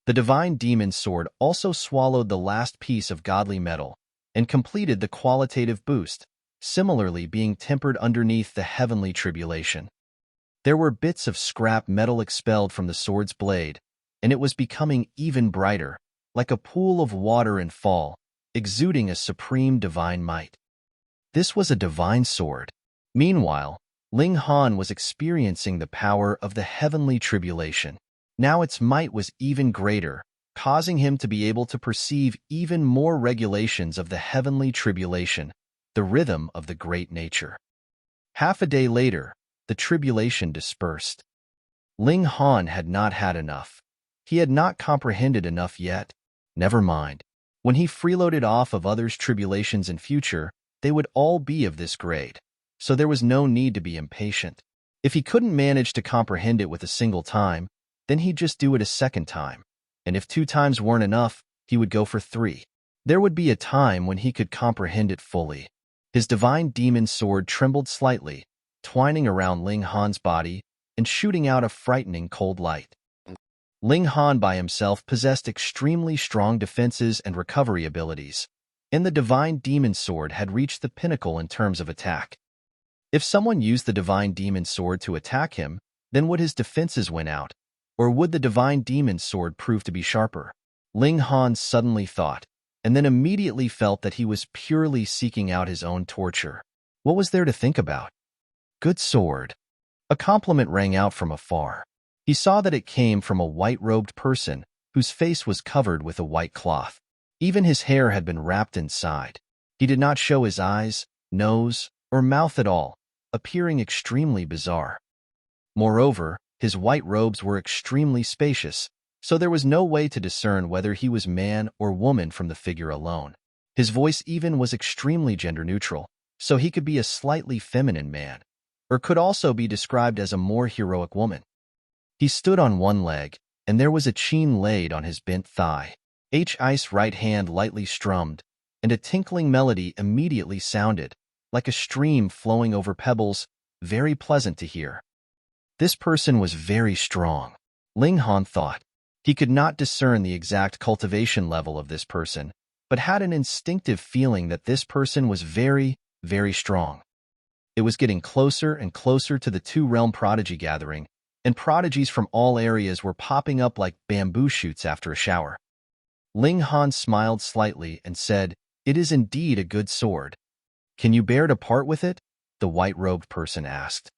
The divine demon sword also swallowed the last piece of godly metal and completed the qualitative boost, similarly being tempered underneath the heavenly tribulation. There were bits of scrap metal expelled from the sword's blade, and it was becoming even brighter, like a pool of water in fall, exuding a supreme divine might. This was a divine sword. Meanwhile, Ling Han was experiencing the power of the heavenly tribulation. Now its might was even greater, causing him to be able to perceive even more regulations of the heavenly tribulation, the rhythm of the great nature. Half a day later, the tribulation dispersed. Ling Han had not had enough. He had not comprehended enough yet. Never mind. When he freeloaded off of others' tribulations in future, they would all be of this grade, so there was no need to be impatient. If he couldn't manage to comprehend it with a single time, then he'd just do it a second time, and if 2 times weren't enough, he would go for 3. There would be a time when he could comprehend it fully. His divine demon sword trembled slightly, twining around Ling Han's body and shooting out a frightening cold light. Ling Han by himself possessed extremely strong defenses and recovery abilities, and the divine demon sword had reached the pinnacle in terms of attack. If someone used the divine demon sword to attack him, then would his defenses win out, or would the divine demon sword prove to be sharper? Ling Han suddenly thought, and then immediately felt that he was purely seeking out his own torture. What was there to think about? Good sword. A compliment rang out from afar. He saw that it came from a white-robed person whose face was covered with a white cloth. Even his hair had been wrapped inside. He did not show his eyes, nose, or mouth at all, appearing extremely bizarre. Moreover, his white robes were extremely spacious, so there was no way to discern whether he was man or woman from the figure alone. His voice even was extremely gender-neutral, so he could be a slightly feminine man, or could also be described as a more heroic woman. He stood on one leg, and there was a chain laid on his bent thigh. His right hand lightly strummed, and a tinkling melody immediately sounded, like a stream flowing over pebbles, very pleasant to hear. This person was very strong, Ling Han thought. He could not discern the exact cultivation level of this person, but had an instinctive feeling that this person was very, very strong. It was getting closer and closer to the 2-realm prodigy gathering, and prodigies from all areas were popping up like bamboo shoots after a shower. Ling Han smiled slightly and said, "It is indeed a good sword. Can you bear to part with it?" the white-robed person asked.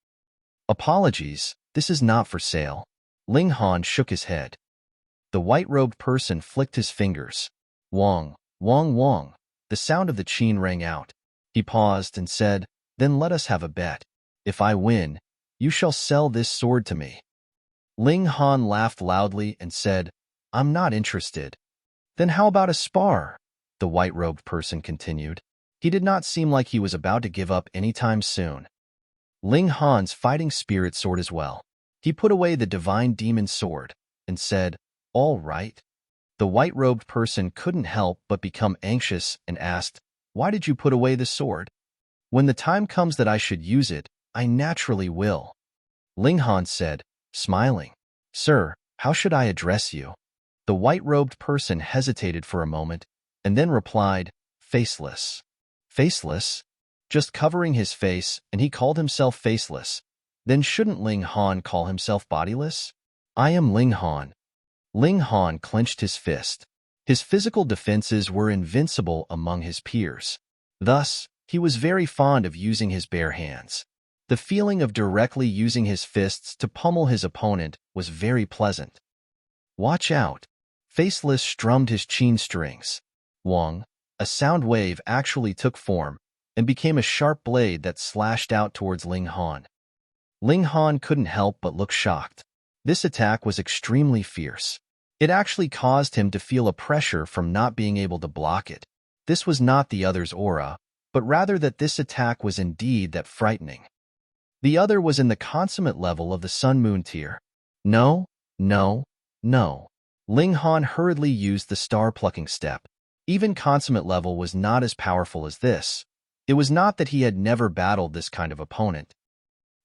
"Apologies, this is not for sale." Ling Han shook his head. The white-robed person flicked his fingers. Wong, wong, wong. The sound of the chain rang out. He paused and said, "Then let us have a bet. If I win, you shall sell this sword to me." Ling Han laughed loudly and said, "I'm not interested." "Then how about a spar?" the white-robed person continued. He did not seem like he was about to give up any time soon. Ling Han's fighting spirit soared as well. He put away the divine demon sword and said, "All right." The white-robed person couldn't help but become anxious and asked, "Why did you put away the sword?" "When the time comes that I should use it, I naturally will." Ling Han said, smiling. "Sir, how should I address you?" The white-robed person hesitated for a moment and then replied, "Faceless." "Faceless?" Just covering his face, and he called himself Faceless. Then shouldn't Ling Han call himself Bodiless? "I am Ling Han." Ling Han clenched his fist. His physical defenses were invincible among his peers. Thus, he was very fond of using his bare hands. The feeling of directly using his fists to pummel his opponent was very pleasant. "Watch out." Faceless strummed his chain strings. Wong, a sound wave actually took form and became a sharp blade that slashed out towards Ling Han. Ling Han couldn't help but look shocked. This attack was extremely fierce. It actually caused him to feel a pressure from not being able to block it. This was not the other's aura, but rather that this attack was indeed that frightening. The other was in the consummate level of the Sun-Moon tier. No, no, no. Ling Han hurriedly used the star-plucking step. Even consummate level was not as powerful as this. It was not that he had never battled this kind of opponent.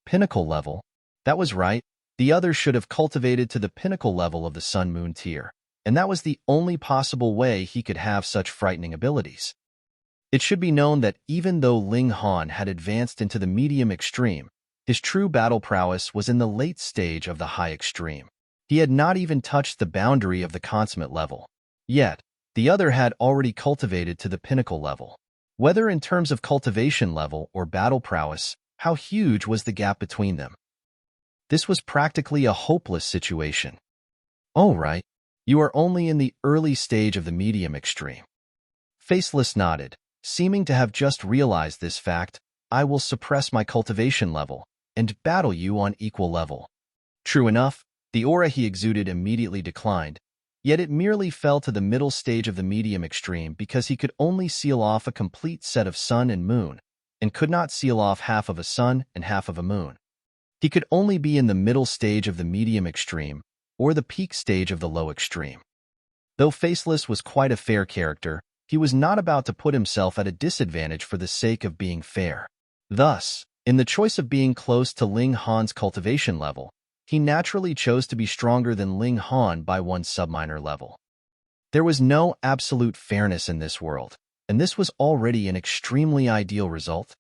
Pinnacle level? That was right. The other should have cultivated to the pinnacle level of the Sun-Moon tier, and that was the only possible way he could have such frightening abilities. It should be known that even though Ling Han had advanced into the medium extreme, his true battle prowess was in the late stage of the high extreme. He had not even touched the boundary of the consummate level. Yet, the other had already cultivated to the pinnacle level. Whether in terms of cultivation level or battle prowess, how huge was the gap between them? This was practically a hopeless situation. Oh, right. You are only in the early stage of the medium extreme. Faceless nodded, seeming to have just realized this fact. I will suppress my cultivation level and battle you on equal level. True enough, the aura he exuded immediately declined, yet it merely fell to the middle stage of the medium extreme because he could only seal off a complete set of sun and moon, and could not seal off half of a sun and half of a moon. He could only be in the middle stage of the medium extreme, or the peak stage of the low extreme. Though Faceless was quite a fair character, he was not about to put himself at a disadvantage for the sake of being fair. Thus, in the choice of being close to Ling Han's cultivation level, he naturally chose to be stronger than Ling Han by one subminor level. There was no absolute fairness in this world, and this was already an extremely ideal result.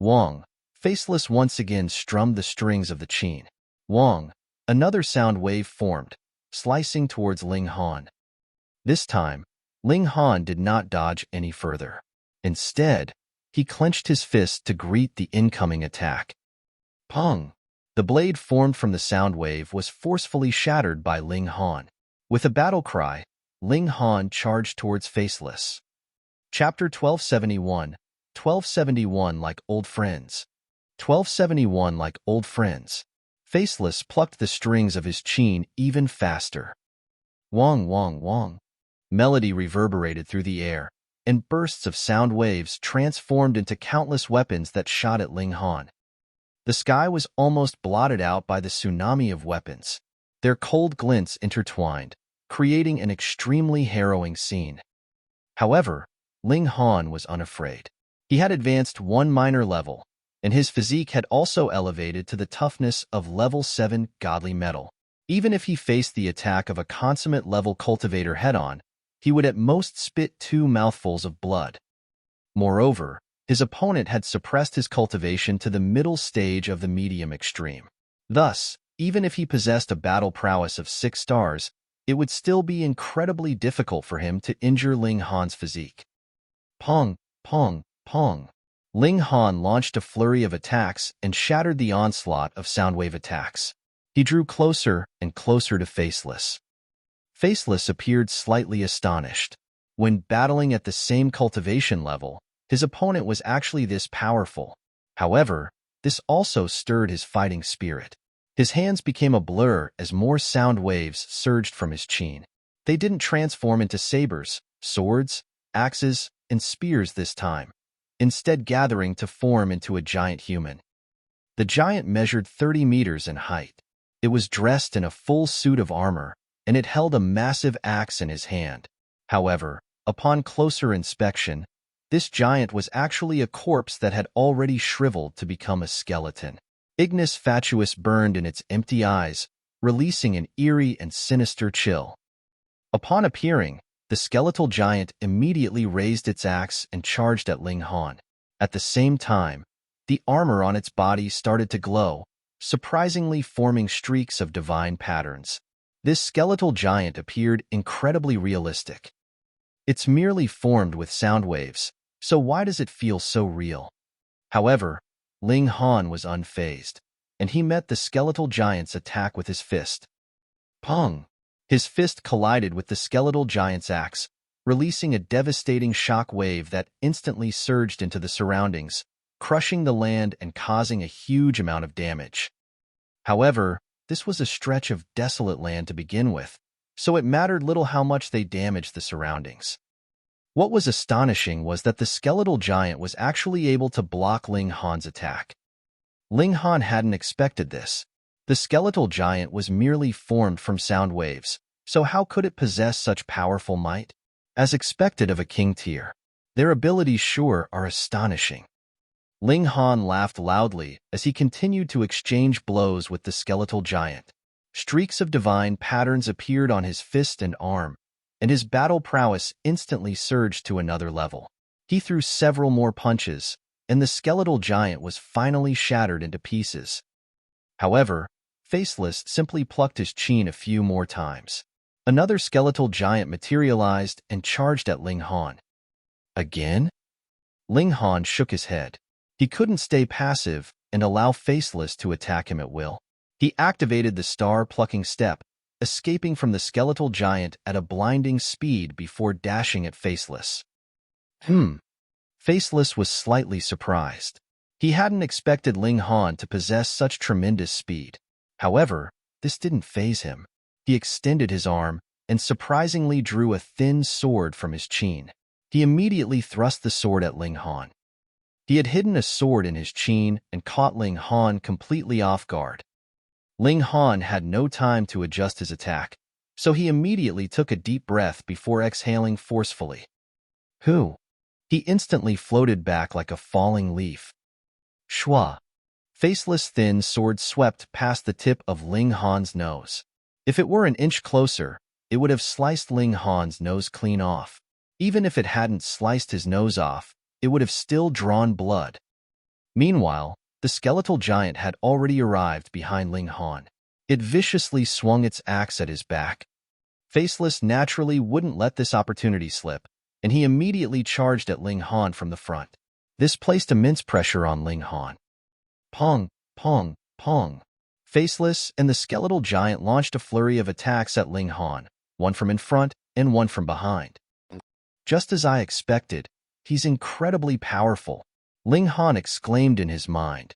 Wong. Faceless once again strummed the strings of the qin. Wong. Another sound wave formed, slicing towards Ling Han. This time, Ling Han did not dodge any further. Instead, he clenched his fist to greet the incoming attack. Pong! The blade formed from the sound wave was forcefully shattered by Ling Han. With a battle cry, Ling Han charged towards Faceless. Chapter 1271, 1271 Like Old Friends. 1271 Like Old Friends. Faceless plucked the strings of his qin even faster. Wong, wong, wong. Melody reverberated through the air, and bursts of sound waves transformed into countless weapons that shot at Ling Han. The sky was almost blotted out by the tsunami of weapons. Their cold glints intertwined, creating an extremely harrowing scene. However, Ling Han was unafraid. He had advanced one minor level, and his physique had also elevated to the toughness of level 7 godly metal. Even if he faced the attack of a consummate level cultivator head-on, he would at most spit 2 mouthfuls of blood. Moreover, his opponent had suppressed his cultivation to the middle stage of the medium extreme. Thus, even if he possessed a battle prowess of 6 stars, it would still be incredibly difficult for him to injure Ling Han's physique. Pong, pong, pong. Ling Han launched a flurry of attacks and shattered the onslaught of soundwave attacks. He drew closer and closer to Faceless. Faceless appeared slightly astonished. When battling at the same cultivation level, his opponent was actually this powerful. However, this also stirred his fighting spirit. His hands became a blur as more sound waves surged from his qin. They didn't transform into sabers, swords, axes, and spears this time, instead gathering to form into a giant human. The giant measured 30 meters in height. It was dressed in a full suit of armor, and it held a massive axe in his hand. However, upon closer inspection, this giant was actually a corpse that had already shriveled to become a skeleton. Ignis fatuus burned in its empty eyes, releasing an eerie and sinister chill. Upon appearing, the skeletal giant immediately raised its axe and charged at Ling Han. At the same time, the armor on its body started to glow, surprisingly forming streaks of divine patterns. This skeletal giant appeared incredibly realistic. It's merely formed with sound waves, so why does it feel so real? However, Ling Han was unfazed, and he met the skeletal giant's attack with his fist. Pong! His fist collided with the skeletal giant's axe, releasing a devastating shock wave that instantly surged into the surroundings, crushing the land and causing a huge amount of damage. However, this was a stretch of desolate land to begin with, so it mattered little how much they damaged the surroundings. What was astonishing was that the skeletal giant was actually able to block Ling Han's attack. Ling Han hadn't expected this. The skeletal giant was merely formed from sound waves, so how could it possess such powerful might? As expected of a king tier, their abilities sure are astonishing. Ling Han laughed loudly as he continued to exchange blows with the skeletal giant. Streaks of divine patterns appeared on his fist and arm, and his battle prowess instantly surged to another level. He threw several more punches, and the skeletal giant was finally shattered into pieces. However, Faceless simply plucked his chin a few more times. Another skeletal giant materialized and charged at Ling Han. Again? Ling Han shook his head. He couldn't stay passive and allow Faceless to attack him at will. He activated the star-plucking step, escaping from the skeletal giant at a blinding speed before dashing at Faceless. Faceless was slightly surprised. He hadn't expected Ling Han to possess such tremendous speed. However, this didn't faze him. He extended his arm and surprisingly drew a thin sword from his chin. He immediately thrust the sword at Ling Han. He had hidden a sword in his chin and caught Ling Han completely off guard. Ling Han had no time to adjust his attack, so he immediately took a deep breath before exhaling forcefully. He instantly floated back like a falling leaf. Shwa! Faceless thin sword swept past the tip of Ling Han's nose. If it were an inch closer, it would have sliced Ling Han's nose clean off. Even if it hadn't sliced his nose off, it would have still drawn blood. Meanwhile, the skeletal giant had already arrived behind Ling Han. It viciously swung its axe at his back. Faceless naturally wouldn't let this opportunity slip, and he immediately charged at Ling Han from the front. This placed immense pressure on Ling Han. Pong, pong, pong. Faceless and the skeletal giant launched a flurry of attacks at Ling Han, one from in front and one from behind. Just as I expected, he's incredibly powerful, Ling Han exclaimed in his mind.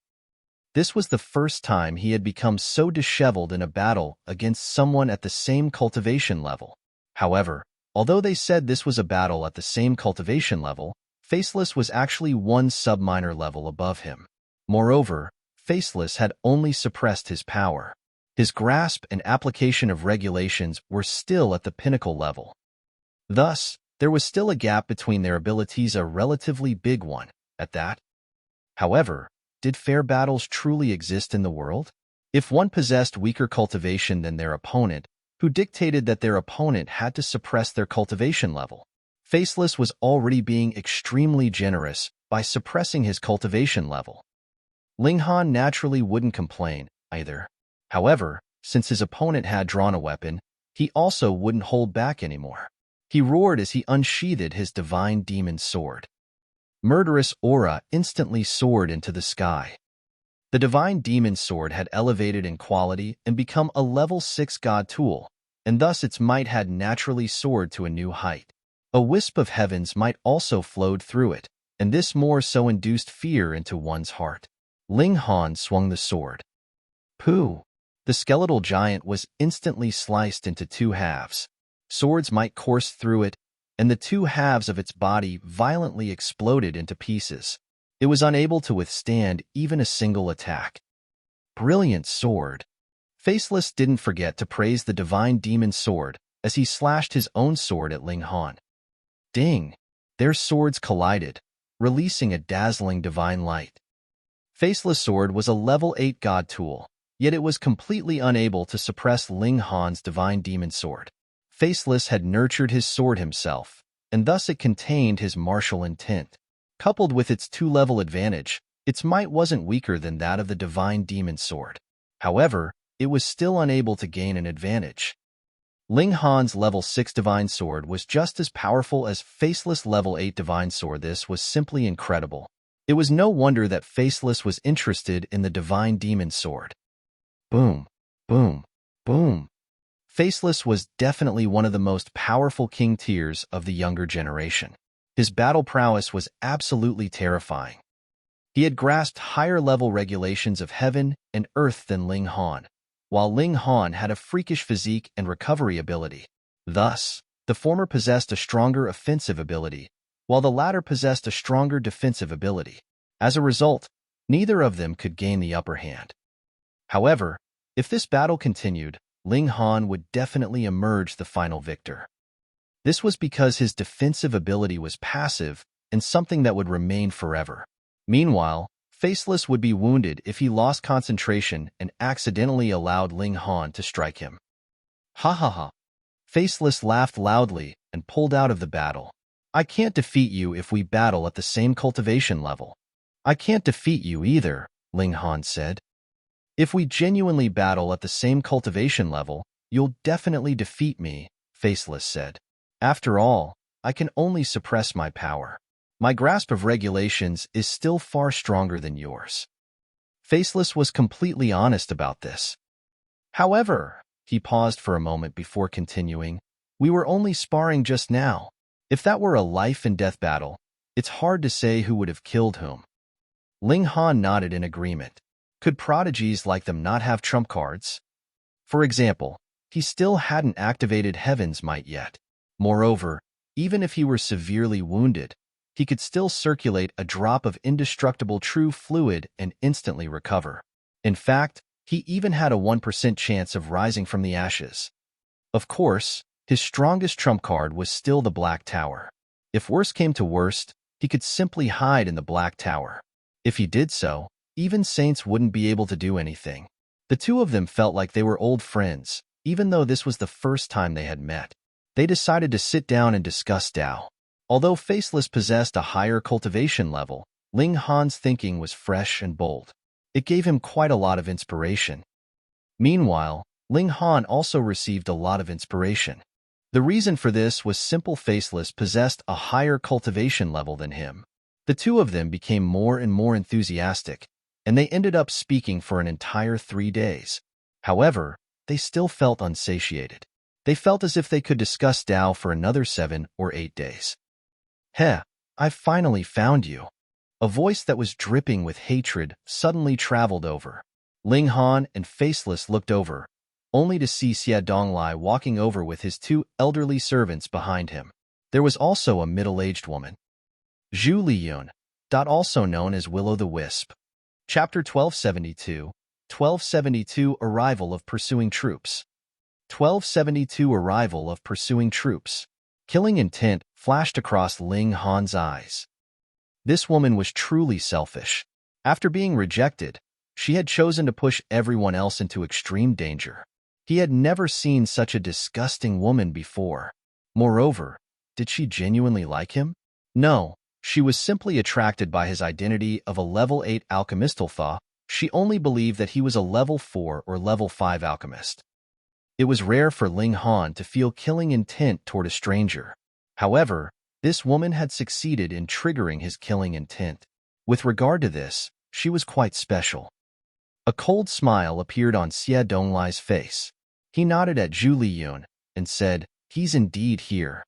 This was the first time he had become so disheveled in a battle against someone at the same cultivation level. However, although they said this was a battle at the same cultivation level, Faceless was actually one sub-minor level above him. Moreover, Faceless had only suppressed his power. His grasp and application of regulations were still at the pinnacle level. Thus, there was still a gap between their abilities, a relatively big one, at that. However, did fair battles truly exist in the world? If one possessed weaker cultivation than their opponent, who dictated that their opponent had to suppress their cultivation level? Faceless was already being extremely generous by suppressing his cultivation level. Ling Han naturally wouldn't complain, either. However, since his opponent had drawn a weapon, he also wouldn't hold back anymore. He roared as he unsheathed his divine demon sword. Murderous aura instantly soared into the sky. The divine demon sword had elevated in quality and become a level 6 god tool, and thus its might had naturally soared to a new height. A wisp of heavens might also flowed through it, and this more so induced fear into one's heart. Ling Han swung the sword. Pooh! The skeletal giant was instantly sliced into two halves. Swords might course through it, and the two halves of its body violently exploded into pieces. It was unable to withstand even a single attack. Brilliant sword! Faceless didn't forget to praise the divine demon sword as he slashed his own sword at Ling Han. Ding! Their swords collided, releasing a dazzling divine light. Faceless sword was a level 8 god tool, yet it was completely unable to suppress Ling Han's divine demon sword. Faceless had nurtured his sword himself, and thus it contained his martial intent. Coupled with its 2-level advantage, its might wasn't weaker than that of the divine demon sword. However, it was still unable to gain an advantage. Ling Han's level 6 divine sword was just as powerful as Faceless level 8 divine sword. This was simply incredible. It was no wonder that Faceless was interested in the divine demon sword. Boom, boom, boom. Faceless was definitely one of the most powerful king tiers of the younger generation. His battle prowess was absolutely terrifying. He had grasped higher level regulations of heaven and earth than Ling Han, while Ling Han had a freakish physique and recovery ability. Thus, the former possessed a stronger offensive ability, while the latter possessed a stronger defensive ability. As a result, neither of them could gain the upper hand. However, if this battle continued, Ling Han would definitely emerge the final victor. This was because his defensive ability was passive and something that would remain forever. Meanwhile, Faceless would be wounded if he lost concentration and accidentally allowed Ling Han to strike him. Ha ha ha. Faceless laughed loudly and pulled out of the battle. I can't defeat you if we battle at the same cultivation level. I can't defeat you either, Ling Han said. If we genuinely battle at the same cultivation level, you'll definitely defeat me, Faceless said. After all, I can only suppress my power. My grasp of regulations is still far stronger than yours. Faceless was completely honest about this. However, he paused for a moment before continuing, we were only sparring just now. If that were a life-and-death battle, it's hard to say who would have killed whom. Ling Han nodded in agreement. Could prodigies like them not have trump cards? For example, he still hadn't activated Heaven's Might yet. Moreover, even if he were severely wounded, he could still circulate a drop of indestructible true fluid and instantly recover. In fact, he even had a 1% chance of rising from the ashes. Of course, his strongest trump card was still the Black Tower. If worst came to worst, he could simply hide in the Black Tower. If he did so, even saints wouldn't be able to do anything. The two of them felt like they were old friends, even though this was the first time they had met. They decided to sit down and discuss Tao. Although Faceless possessed a higher cultivation level, Ling Han's thinking was fresh and bold. It gave him quite a lot of inspiration. Meanwhile, Ling Han also received a lot of inspiration. The reason for this was simple. Faceless possessed a higher cultivation level than him. The two of them became more and more enthusiastic, and they ended up speaking for an entire 3 days. However, they still felt unsatiated. They felt as if they could discuss Tao for another 7 or 8 days. Heh, I've finally found you. A voice that was dripping with hatred suddenly traveled over. Ling Han and Faceless looked over, only to see Xie Donglai walking over with his 2 elderly servants behind him. There was also a middle-aged woman. Zhu Liyun, also known as Will-o'-the-Wisp. Chapter 1272, 1272 Arrival of Pursuing Troops. 1272 Arrival of Pursuing Troops. Killing intent flashed across Ling Han's eyes. This woman was truly selfish. After being rejected, she had chosen to push everyone else into extreme danger. He had never seen such a disgusting woman before. Moreover, did she genuinely like him? No, she was simply attracted by his identity of a level 8 alchemist. She only believed that he was a level 4 or level 5 alchemist. It was rare for Ling Han to feel killing intent toward a stranger. However, this woman had succeeded in triggering his killing intent. With regard to this, she was quite special. A cold smile appeared on Xie Donglai's face. He nodded at Zhu Liyun and said, "He's indeed here."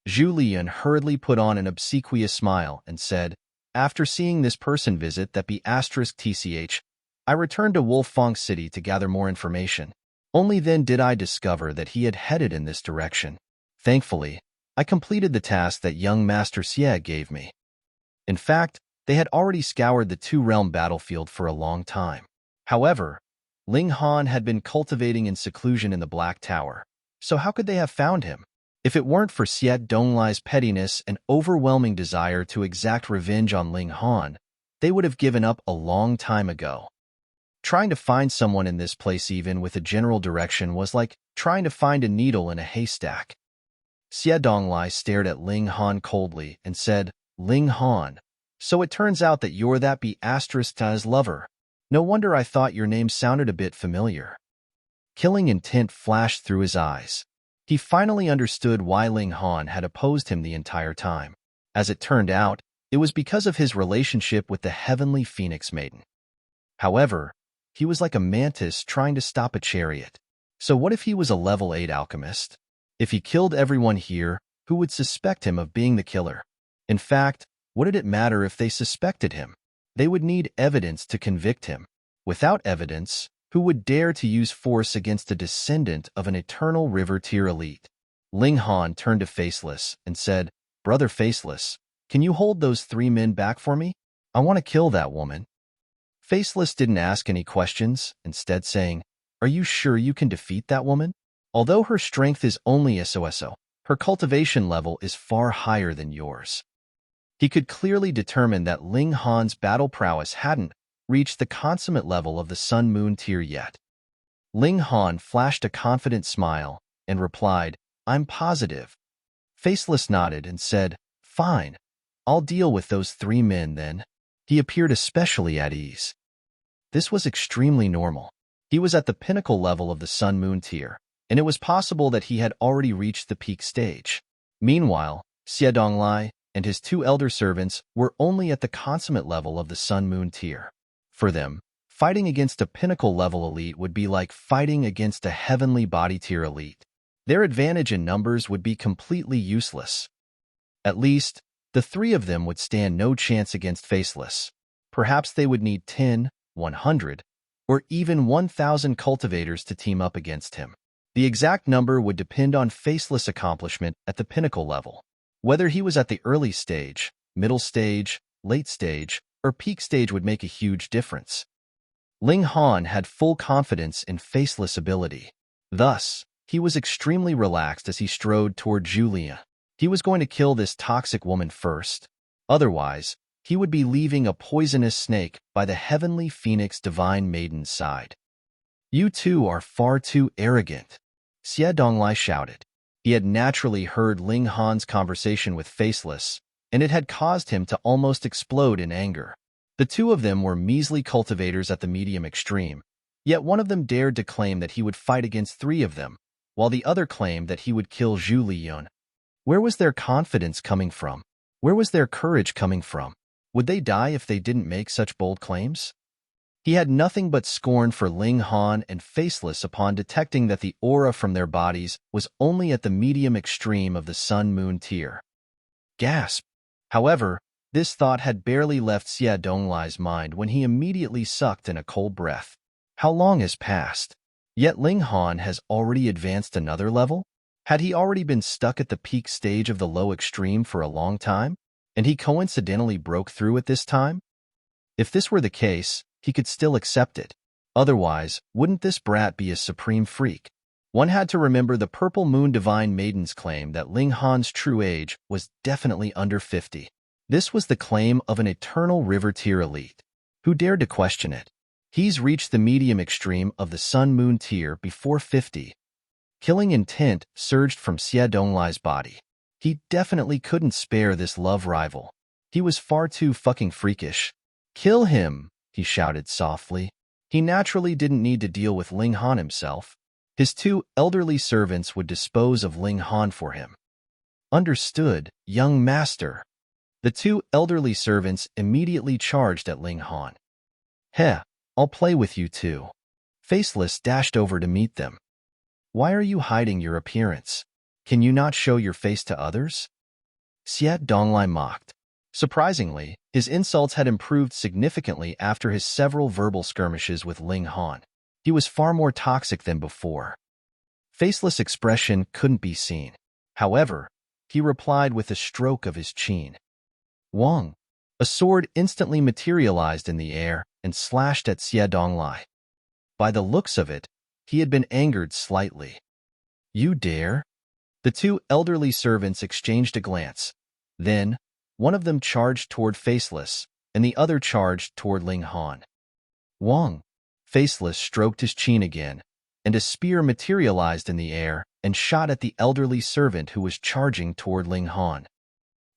Zhu Liyun hurriedly put on an obsequious smile and said, "After seeing this person visit that *tch, I returned to Wolfang City to gather more information. Only then did I discover that he had headed in this direction. Thankfully, I completed the task that young Master Xie gave me." In fact, they had already scoured the 2-realm battlefield for a long time. However, Ling Han had been cultivating in seclusion in the Black Tower, so how could they have found him? If it weren't for Xie Donglai's pettiness and overwhelming desire to exact revenge on Ling Han, they would have given up a long time ago. Trying to find someone in this place even with a general direction was like trying to find a needle in a haystack. Xie Donglai stared at Ling Han coldly and said, "Ling Han, so it turns out that you're that *Ta's lover. No wonder I thought your name sounded a bit familiar." Killing intent flashed through his eyes. He finally understood why Ling Han had opposed him the entire time. As it turned out, it was because of his relationship with the Heavenly Phoenix Maiden. However, he was like a mantis trying to stop a chariot. So what if he was a level 8 alchemist? If he killed everyone here, who would suspect him of being the killer? In fact, what did it matter if they suspected him? They would need evidence to convict him. Without evidence, Who would dare to use force against a descendant of an eternal river tier elite? Ling Han turned to Faceless and said, "Brother Faceless, can you hold those 3 men back for me? I want to kill that woman." Faceless didn't ask any questions, instead saying, "Are you sure you can defeat that woman? Although her strength is only SOSO, her cultivation level is far higher than yours." He could clearly determine that Ling Han's battle prowess hadn't reached the consummate level of the Sun-Moon tier yet. Ling Han flashed a confident smile and replied, "I'm positive." Faceless nodded and said, "Fine, I'll deal with those 3 men then." He appeared especially at ease. This was extremely normal. He was at the pinnacle level of the Sun-Moon tier, and it was possible that he had already reached the peak stage. Meanwhile, Xie Donglai and his 2 elder servants were only at the consummate level of the Sun-Moon tier. For them, fighting against a pinnacle-level elite would be like fighting against a heavenly body tier elite. Their advantage in numbers would be completely useless. At least, the 3 of them would stand no chance against Faceless. Perhaps they would need 10, 100, or even 1,000 cultivators to team up against him. The exact number would depend on Faceless' accomplishment at the pinnacle level. Whether he was at the early stage, middle stage, late stage, or peak stage would make a huge difference. Ling Han had full confidence in Faceless' ability. Thus, he was extremely relaxed as he strode toward Julia. He was going to kill this toxic woman first. Otherwise, he would be leaving a poisonous snake by the heavenly phoenix divine maiden's side. "You two are far too arrogant," Xie Donglai shouted. He had naturally heard Ling Han's conversation with Faceless, and it had caused him to almost explode in anger. The 2 of them were measly cultivators at the medium extreme, yet one of them dared to claim that he would fight against 3 of them, while the other claimed that he would kill Zhu Liyun. Where was their confidence coming from? Where was their courage coming from? Would they die if they didn't make such bold claims? He had nothing but scorn for Ling Han and Faceless upon detecting that the aura from their bodies was only at the medium extreme of the Sun-Moon tier. Gasp! However, this thought had barely left Xie Donglai's mind when he immediately sucked in a cold breath. How long has passed? Yet Ling Han has already advanced another level? Had he already been stuck at the peak stage of the low extreme for a long time, and he coincidentally broke through at this time? If this were the case, he could still accept it. Otherwise, wouldn't this brat be a supreme freak? One had to remember the Purple Moon Divine Maiden's claim that Ling Han's true age was definitely under 50. This was the claim of an eternal river tier elite. Who dared to question it? He's reached the medium extreme of the Sun-Moon tier before 50. Killing intent surged from Xie Donglai's body. He definitely couldn't spare this love rival. He was far too fucking freakish. "Kill him!" he shouted softly. He naturally didn't need to deal with Ling Han himself. His 2 elderly servants would dispose of Ling Han for him. "Understood, young master." The 2 elderly servants immediately charged at Ling Han. "Heh, I'll play with you too." Faceless dashed over to meet them. "Why are you hiding your appearance? Can you not show your face to others?" Xie Donglai mocked. Surprisingly, his insults had improved significantly after his several verbal skirmishes with Ling Han. He was far more toxic than before. Faceless' expression couldn't be seen. However, he replied with a stroke of his chin. "Wang." A sword instantly materialized in the air and slashed at Xie Donglai. By the looks of it, he had been angered slightly. "You dare?" The 2 elderly servants exchanged a glance. Then, one of them charged toward Faceless, and the other charged toward Ling Han. "Wang." Faceless stroked his chin again, and a spear materialized in the air and shot at the elderly servant who was charging toward Ling Han.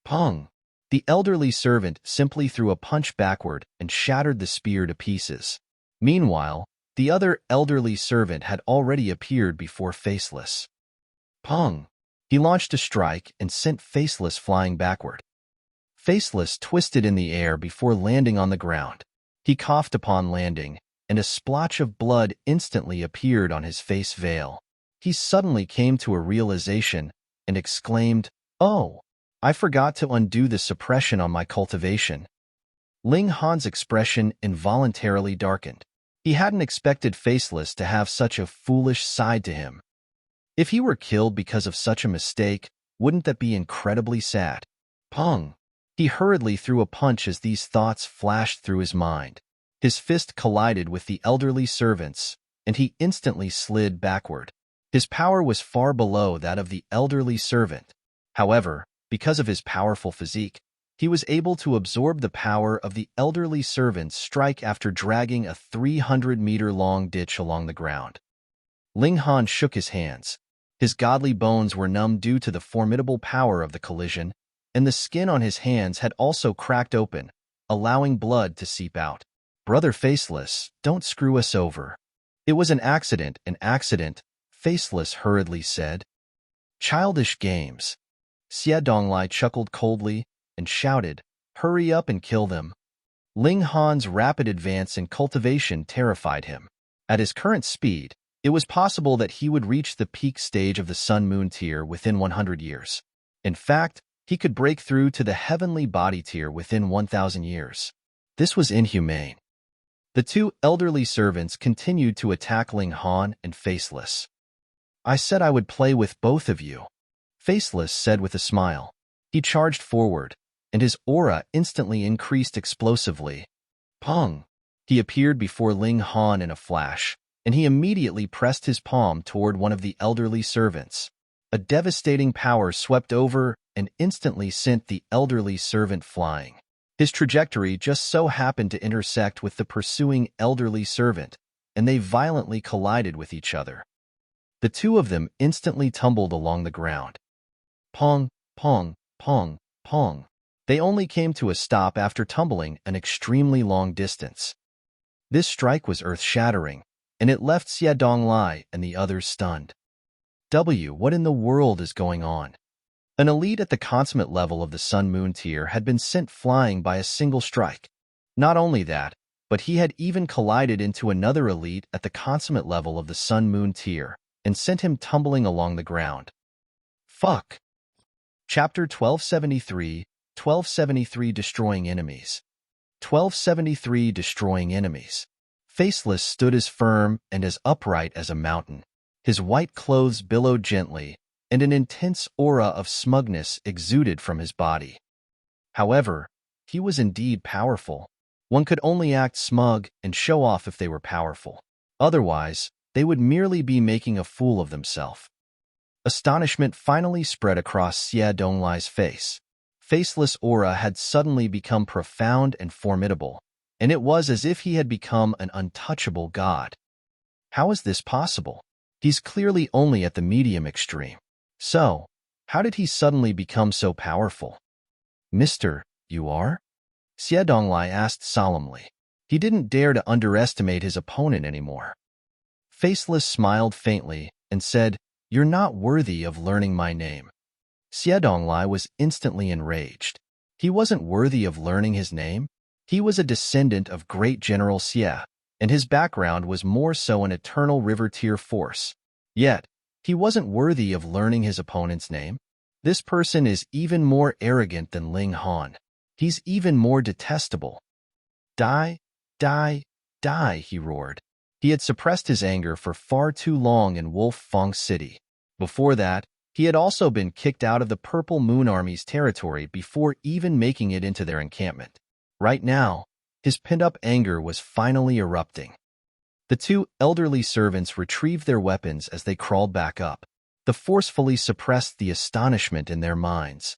Pong! The elderly servant simply threw a punch backward and shattered the spear to pieces. Meanwhile, the other elderly servant had already appeared before Faceless. Pong! He launched a strike and sent Faceless flying backward. Faceless twisted in the air before landing on the ground. He coughed upon landing, and a splotch of blood instantly appeared on his face veil. He suddenly came to a realization and exclaimed, "Oh, I forgot to undo the suppression on my cultivation." Ling Han's expression involuntarily darkened. He hadn't expected Faceless to have such a foolish side to him. If he were killed because of such a mistake, wouldn't that be incredibly sad? Pong! He hurriedly threw a punch as these thoughts flashed through his mind. His fist collided with the elderly servant's, and he instantly slid backward. His power was far below that of the elderly servant. However, because of his powerful physique, he was able to absorb the power of the elderly servant's strike after dragging a 300-meter-long ditch along the ground. Ling Han shook his hands. His godly bones were numb due to the formidable power of the collision, and the skin on his hands had also cracked open, allowing blood to seep out. "Brother Faceless, don't screw us over." "It was an accident, Faceless hurriedly said. "Childish games." Xie Donglai chuckled coldly and shouted, "Hurry up and kill them." Ling Han's rapid advance in cultivation terrified him. At his current speed, it was possible that he would reach the peak stage of the Sun-Moon tier within 100 years. In fact, he could break through to the heavenly body tier within 1,000 years. This was inhumane. The two elderly servants continued to attack Ling Han and Faceless. "I said I would play with both of you," Faceless said with a smile. He charged forward, and his aura instantly increased explosively. Pong! He appeared before Ling Han in a flash, and he immediately pressed his palm toward one of the elderly servants. A devastating power swept over and instantly sent the elderly servant flying. His trajectory just so happened to intersect with the pursuing elderly servant, and they violently collided with each other. The two of them instantly tumbled along the ground. Pong, pong, pong, pong. They only came to a stop after tumbling an extremely long distance. This strike was earth-shattering, and it left Xie Donglai and the others stunned. What in the world is going on? An elite at the consummate level of the Sun-Moon tier had been sent flying by a single strike. Not only that, but he had even collided into another elite at the consummate level of the Sun-Moon tier and sent him tumbling along the ground. Fuck. Chapter 1273 Destroying Enemies. 1273 Destroying Enemies. Faceless stood as firm and as upright as a mountain. His white clothes billowed gently, and an intense aura of smugness exuded from his body. However, he was indeed powerful. One could only act smug and show off if they were powerful. Otherwise, they would merely be making a fool of themselves. Astonishment finally spread across Xie Donglai's face. Faceless' aura had suddenly become profound and formidable, and it was as if he had become an untouchable god. How is this possible? He's clearly only at the medium extreme. So, how did he suddenly become so powerful? "Mister, you are?" Xie Donglai asked solemnly. He didn't dare to underestimate his opponent anymore. Faceless smiled faintly and said, "You're not worthy of learning my name." Xie Donglai was instantly enraged. He wasn't worthy of learning his name. He was a descendant of great General Xie, and his background was more so an eternal river tier force. Yet, he wasn't worthy of learning his opponent's name. This person is even more arrogant than Ling Han. He's even more detestable. Die, die, die, he roared. He had suppressed his anger for far too long in Wolf Fong City. Before that, he had also been kicked out of the Purple Moon Army's territory before even making it into their encampment. Right now, his pent-up anger was finally erupting. The two elderly servants retrieved their weapons as they crawled back up. The forcefully suppressed the astonishment in their minds.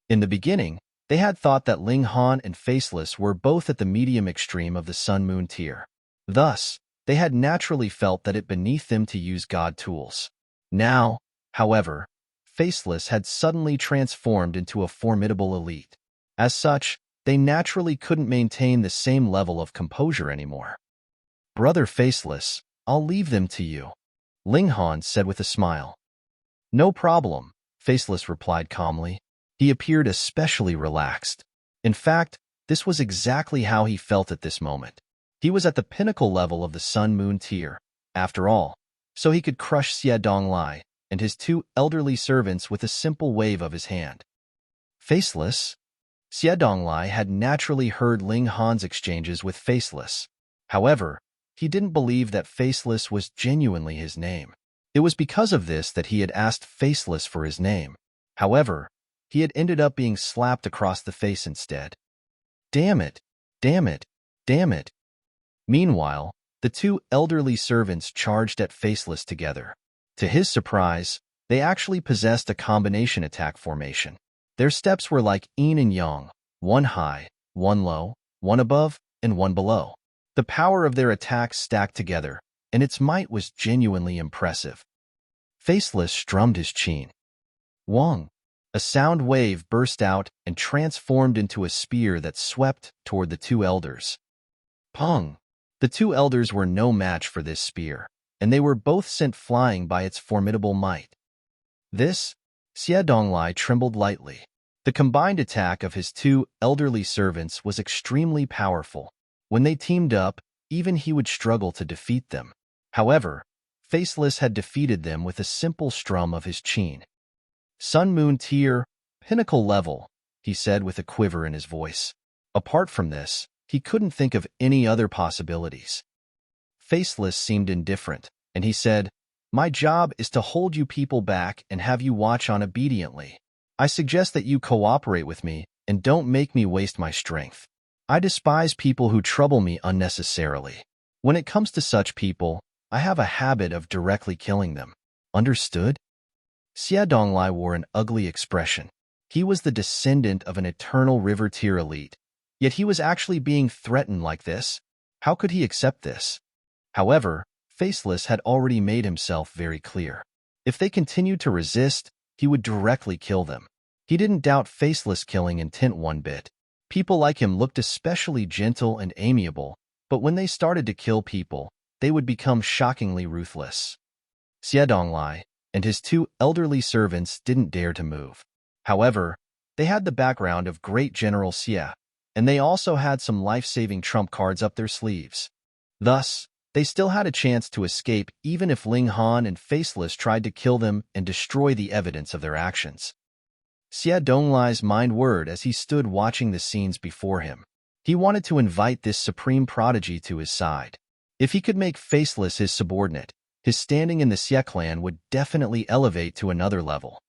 In the beginning, they had thought that Ling Han and Faceless were both at the medium extreme of the Sun-Moon tier. Thus, they had naturally felt that it beneath them to use god tools. Now, however, Faceless had suddenly transformed into a formidable elite. As such, they naturally couldn't maintain the same level of composure anymore. "Brother Faceless, I'll leave them to you," Ling Han said with a smile. "No problem," Faceless replied calmly. He appeared especially relaxed. In fact, this was exactly how he felt at this moment. He was at the pinnacle level of the Sun-Moon tier, after all, so he could crush Xie Donglai and his two elderly servants with a simple wave of his hand. Faceless? Xie Donglai had naturally heard Ling Han's exchanges with Faceless. However, he didn't believe that Faceless was genuinely his name. It was because of this that he had asked Faceless for his name. However, he had ended up being slapped across the face instead. Damn it! Damn it! Damn it! Meanwhile, the two elderly servants charged at Faceless together. To his surprise, they actually possessed a combination attack formation. Their steps were like yin and yang, one high, one low, one above, and one below. The power of their attacks stacked together, and its might was genuinely impressive. Faceless strummed his chin. Wong! A sound wave burst out and transformed into a spear that swept toward the two elders. Pong! The two elders were no match for this spear, and they were both sent flying by its formidable might. Xie Donglai trembled lightly. The combined attack of his two elderly servants was extremely powerful. When they teamed up, even he would struggle to defeat them. However, Faceless had defeated them with a simple strum of his chin. Sun Moon tier, pinnacle level, he said with a quiver in his voice. Apart from this, he couldn't think of any other possibilities. Faceless seemed indifferent, and he said, "My job is to hold you people back and have you watch on obediently. I suggest that you cooperate with me and don't make me waste my strength. I despise people who trouble me unnecessarily. When it comes to such people, I have a habit of directly killing them. Understood?" Xie Donglai wore an ugly expression. He was the descendant of an eternal river tier elite, yet he was actually being threatened like this. How could he accept this? However, Faceless had already made himself very clear. If they continued to resist, he would directly kill them. He didn't doubt Faceless' killing intent one bit. People like him looked especially gentle and amiable, but when they started to kill people, they would become shockingly ruthless. Xie Donglai and his two elderly servants didn't dare to move. However, they had the background of Great General Xie, and they also had some life-saving trump cards up their sleeves. Thus, they still had a chance to escape even if Ling Han and Faceless tried to kill them and destroy the evidence of their actions. Xie Donglai's mind whirred as he stood watching the scenes before him. He wanted to invite this supreme prodigy to his side. If he could make Faceless his subordinate, his standing in the Xie clan would definitely elevate to another level.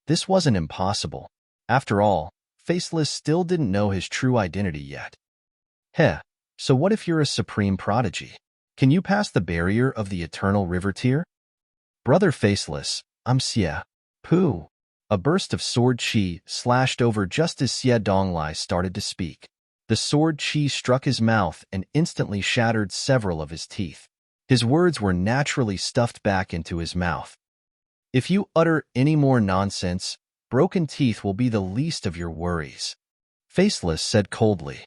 This wasn't impossible. After all, Faceless still didn't know his true identity yet. So what if you're a supreme prodigy? Can you pass the barrier of the eternal river tier? Brother Faceless, I'm Xie. Pooh! A burst of sword chi slashed over just as Xie Donglai started to speak. The sword chi struck his mouth and instantly shattered several of his teeth. His words were naturally stuffed back into his mouth. If you utter any more nonsense, broken teeth will be the least of your worries, Faceless said coldly.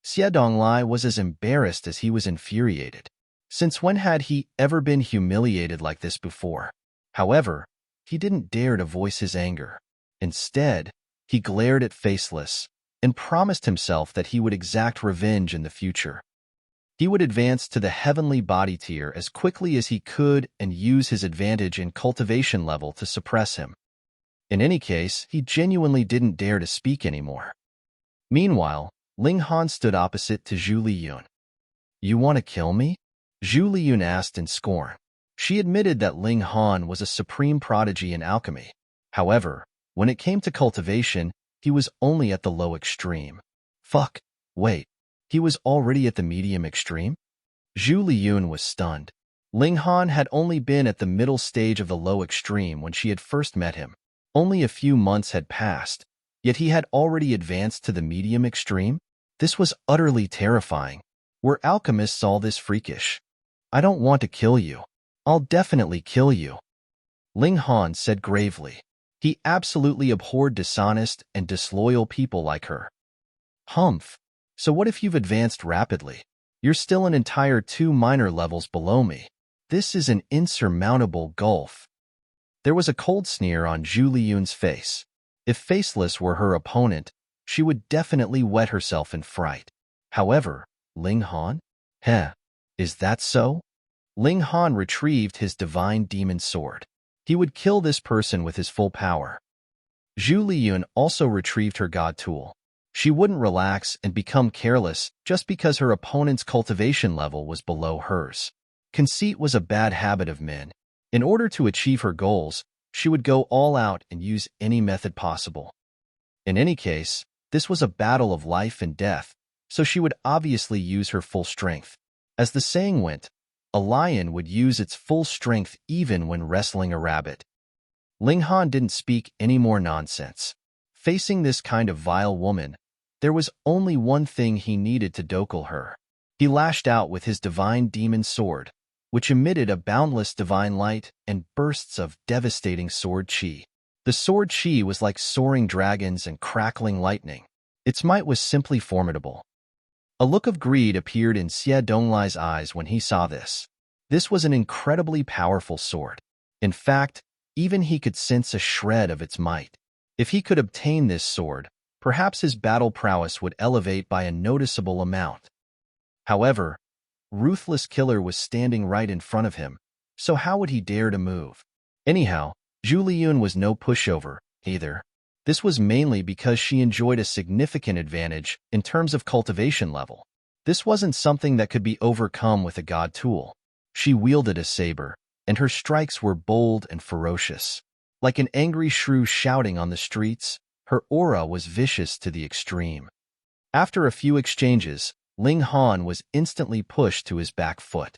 Xie Donglai was as embarrassed as he was infuriated. Since when had he ever been humiliated like this before? However, he didn't dare to voice his anger. Instead, he glared at Faceless and promised himself that he would exact revenge in the future. He would advance to the heavenly body tier as quickly as he could and use his advantage in cultivation level to suppress him. In any case, he genuinely didn't dare to speak anymore. Meanwhile, Ling Han stood opposite to Zhu Liyun. "You want to kill me?" Zhu Liyun asked in scorn. She admitted that Ling Han was a supreme prodigy in alchemy. However, when it came to cultivation, he was only at the low extreme. Wait, he was already at the medium extreme? Zhu Liyun was stunned. Ling Han had only been at the middle stage of the low extreme when she had first met him. Only a few months had passed, yet he had already advanced to the medium extreme? This was utterly terrifying. Were alchemists all this freakish? "I don't want to kill you. I'll definitely kill you," Ling Han said gravely. He absolutely abhorred dishonest and disloyal people like her. "Humph. So what if you've advanced rapidly? You're still an entire 2 minor levels below me. This is an insurmountable gulf." There was a cold sneer on Zhu Liyun's face. If Faceless were her opponent, she would definitely wet herself in fright. However, Ling Han? Is that so? Ling Han retrieved his divine demon sword. He would kill this person with his full power. Zhu Liyun also retrieved her god tool. She wouldn't relax and become careless just because her opponent's cultivation level was below hers. Conceit was a bad habit of Min. In order to achieve her goals, she would go all out and use any method possible. In any case, this was a battle of life and death, so she would obviously use her full strength. As the saying went, a lion would use its full strength even when wrestling a rabbit. Ling Han didn't speak any more nonsense. Facing this kind of vile woman, there was only one thing he needed to dockle her. He lashed out with his divine demon sword, which emitted a boundless divine light and bursts of devastating sword chi. The sword chi was like soaring dragons and crackling lightning. Its might was simply formidable. A look of greed appeared in Xie Donglai's eyes when he saw this. This was an incredibly powerful sword. In fact, even he could sense a shred of its might. If he could obtain this sword, perhaps his battle prowess would elevate by a noticeable amount. However, Ruthless Killer was standing right in front of him, so how would he dare to move? Anyhow, Zhu Liyun was no pushover, either. This was mainly because she enjoyed a significant advantage in terms of cultivation level. This wasn't something that could be overcome with a god tool. She wielded a saber, and her strikes were bold and ferocious. Like an angry shrew shouting on the streets, her aura was vicious to the extreme. After a few exchanges, Ling Han was instantly pushed to his back foot.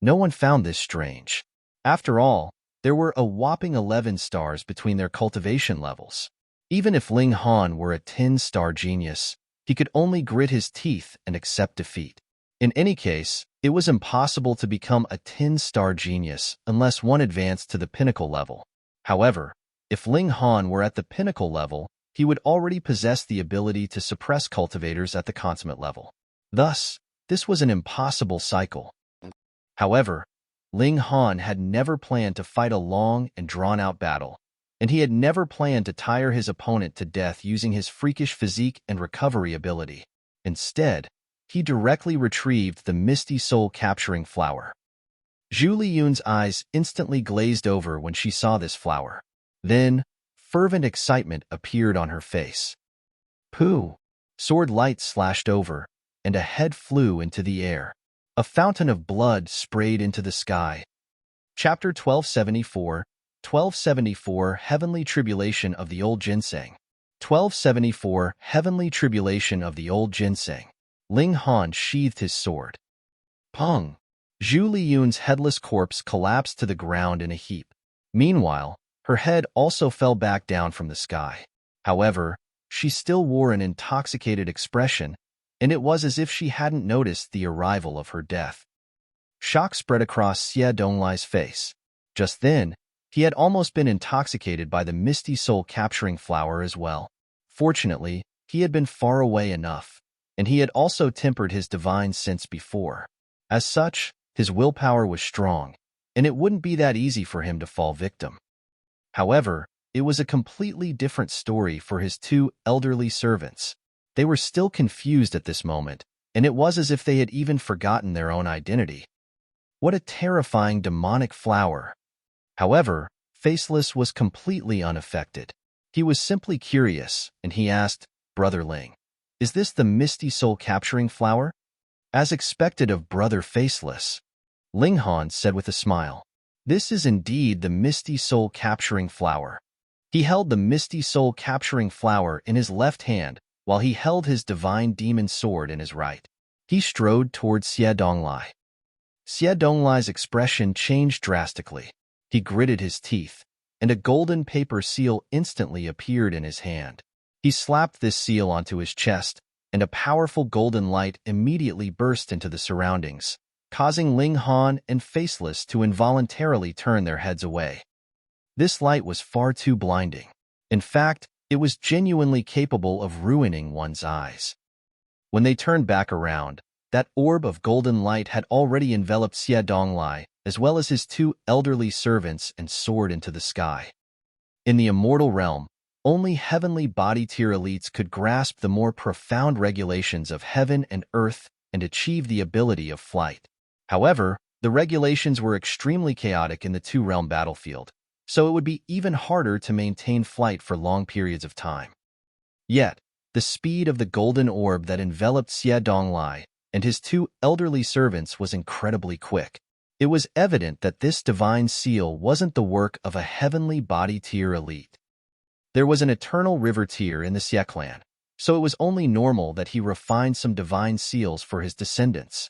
No one found this strange. After all, there were a whopping 11 stars between their cultivation levels. Even if Ling Han were a 10-star genius, he could only grit his teeth and accept defeat. In any case, it was impossible to become a 10-star genius unless one advanced to the pinnacle level. However, if Ling Han were at the pinnacle level, he would already possess the ability to suppress cultivators at the consummate level. Thus, this was an impossible cycle. However, Ling Han had never planned to fight a long and drawn-out battle, and he had never planned to tire his opponent to death using his freakish physique and recovery ability. Instead, he directly retrieved the Misty Soul Capturing Flower. Zhu Liyun's eyes instantly glazed over when she saw this flower. Then, fervent excitement appeared on her face. Pooh! Sword light slashed over, and a head flew into the air. A fountain of blood sprayed into the sky. Chapter 1274 Heavenly Tribulation of the Old Ginseng. 1274 Heavenly Tribulation of the Old Ginseng. Ling Han sheathed his sword. Pung! Zhu Liyun's headless corpse collapsed to the ground in a heap. Meanwhile, her head also fell back down from the sky. However, she still wore an intoxicated expression, and it was as if she hadn't noticed the arrival of her death. Shock spread across Xie Donglai's face. Just then, he had almost been intoxicated by the Misty Soul Capturing Flower as well. Fortunately, he had been far away enough, and he had also tempered his divine sense before. As such, his willpower was strong, and it wouldn't be that easy for him to fall victim. However, it was a completely different story for his two elderly servants. They were still confused at this moment, and it was as if they had even forgotten their own identity. What a terrifying demonic flower! However, Faceless was completely unaffected. He was simply curious, and he asked, "Brother Ling, is this the Misty Soul Capturing Flower?" As expected of Brother Faceless, Ling Han said with a smile, "This is indeed the Misty Soul Capturing Flower." He held the Misty Soul Capturing Flower in his left hand, while he held his divine demon sword in his right. He strode towards Xie Donglai. Xie Donglai's expression changed drastically. He gritted his teeth, and a golden paper seal instantly appeared in his hand. He slapped this seal onto his chest, and a powerful golden light immediately burst into the surroundings, causing Ling Han and Faceless to involuntarily turn their heads away. This light was far too blinding. In fact, it was genuinely capable of ruining one's eyes. When they turned back around, that orb of golden light had already enveloped Xie Donglai, as well as his two elderly servants, and soared into the sky. In the immortal realm, only heavenly body-tier elites could grasp the more profound regulations of heaven and earth and achieve the ability of flight. However, the regulations were extremely chaotic in the two-realm battlefield, so it would be even harder to maintain flight for long periods of time. Yet, The speed of the golden orb that enveloped Xie Donglai and his two elderly servants was incredibly quick. It was evident that this divine seal wasn't the work of a heavenly body tier elite. There was an eternal river tier in the Xie clan, so it was only normal that he refined some divine seals for his descendants.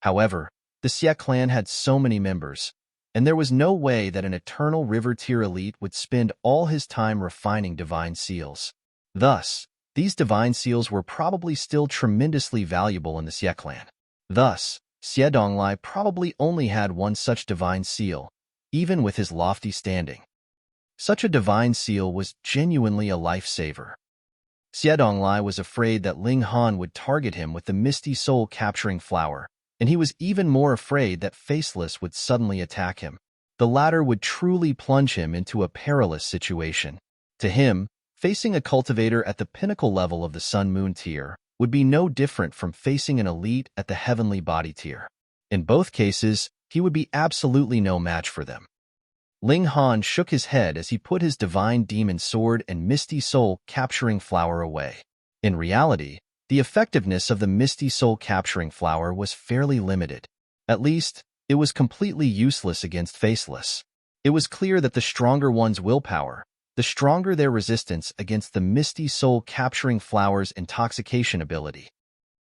However, the Xie clan had so many members, and there was no way that an eternal river tier elite would spend all his time refining divine seals. Thus, these divine seals were probably still tremendously valuable in the Xie clan. Thus, Xie Donglai probably only had one such divine seal, even with his lofty standing. Such a divine seal was genuinely a lifesaver. Xie Donglai was afraid that Ling Han would target him with the misty soul-capturing flower, and he was even more afraid that Faceless would suddenly attack him. The latter would truly plunge him into a perilous situation. To him, facing a cultivator at the pinnacle level of the Sun-Moon tier would be no different from facing an elite at the heavenly body tier. In both cases, he would be absolutely no match for them. Ling Han shook his head as he put his divine demon sword and misty soul-capturing flower away. In reality, the effectiveness of the misty soul-capturing flower was fairly limited. At least, it was completely useless against Faceless. It was clear that the stronger one's willpower, the stronger their resistance against the misty soul-capturing flower's intoxication ability.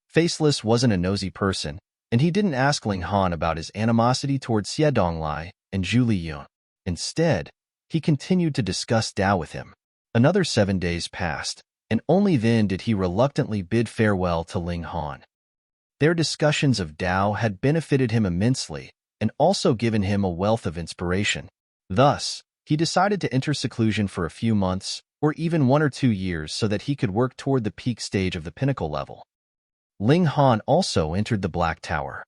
Faceless wasn't a nosy person, and he didn't ask Ling Han about his animosity towards Xie Donglai and Zhu Liyun. Instead, he continued to discuss Dao with him. Another 7 days passed, and only then did he reluctantly bid farewell to Ling Han. Their discussions of Dao had benefited him immensely and also given him a wealth of inspiration. Thus, he decided to enter seclusion for a few months or even 1 or 2 years so that he could work toward the peak stage of the pinnacle level. Ling Han also entered the Black Tower.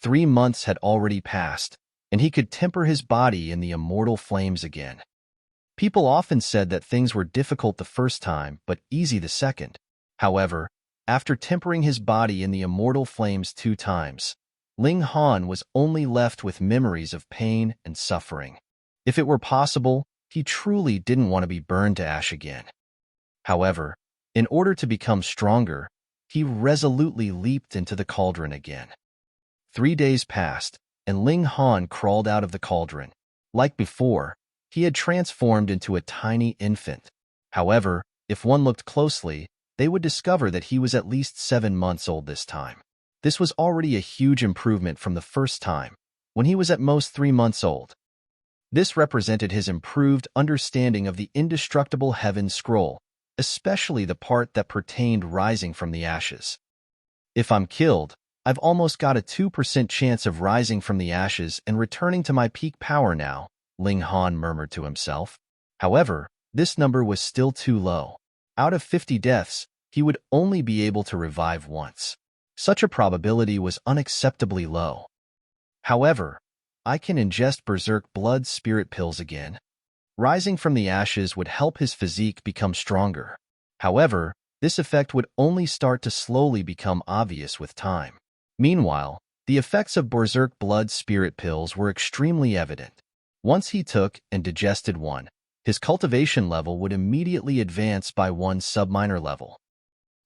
3 months had already passed, and he could temper his body in the immortal flames again. People often said that things were difficult the first time, but easy the second. However, after tempering his body in the immortal flames 2 times, Ling Han was only left with memories of pain and suffering. If it were possible, he truly didn't want to be burned to ash again. However, in order to become stronger, he resolutely leaped into the cauldron again. 3 days passed, and Ling Han crawled out of the cauldron. Like before, he had transformed into a tiny infant. However, if one looked closely, they would discover that he was at least 7 months old this time. This was already a huge improvement from the first time, when he was at most 3 months old. This represented his improved understanding of the indestructible Heaven Scroll, especially the part that pertained rising from the ashes. If I'm killed, I've almost got a 2% chance of rising from the ashes and returning to my peak power now, Ling Han murmured to himself. However, this number was still too low. Out of 50 deaths, he would only be able to revive once. Such a probability was unacceptably low. However, I can ingest Berserk blood spirit pills again. Rising from the ashes would help his physique become stronger. However, this effect would only start to slowly become obvious with time. Meanwhile, the effects of Berserk blood spirit pills were extremely evident. Once he took and digested one, his cultivation level would immediately advance by 1 subminor level.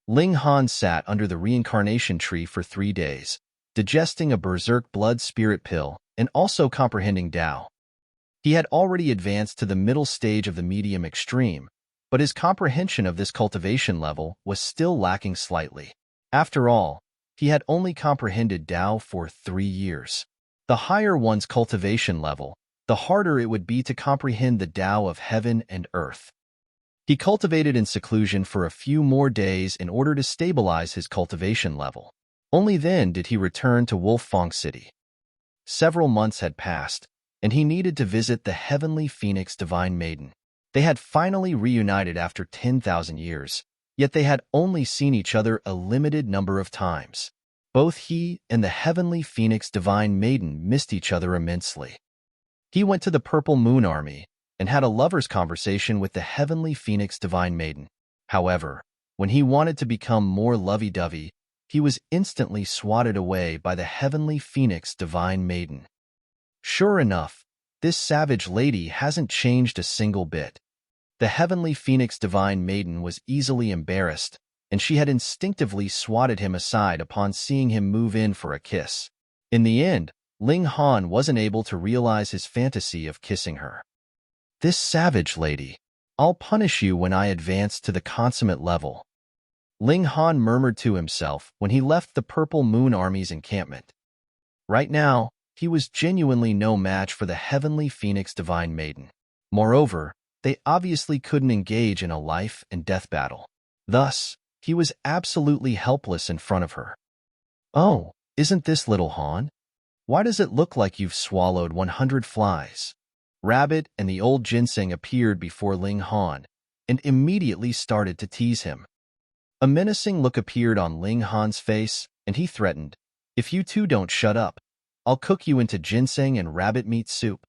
Ling Han sat under the reincarnation tree for 3 days, digesting a Berserk blood spirit pill and also comprehending Dao. He had already advanced to the middle stage of the medium extreme, but his comprehension of this cultivation level was still lacking slightly. After all, he had only comprehended Dao for 3 years. The higher one's cultivation level, the harder it would be to comprehend the Dao of heaven and earth. He cultivated in seclusion for a few more days in order to stabilize his cultivation level. Only then did he return to Wolffang City. Several months had passed, and he needed to visit the heavenly Phoenix Divine Maiden. They had finally reunited after 10,000 years, yet they had only seen each other a limited number of times. Both he and the heavenly Phoenix Divine Maiden missed each other immensely. He went to the Purple Moon Army and had a lover's conversation with the heavenly Phoenix Divine Maiden. However, when he wanted to become more lovey-dovey, he was instantly swatted away by the heavenly Phoenix Divine Maiden. Sure enough, this savage lady hasn't changed a single bit. The heavenly phoenix divine maiden was easily embarrassed, and she had instinctively swatted him aside upon seeing him move in for a kiss. In the end, Ling Han wasn't able to realize his fantasy of kissing her. "This savage lady. I'll punish you when I advance to the consummate level," Ling Han murmured to himself when he left the Purple Moon Army's encampment. Right now, he was genuinely no match for the heavenly phoenix divine maiden. Moreover, they obviously couldn't engage in a life-and-death battle. Thus, he was absolutely helpless in front of her. "Oh, isn't this little Han? Why does it look like you've swallowed 100 flies?" Rabbit and the old Ginseng appeared before Ling Han and immediately started to tease him. A menacing look appeared on Ling Han's face, and he threatened, "If you two don't shut up, I'll cook you into ginseng and rabbit meat soup."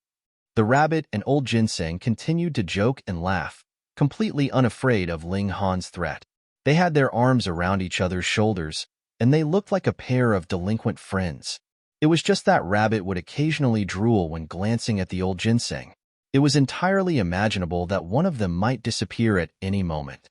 The rabbit and old Ginseng continued to joke and laugh, completely unafraid of Ling Han's threat. They had their arms around each other's shoulders, and they looked like a pair of delinquent friends. It was just that rabbit would occasionally drool when glancing at the old Ginseng. It was entirely imaginable that one of them might disappear at any moment.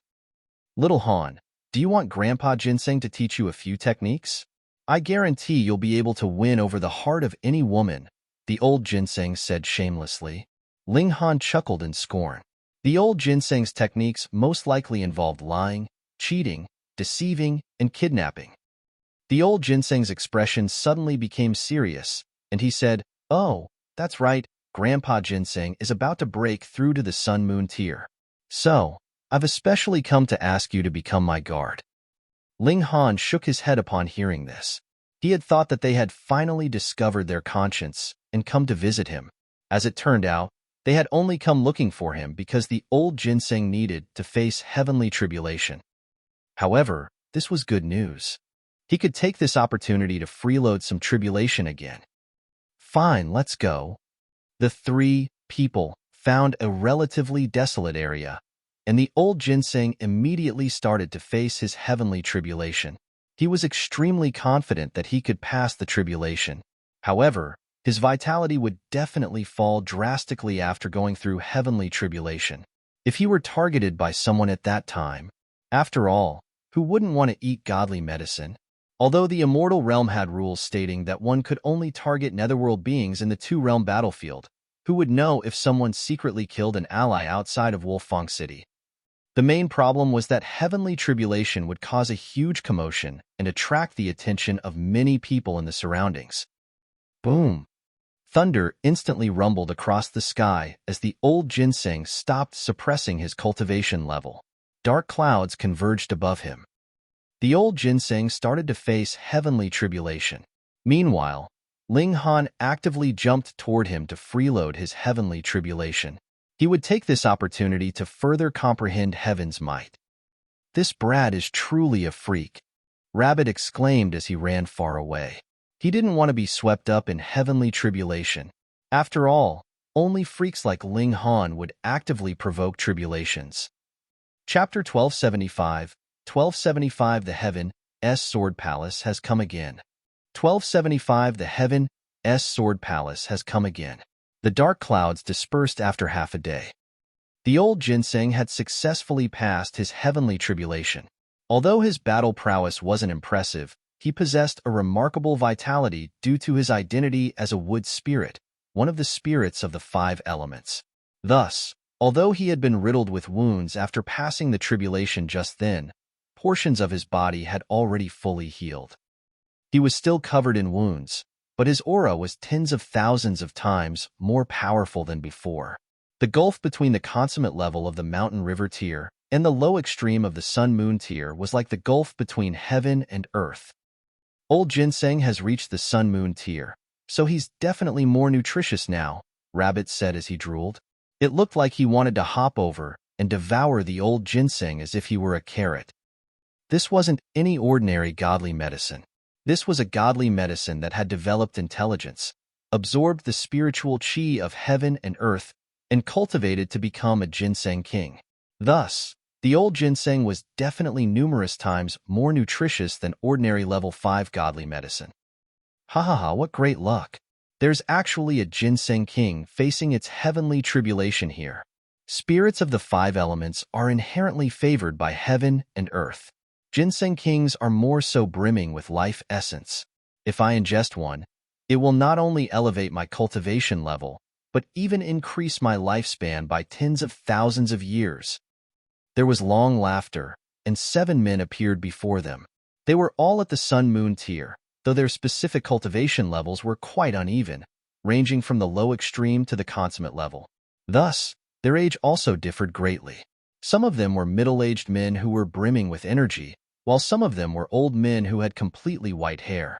"Little Han, do you want Grandpa Ginseng to teach you a few techniques? I guarantee you'll be able to win over the heart of any woman," the old Ginseng said shamelessly. Ling Han chuckled in scorn. The old Ginseng's techniques most likely involved lying, cheating, deceiving, and kidnapping. The old Ginseng's expression suddenly became serious, and he said, "Oh, that's right, Grandpa Ginseng is about to break through to the Sun-Moon tier. So, I've especially come to ask you to become my guard." Ling Han shook his head upon hearing this. He had thought that they had finally discovered their conscience and come to visit him. As it turned out, they had only come looking for him because the old Ginseng needed to face heavenly tribulation. However, this was good news. He could take this opportunity to freeload some tribulation again. "Fine, let's go." The three people found a relatively desolate area, and the old Ginseng immediately started to face his heavenly tribulation. He was extremely confident that he could pass the tribulation. However, his vitality would definitely fall drastically after going through heavenly tribulation. If he were targeted by someone at that time, after all, who wouldn't want to eat godly medicine? Although the immortal realm had rules stating that one could only target netherworld beings in the two-realm battlefield, who would know if someone secretly killed an ally outside of Wolfang City? The main problem was that heavenly tribulation would cause a huge commotion and attract the attention of many people in the surroundings. Boom! Thunder instantly rumbled across the sky as the old Ginseng stopped suppressing his cultivation level. Dark clouds converged above him. The old Ginseng started to face heavenly tribulation. Meanwhile, Ling Han actively jumped toward him to freeload his heavenly tribulation. He would take this opportunity to further comprehend heaven's might. "This Brad is truly a freak," Rabbit exclaimed as he ran far away. He didn't want to be swept up in heavenly tribulation. After all, only freaks like Ling Han would actively provoke tribulations. Chapter 1275, 1275 The Heaven's Sword Palace has come again. 1275 The Heaven's Sword Palace has come again. The dark clouds dispersed after half a day. The old Ginseng had successfully passed his heavenly tribulation. Although his battle prowess wasn't impressive, he possessed a remarkable vitality due to his identity as a wood spirit, one of the spirits of the 5 elements. Thus, although he had been riddled with wounds after passing the tribulation just then, portions of his body had already fully healed. He was still covered in wounds, but his aura was tens of thousands of times more powerful than before. The gulf between the consummate level of the mountain river tier and the low extreme of the sun-moon tier was like the gulf between heaven and earth. Old Ginseng has reached the sun-moon tier, so he's definitely more nutritious now, Rabbit said as he drooled. It looked like he wanted to hop over and devour the old Ginseng as if he were a carrot. This wasn't any ordinary godly medicine. This was a godly medicine that had developed intelligence, absorbed the spiritual chi of heaven and earth, and cultivated to become a ginseng king. Thus, the old ginseng was definitely numerous times more nutritious than ordinary level 5 godly medicine. Ha ha ha, what great luck! There's actually a ginseng king facing its heavenly tribulation here. Spirits of the five elements are inherently favored by heaven and earth. Ginseng kings are more so brimming with life essence. If I ingest one, it will not only elevate my cultivation level, but even increase my lifespan by tens of thousands of years. There was long laughter, and 7 men appeared before them. They were all at the sun-moon tier, though their specific cultivation levels were quite uneven, ranging from the low extreme to the consummate level. Thus, their age also differed greatly. Some of them were middle-aged men who were brimming with energy, while some of them were old men who had completely white hair.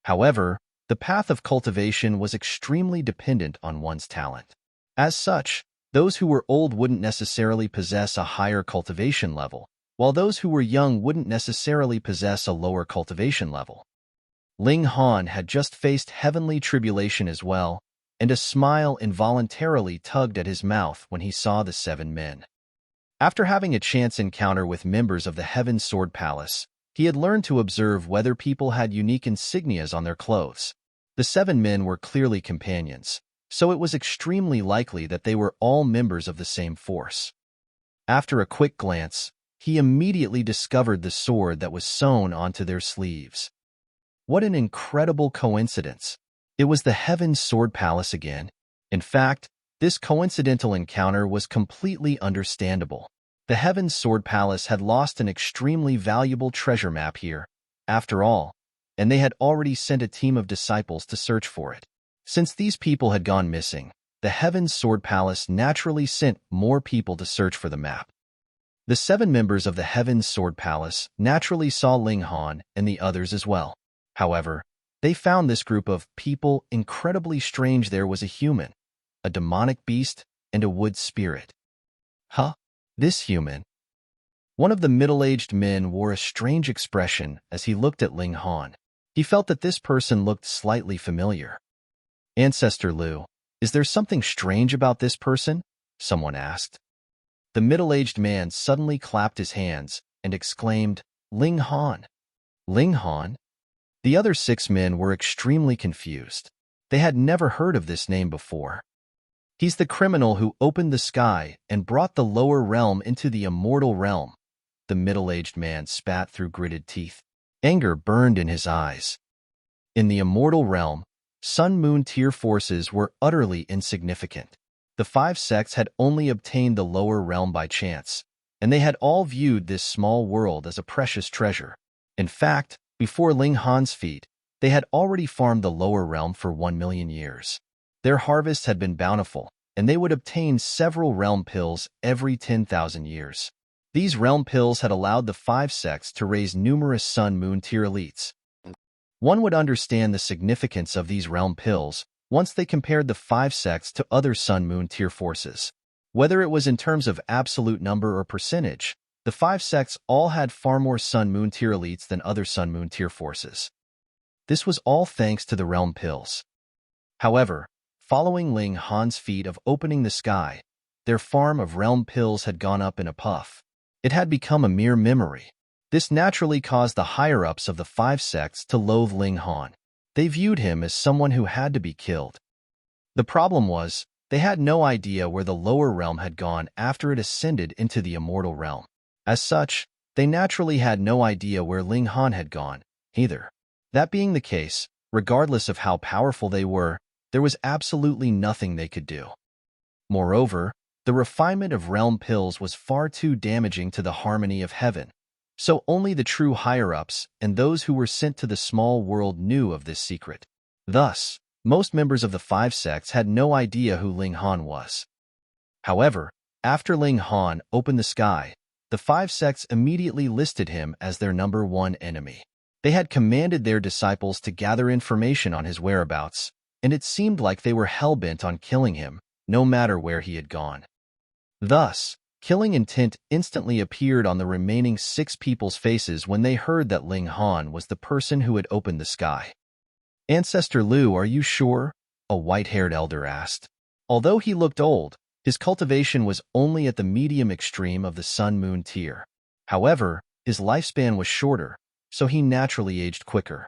However, the path of cultivation was extremely dependent on one's talent. As such, those who were old wouldn't necessarily possess a higher cultivation level, while those who were young wouldn't necessarily possess a lower cultivation level. Ling Han had just faced heavenly tribulation as well, and a smile involuntarily tugged at his mouth when he saw the 7 men. After having a chance encounter with members of the Heaven Sword Palace, he had learned to observe whether people had unique insignias on their clothes. The 7 men were clearly companions, so it was extremely likely that they were all members of the same force. After a quick glance, he immediately discovered the sword that was sewn onto their sleeves. What an incredible coincidence! It was the Heaven Sword Palace again. In fact, this coincidental encounter was completely understandable. The Heaven Sword Palace had lost an extremely valuable treasure map here, after all, and they had already sent a team of disciples to search for it. Since these people had gone missing, the Heaven Sword Palace naturally sent more people to search for the map. The 7 members of the Heaven Sword Palace naturally saw Ling Han and the others as well. However, they found this group of people incredibly strange. There was a human, a demonic beast, and a wood spirit. Huh? This human? One of the middle-aged men wore a strange expression as he looked at Ling Han. He felt that this person looked slightly familiar. Ancestor Liu, is there something strange about this person? Someone asked. The middle-aged man suddenly clapped his hands and exclaimed, Ling Han. Ling Han? The other 6 men were extremely confused. They had never heard of this name before. He's the criminal who opened the sky and brought the lower realm into the immortal realm. The middle-aged man spat through gritted teeth. Anger burned in his eyes. In the immortal realm, sun-moon tier forces were utterly insignificant. The 5 sects had only obtained the lower realm by chance, and they had all viewed this small world as a precious treasure. In fact, before Ling Han's feet, they had already farmed the lower realm for 1 million years. Their harvests had been bountiful, and they would obtain several realm pills every 10,000 years. These realm pills had allowed the 5 sects to raise numerous sun-moon tier elites. One would understand the significance of these realm pills once they compared the 5 sects to other sun-moon tier forces. Whether it was in terms of absolute number or percentage, the 5 sects all had far more sun-moon tier elites than other sun-moon tier forces. This was all thanks to the realm pills. However, following Ling Han's feat of opening the sky, their farm of realm pills had gone up in a puff. It had become a mere memory. This naturally caused the higher-ups of the 5 sects to loathe Ling Han. They viewed him as someone who had to be killed. The problem was, they had no idea where the lower realm had gone after it ascended into the immortal realm. As such, they naturally had no idea where Ling Han had gone, either. That being the case, regardless of how powerful they were, there was absolutely nothing they could do. Moreover, the refinement of realm pills was far too damaging to the harmony of heaven, so only the true higher-ups and those who were sent to the small world knew of this secret. Thus, most members of the 5 sects had no idea who Ling Han was. However, after Ling Han opened the sky, the 5 sects immediately listed him as their number 1 enemy. They had commanded their disciples to gather information on his whereabouts, and it seemed like they were hell-bent on killing him, no matter where he had gone. Thus, killing intent instantly appeared on the remaining 6 people's faces when they heard that Ling Han was the person who had opened the sky. Ancestor Liu, are you sure? A white-haired elder asked. Although he looked old, his cultivation was only at the medium extreme of the sun-moon tier. However, his lifespan was shorter, so he naturally aged quicker.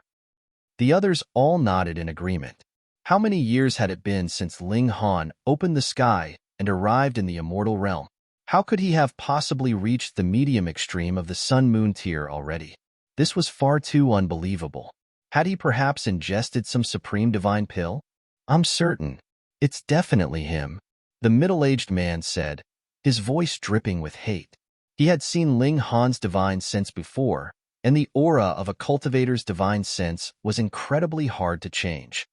The others all nodded in agreement. How many years had it been since Ling Han opened the sky and arrived in the immortal realm. How could he have possibly reached the medium extreme of the sun-moon tier already? This was far too unbelievable. Had he perhaps ingested some supreme divine pill? I'm certain. It's definitely him, the middle-aged man said, his voice dripping with hate. He had seen Ling Han's divine sense before, and the aura of a cultivator's divine sense was incredibly hard to change.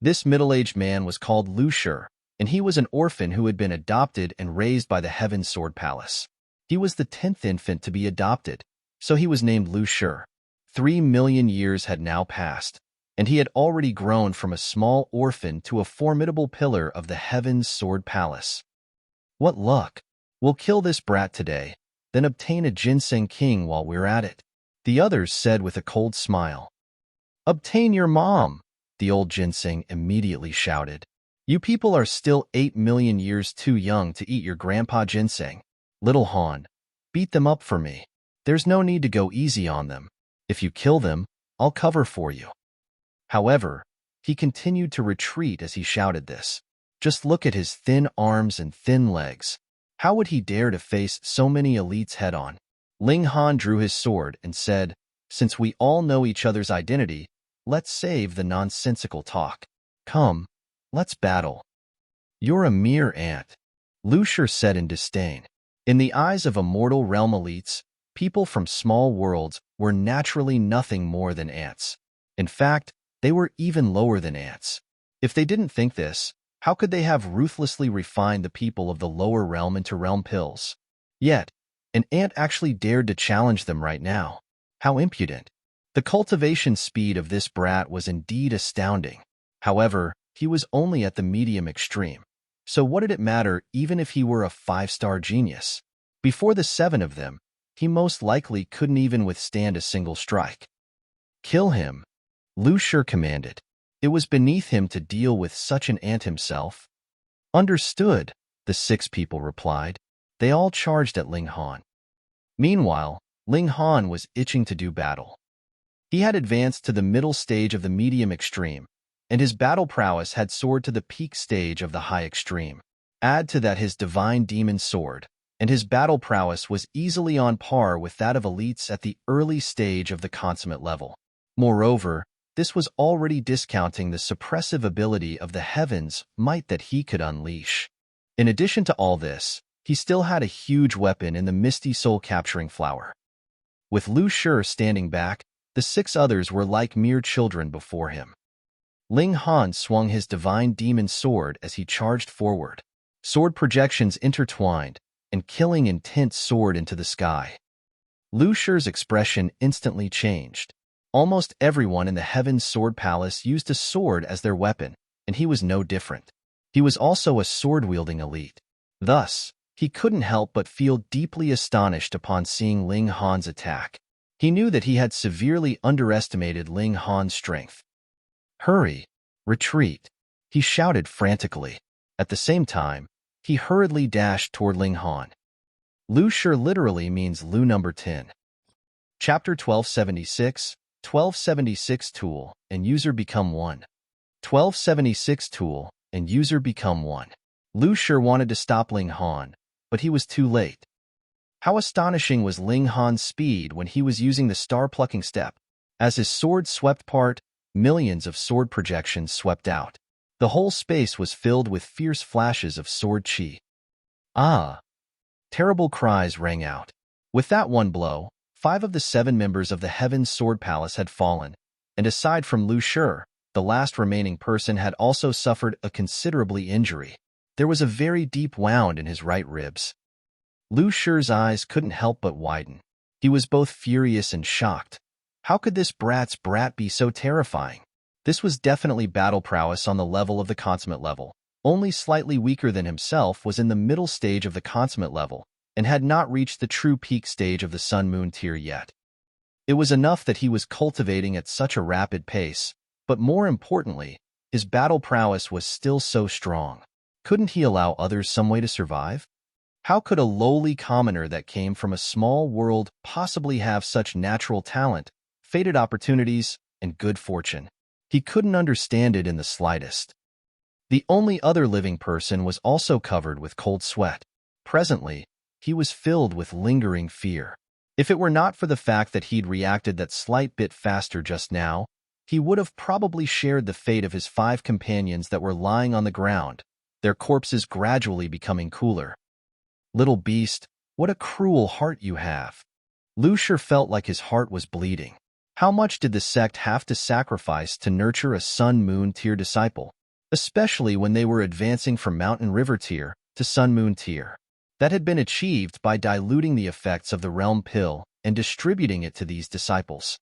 This middle-aged man was called Lu Shi, and he was an orphan who had been adopted and raised by the Heaven Sword Palace. He was the 10th infant to be adopted, so he was named Lu Shi. 3 million years had now passed, and he had already grown from a small orphan to a formidable pillar of the Heaven's Sword Palace. What luck! We'll kill this brat today, then obtain a Ginseng king while we're at it, the others said with a cold smile. Obtain your mom, the old Ginseng immediately shouted. You people are still 8 million years too young to eat your grandpa Ginseng. Little Han, beat them up for me. There's no need to go easy on them. If you kill them, I'll cover for you. However, he continued to retreat as he shouted this. Just look at his thin arms and thin legs. How would he dare to face so many elites head-on? Ling Han drew his sword and said, since we all know each other's identity, let's save the nonsensical talk. Come, let's battle. You're a mere ant, Lu Shi said in disdain. In the eyes of immortal realm elites, people from small worlds were naturally nothing more than ants. In fact, they were even lower than ants. If they didn't think this, how could they have ruthlessly refined the people of the lower realm into realm pills? Yet, an ant actually dared to challenge them right now. How impudent. The cultivation speed of this brat was indeed astounding. However, he was only at the medium extreme. So what did it matter even if he were a 5-star genius? Before the 7 of them, he most likely couldn't even withstand a single strike. Kill him, Lu Shi commanded. It was beneath him to deal with such an ant himself. Understood, the 6 people replied. They all charged at Ling Han. Meanwhile, Ling Han was itching to do battle. He had advanced to the middle stage of the medium extreme, and his battle prowess had soared to the peak stage of the high extreme. Add to that his divine demon sword, and his battle prowess was easily on par with that of elites at the early stage of the consummate level. Moreover, this was already discounting the suppressive ability of the heavens' might that he could unleash. In addition to all this, he still had a huge weapon in the misty soul-capturing flower. With Lu Shi standing back, the 6 others were like mere children before him. Ling Han swung his divine demon sword as he charged forward. Sword projections intertwined, and killing intent soared into the sky. Lu Shi's expression instantly changed. Almost everyone in the Heaven's Sword Palace used a sword as their weapon, and he was no different. He was also a sword-wielding elite. Thus, he couldn't help but feel deeply astonished upon seeing Ling Han's attack. He knew that he had severely underestimated Ling Han's strength. Hurry! Retreat! He shouted frantically. At the same time, he hurriedly dashed toward Ling Han. Lu Shi literally means Lu number 10. Chapter 1276, 1276 Tool and User Become 1. 1276 Tool and User Become 1. Lu Shi wanted to stop Ling Han, but he was too late. How astonishing was Ling Han's speed when he was using the star-plucking step. As his sword swept apart, millions of sword projections swept out. The whole space was filled with fierce flashes of sword chi. Ah! Terrible cries rang out. With that one blow, 5 of the 7 members of the Heaven's Sword Palace had fallen, and aside from Lu Shi, the last remaining person had also suffered a considerable injury. There was a very deep wound in his right ribs. Lu Shi's eyes couldn't help but widen. He was both furious and shocked. How could this brat's brat be so terrifying? This was definitely battle prowess on the level of the consummate level. Only slightly weaker than himself was in the middle stage of the consummate level, and had not reached the true peak stage of the sun-moon tier yet. It was enough that he was cultivating at such a rapid pace, but more importantly, his battle prowess was still so strong. Couldn't he allow others some way to survive? How could a lowly commoner that came from a small world possibly have such natural talent, fated opportunities, and good fortune? He couldn't understand it in the slightest. The only other living person was also covered with cold sweat. Presently, he was filled with lingering fear. If it were not for the fact that he'd reacted that slight bit faster just now, he would have probably shared the fate of his 5 companions that were lying on the ground, their corpses gradually becoming cooler. Little beast, what a cruel heart you have. Lu Shi felt like his heart was bleeding. How much did the sect have to sacrifice to nurture a Sun-Moon tier disciple, especially when they were advancing from Mountain River tier to Sun-Moon tier? That had been achieved by diluting the effects of the Realm Pill and distributing it to these disciples.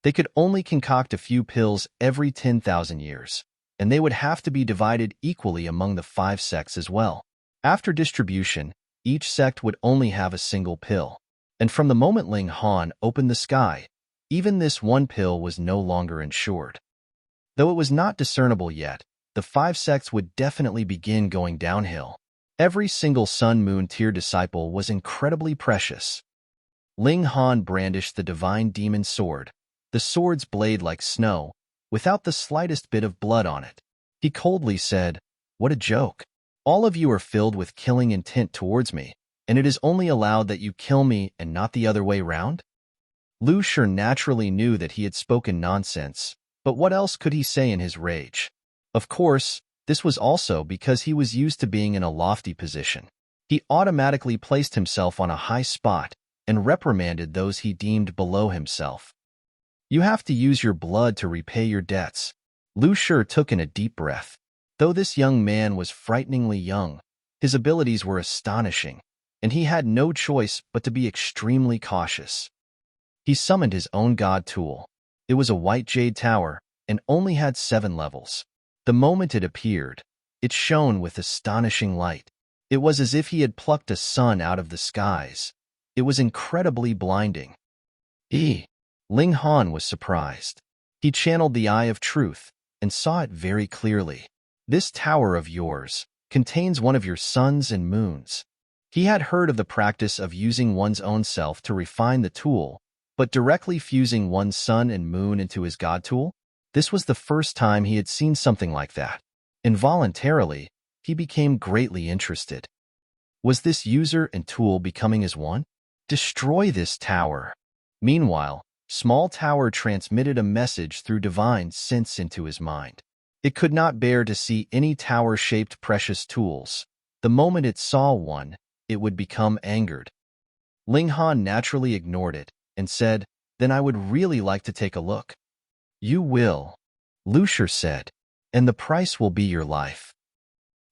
They could only concoct a few pills every 10,000 years, and they would have to be divided equally among the 5 sects as well. After distribution, each sect would only have a single pill. And from the moment Ling Han opened the sky, even this one pill was no longer insured. Though it was not discernible yet, the 5 sects would definitely begin going downhill. Every single Sun-Moon tier disciple was incredibly precious. Ling Han brandished the divine demon sword, the sword's blade like snow, without the slightest bit of blood on it. He coldly said, "What a joke. All of you are filled with killing intent towards me, and it is only allowed that you kill me and not the other way round?" Lu Shi naturally knew that he had spoken nonsense, but what else could he say in his rage? Of course, this was also because he was used to being in a lofty position. He automatically placed himself on a high spot and reprimanded those he deemed below himself. "You have to use your blood to repay your debts." Lu Shi took in a deep breath. Though this young man was frighteningly young, his abilities were astonishing, and he had no choice but to be extremely cautious. He summoned his own god tool. It was a white jade tower and only had 7 levels. The moment it appeared, it shone with astonishing light. It was as if he had plucked a sun out of the skies. It was incredibly blinding. Ling Han was surprised. He channeled the Eye of Truth and saw it very clearly. "This tower of yours contains one of your suns and moons." He had heard of the practice of using one's own self to refine the tool, but directly fusing one's sun and moon into his god tool? This was the first time he had seen something like that. Involuntarily, he became greatly interested. Was this user and tool becoming as one? Destroy this tower. Meanwhile, Small Tower transmitted a message through divine sense into his mind. It could not bear to see any tower-shaped precious tools. The moment it saw one, it would become angered. Ling Han naturally ignored it and said, "Then I would really like to take a look." "You will," Lu Shi said, "and the price will be your life."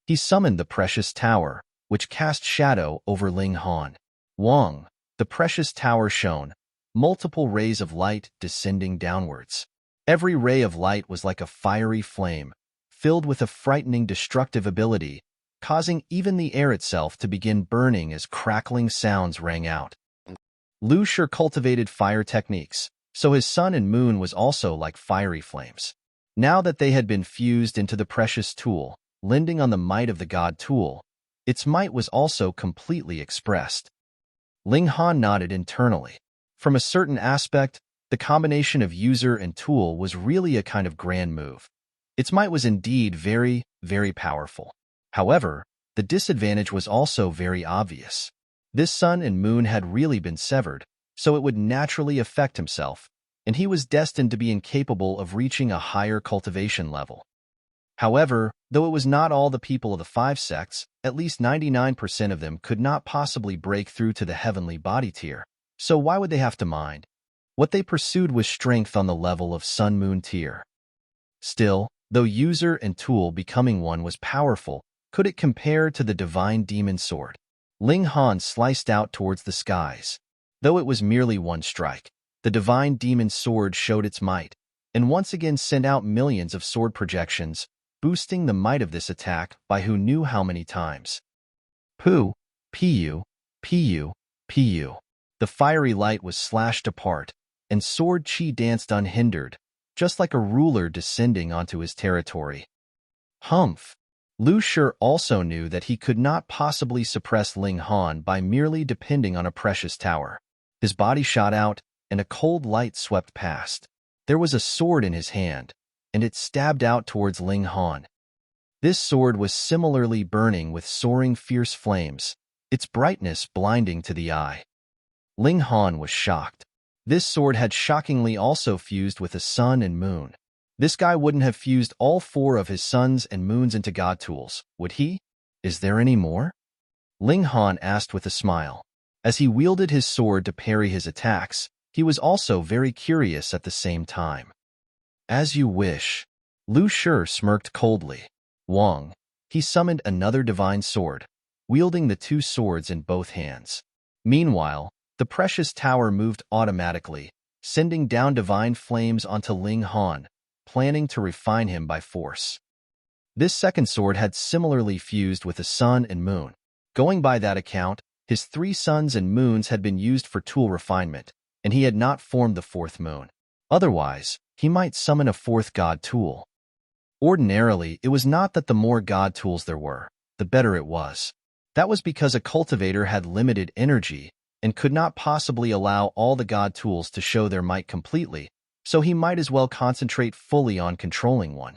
He summoned the precious tower, which cast shadow over Ling Han. Wang, the precious tower shone, multiple rays of light descending downwards. Every ray of light was like a fiery flame, filled with a frightening destructive ability, causing even the air itself to begin burning as crackling sounds rang out. Lu Shi cultivated fire techniques, so his sun and moon was also like fiery flames. Now that they had been fused into the precious tool, lending on the might of the god tool, its might was also completely expressed. Ling Han nodded internally. From a certain aspect, the combination of user and tool was really a kind of grand move. Its might was indeed very, very powerful. However, the disadvantage was also very obvious. This sun and moon had really been severed, so it would naturally affect himself, and he was destined to be incapable of reaching a higher cultivation level. However, though it was not all the people of the 5 sects, at least 99% of them could not possibly break through to the heavenly body tier, so why would they have to mind? What they pursued was strength on the level of Sun-Moon tier. Still, though user and tool becoming one was powerful, could it compare to the divine demon sword? Ling Han sliced out towards the skies. Though it was merely one strike, the divine demon sword showed its might, and once again sent out millions of sword projections, boosting the might of this attack by who knew how many times. Pu, pu, pu, pu. The fiery light was slashed apart, and sword chi danced unhindered, just like a ruler descending onto his territory. Humph! Lu Shi also knew that he could not possibly suppress Ling Han by merely depending on a precious tower. His body shot out, and a cold light swept past. There was a sword in his hand, and it stabbed out towards Ling Han. This sword was similarly burning with soaring fierce flames, its brightness blinding to the eye. Ling Han was shocked. This sword had shockingly also fused with a sun and moon. This guy wouldn't have fused all 4 of his suns and moons into god tools, would he? Is there any more? Ling Han asked with a smile. As he wielded his sword to parry his attacks, he was also very curious at the same time. As you wish. Lu Shi smirked coldly. Wang. He summoned another divine sword, wielding the 2 swords in both hands. Meanwhile, the precious tower moved automatically, sending down divine flames onto Ling Han, planning to refine him by force. This second sword had similarly fused with the sun and moon. Going by that account, his 3 suns and moons had been used for tool refinement, and he had not formed the 4th moon. Otherwise, he might summon a 4th god tool. Ordinarily, it was not that the more god tools there were, the better it was. That was because a cultivator had limited energy and could not possibly allow all the god tools to show their might completely, so he might as well concentrate fully on controlling one.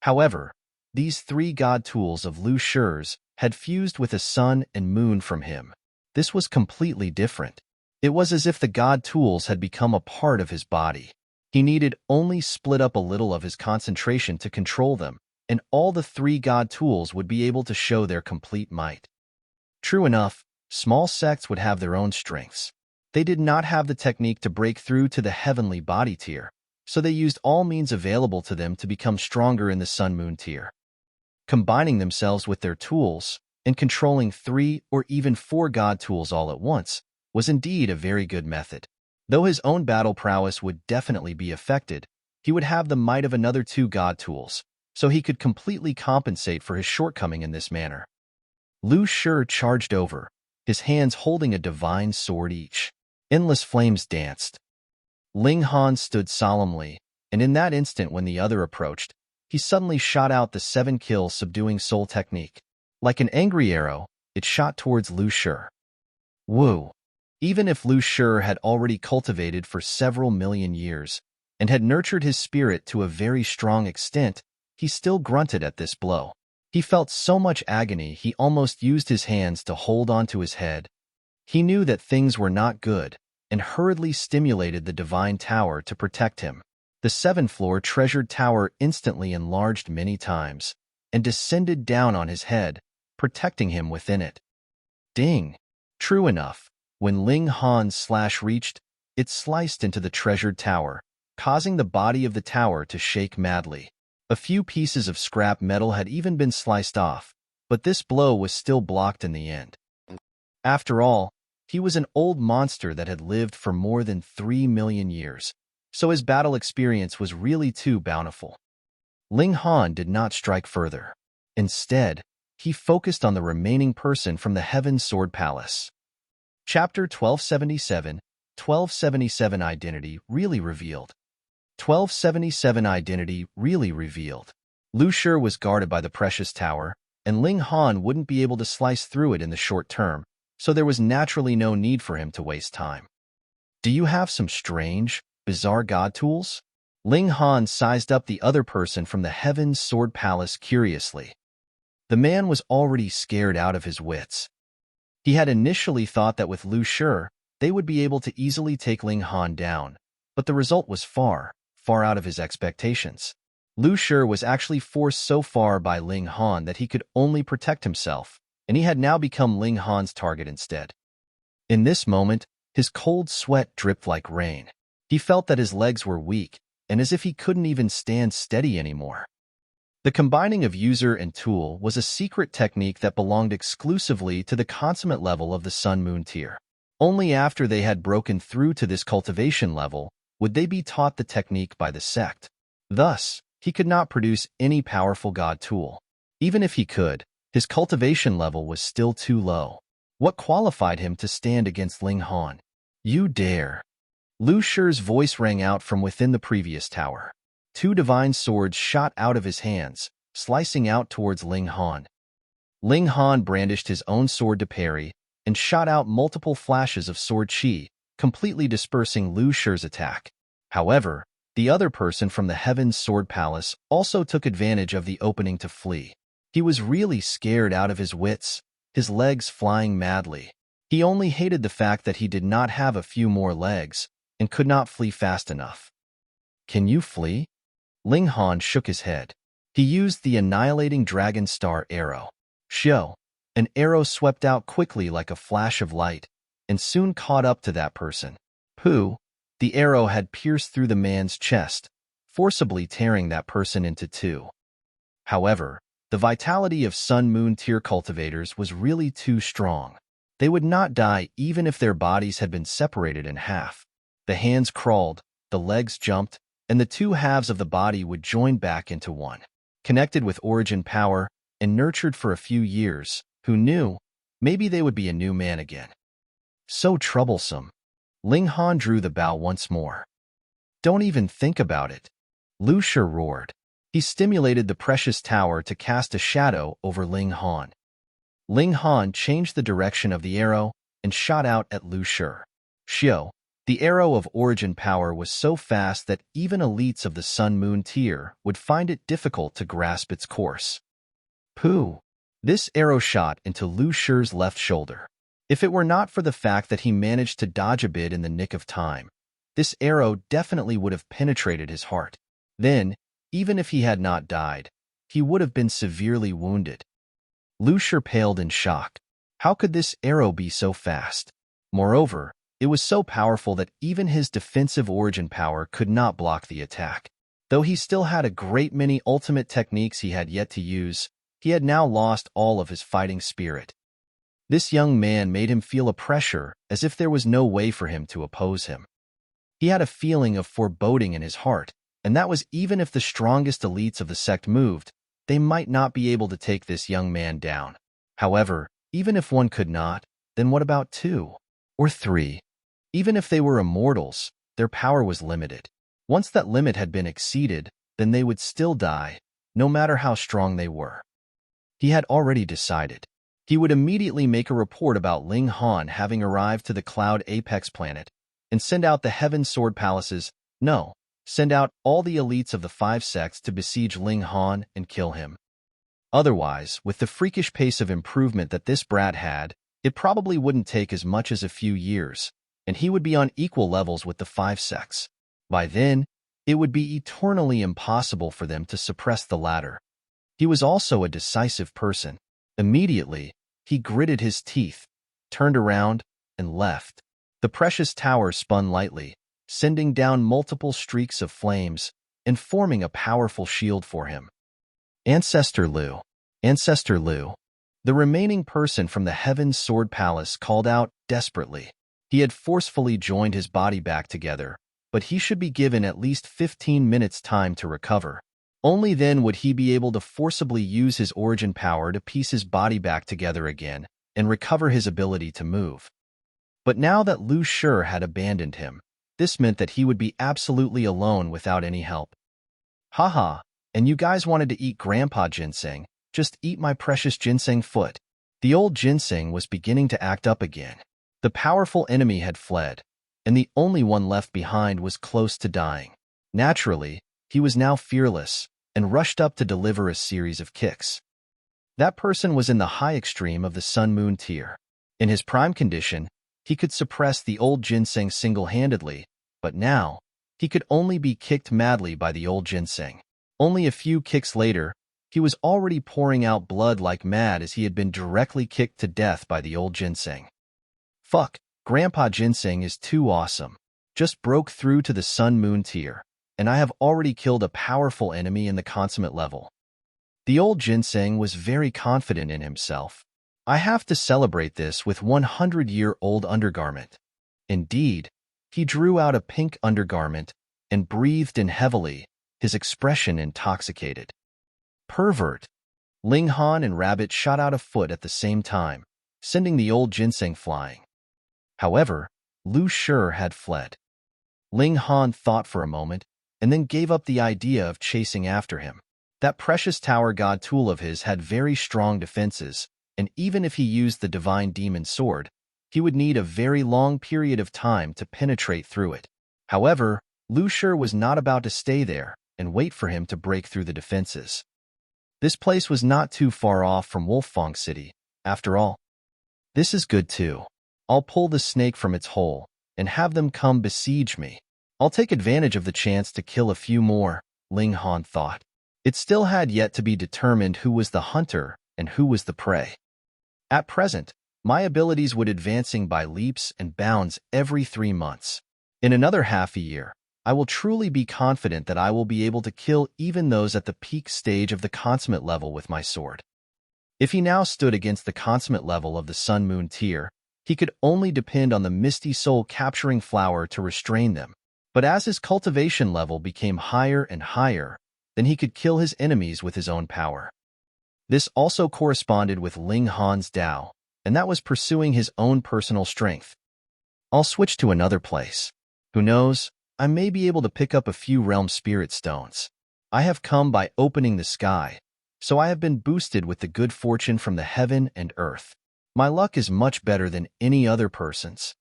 However, these 3 god tools of Lu Shi's had fused with a sun and moon from him. This was completely different. It was as if the god tools had become a part of his body. He needed only split up a little of his concentration to control them, and all the 3 god tools would be able to show their complete might. True enough, small sects would have their own strengths. They did not have the technique to break through to the heavenly body tier, so they used all means available to them to become stronger in the sun-moon tier. Combining themselves with their tools and controlling 3 or even 4 god tools all at once was indeed a very good method. Though his own battle prowess would definitely be affected, he would have the might of another 2 god tools, so he could completely compensate for his shortcoming in this manner. Lu Shi charged over, his hands holding a divine sword each. Endless flames danced. Ling Han stood solemnly, and in that instant when the other approached, he suddenly shot out the 7-kill subduing soul technique. Like an angry arrow, it shot towards Lu Shi. Woo! Even if Lu Shi had already cultivated for several million years and had nurtured his spirit to a very strong extent, he still grunted at this blow. He felt so much agony he almost used his hands to hold onto his head. He knew that things were not good and hurriedly stimulated the divine tower to protect him. The 7th-floor treasured tower instantly enlarged many times and descended down on his head, protecting him within it. Ding! True enough, when Ling Han's slash reached, it sliced into the treasured tower, causing the body of the tower to shake madly. A few pieces of scrap metal had even been sliced off, but this blow was still blocked in the end. After all, he was an old monster that had lived for more than 3 million years, so his battle experience was really too bountiful. Ling Han did not strike further. Instead, he focused on the remaining person from the Heaven Sword Palace. Chapter 1277, 1277 Identity Really Revealed. 1277 Identity Really Revealed. Lu Shi was guarded by the precious tower, and Ling Han wouldn't be able to slice through it in the short term, so there was naturally no need for him to waste time. Do you have some strange, bizarre god tools? Ling Han sized up the other person from the Heaven's Sword Palace curiously. The man was already scared out of his wits. He had initially thought that with Lu Shi, they would be able to easily take Ling Han down, but the result was far out of his expectations. Lu Shi was actually forced so far by Ling Han that he could only protect himself, and he had now become Ling Han's target instead. In this moment, his cold sweat dripped like rain. He felt that his legs were weak, and as if he couldn't even stand steady anymore. The combining of user and tool was a secret technique that belonged exclusively to the consummate level of the Sun-Moon tier. Only after they had broken through to this cultivation level would they be taught the technique by the sect. Thus, he could not produce any powerful god tool. Even if he could, his cultivation level was still too low. What qualified him to stand against Ling Han? You dare! Lu Shi's voice rang out from within the previous tower. 2 divine swords shot out of his hands, slicing out towards Ling Han. Ling Han brandished his own sword to parry and shot out multiple flashes of sword chi, completely dispersing Lu Shi's attack. However, The other person from the Heaven's Sword Palace also took advantage of the opening to flee. He was really scared out of his wits, his legs flying madly. He only hated the fact that he did not have a few more legs and could not flee fast enough. Can you flee? Ling Han shook his head. He used the annihilating dragon star arrow. Shoo! An arrow swept out quickly like a flash of light and soon caught up to that person. Pooh! The arrow had pierced through the man's chest, forcibly tearing that person into two. However, the vitality of Sun Moon tier cultivators was really too strong. They would not die even if their bodies had been separated in half. The hands crawled, the legs jumped, and the two halves of the body would join back into one. Connected with origin power and nurtured for a few years, who knew, maybe they would be a new man again. So troublesome. Ling Han drew the bow once more. Don't even think about it. Lu Shi roared. He stimulated the precious tower to cast a shadow over Ling Han. Ling Han changed the direction of the arrow and shot out at Lu Shi. Shio, the arrow of origin power was so fast that even elites of the Sun Moon tier would find it difficult to grasp its course. Pooh! This arrow shot into Lu Shi's left shoulder. If it were not for the fact that he managed to dodge a bit in the nick of time, this arrow definitely would have penetrated his heart. Then, even if he had not died, he would have been severely wounded. Lu Shi paled in shock. How could this arrow be so fast? Moreover, it was so powerful that even his defensive origin power could not block the attack. Though he still had a great many ultimate techniques he had yet to use, he had now lost all of his fighting spirit. This young man made him feel a pressure as if there was no way for him to oppose him. He had a feeling of foreboding in his heart, and that was even if the strongest elites of the sect moved, they might not be able to take this young man down. However, even if one could not, then what about 2 or 3? Even if they were immortals, their power was limited. Once that limit had been exceeded, then they would still die, no matter how strong they were. He had already decided. He would immediately make a report about Ling Han having arrived to the Cloud Apex planet and send out the Heaven Sword Palaces, send out all the elites of the 5 sects to besiege Ling Han and kill him. Otherwise, with the freakish pace of improvement that this brat had, it probably wouldn't take as much as a few years, and he would be on equal levels with the 5 sects. By then, it would be eternally impossible for them to suppress the latter. He was also a decisive person. Immediately, he gritted his teeth, turned around, and left. The precious tower spun lightly, sending down multiple streaks of flames and forming a powerful shield for him. Ancestor Lu. Ancestor Lu. The remaining person from the Heaven's Sword Palace called out desperately. He had forcefully joined his body back together, but he should be given at least 15 minutes time to recover. Only then would he be able to forcibly use his origin power to piece his body back together again and recover his ability to move. But now that Lu Shi had abandoned him, this meant that he would be absolutely alone without any help. Haha, and you guys wanted to eat Grandpa Ginseng, just eat my precious Ginseng foot. The old Ginseng was beginning to act up again. The powerful enemy had fled, and the only one left behind was close to dying. Naturally, he was now fearless and rushed up to deliver a series of kicks. That person was in the high extreme of the Sun Moon tier. In his prime condition, he could suppress the old Ginseng single-handedly, but now, he could only be kicked madly by the old Ginseng. Only a few kicks later, he was already pouring out blood like mad as he had been directly kicked to death by the old Ginseng. Fuck, Grandpa Ginseng is too awesome. Just broke through to the Sun Moon tier, and I have already killed a powerful enemy in the consummate level. The old Ginseng was very confident in himself. I have to celebrate this with 100-year-old undergarment. Indeed, he drew out a pink undergarment and breathed in heavily, his expression intoxicated. Pervert. Ling Han and Rabbit shot out a foot at the same time, sending the old Ginseng flying. However, Lu Shi had fled. Ling Han thought for a moment, and then gave up the idea of chasing after him. That precious tower god tool of his had very strong defenses, and even if he used the divine demon sword, he would need a very long period of time to penetrate through it. However, Lu Shi was not about to stay there and wait for him to break through the defenses. This place was not too far off from Wolffang City, after all. This is good too. I'll pull the snake from its hole and have them come besiege me. I'll take advantage of the chance to kill a few more, Ling Han thought. It still had yet to be determined who was the hunter and who was the prey. At present, my abilities would advancing by leaps and bounds every 3 months. In another half a year, I will truly be confident that I will be able to kill even those at the peak stage of the consummate level with my sword. If he now stood against the consummate level of the Sun-Moon tier, he could only depend on the Misty Soul capturing flower to restrain them. But as his cultivation level became higher and higher, then he could kill his enemies with his own power. This also corresponded with Ling Han's Tao, and that was pursuing his own personal strength. I'll switch to another place. Who knows, I may be able to pick up a few realm spirit stones. I have come by opening the sky, so I have been boosted with the good fortune from the heaven and earth. My luck is much better than any other person's.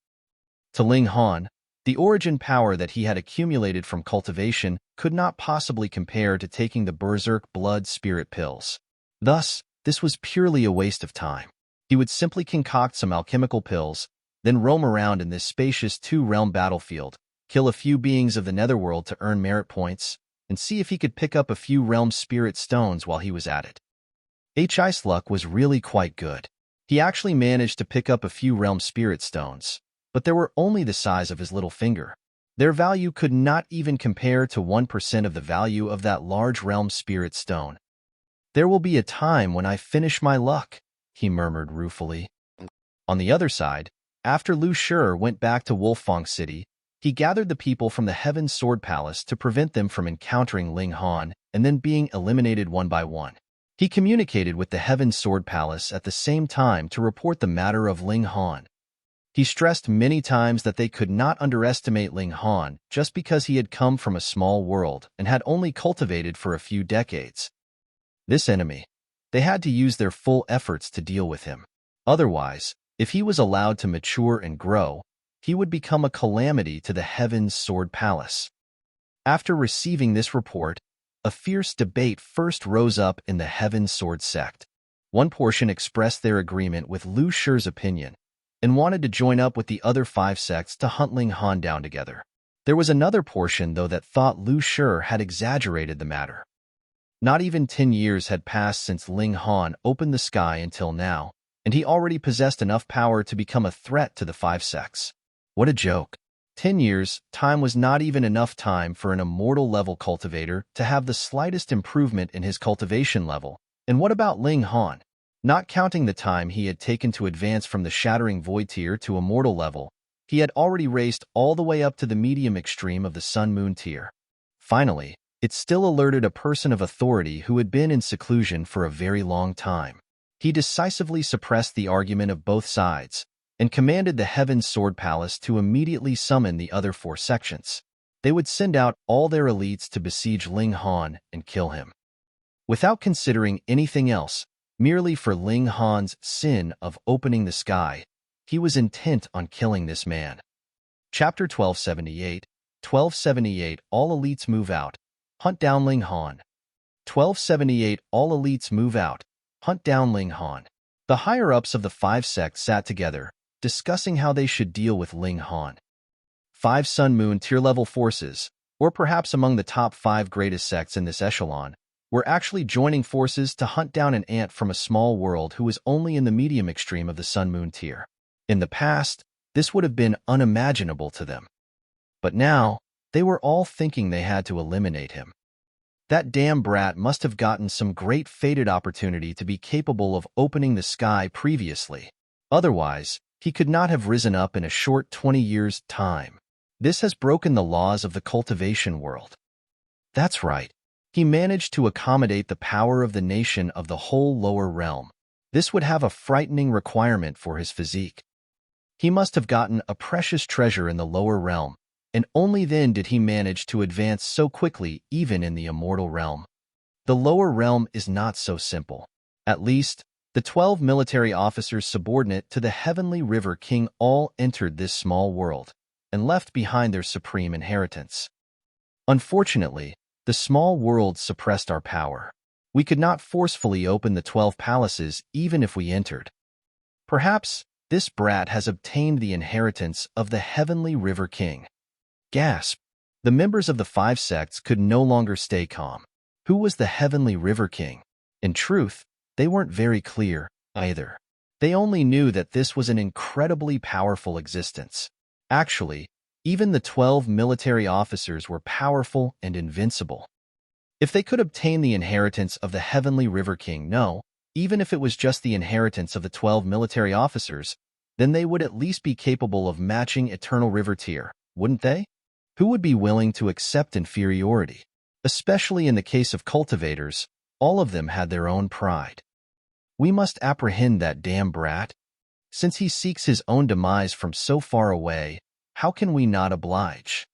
To Ling Han, the origin power that he had accumulated from cultivation could not possibly compare to taking the Berserk blood spirit pills. Thus, this was purely a waste of time. He would simply concoct some alchemical pills, then roam around in this spacious 2-realm battlefield, kill a few beings of the netherworld to earn merit points, and see if he could pick up a few realm spirit stones while he was at it. His luck was really quite good. He actually managed to pick up a few realm spirit stones, but they were only the size of his little finger. Their value could not even compare to 1% of the value of that large realm spirit stone. There will be a time when I finish my luck, he murmured ruefully. On the other side, after Lu Shi went back to Wolffang City, he gathered the people from the Heaven Sword Palace to prevent them from encountering Ling Han and then being eliminated one by one. He communicated with the Heaven Sword Palace at the same time to report the matter of Ling Han. He stressed many times that they could not underestimate Ling Han just because he had come from a small world and had only cultivated for a few decades. This enemy, they had to use their full efforts to deal with him. Otherwise, if he was allowed to mature and grow, he would become a calamity to the Heaven's Sword Palace. After receiving this report, a fierce debate first rose up in the Heaven Sword sect. One portion expressed their agreement with Lu Shi's opinion and wanted to join up with the other 5 sects to hunt Ling Han down together. There was another portion, though, that thought Lu Shi had exaggerated the matter. Not even 10 years had passed since Ling Han opened the sky until now, and he already possessed enough power to become a threat to the 5 sects. What a joke. 10 years, time was not even enough time for an immortal-level cultivator to have the slightest improvement in his cultivation level. And what about Ling Han? Not counting the time he had taken to advance from the Shattering Void tier to immortal level, he had already raced all the way up to the medium extreme of the Sun-Moon tier. Finally, it still alerted a person of authority who had been in seclusion for a very long time. He decisively suppressed the argument of both sides, and commanded the Heaven's Sword Palace to immediately summon the other 4 sections. They would send out all their elites to besiege Ling Han and kill him. Without considering anything else, merely for Ling Han's sin of opening the sky, he was intent on killing this man. Chapter 1278, 1278 All elites move out. Hunt down Ling Han. 1278 All elites move out. Hunt down Ling Han. The higher-ups of the 5 sects sat together, discussing how they should deal with Ling Han. 5 Sun-Moon tier-level forces, or perhaps among the top 5 greatest sects in this echelon, were actually joining forces to hunt down an ant from a small world who was only in the medium extreme of the Sun-Moon tier. In the past, this would have been unimaginable to them. But now, they were all thinking they had to eliminate him. That damn brat must have gotten some great fated opportunity to be capable of opening the sky previously. Otherwise, he could not have risen up in a short 20 years' time. This has broken the laws of the cultivation world. That's right. He managed to accommodate the power of the nation of the whole lower realm. This would have a frightening requirement for his physique. He must have gotten a precious treasure in the lower realm, and only then did he manage to advance so quickly even in the immortal realm. The lower realm is not so simple. At least, the 12 military officers subordinate to the Heavenly River King all entered this small world and left behind their supreme inheritance. Unfortunately, the small world suppressed our power. We could not forcefully open the 12 palaces even if we entered. Perhaps this brat has obtained the inheritance of the heavenly River King. Gasp! The members of the 5 sects could no longer stay calm. Who was the heavenly River King? In truth, they weren't very clear, either. They only knew that this was an incredibly powerful existence. Actually, even the 12 military officers were powerful and invincible. If they could obtain the inheritance of the heavenly River King, no, even if it was just the inheritance of the 12 military officers, then they would at least be capable of matching Eternal River Tier, wouldn't they? Who would be willing to accept inferiority? Especially in the case of cultivators, all of them had their own pride. We must apprehend that damn brat. Since he seeks his own demise from so far away, how can we not oblige?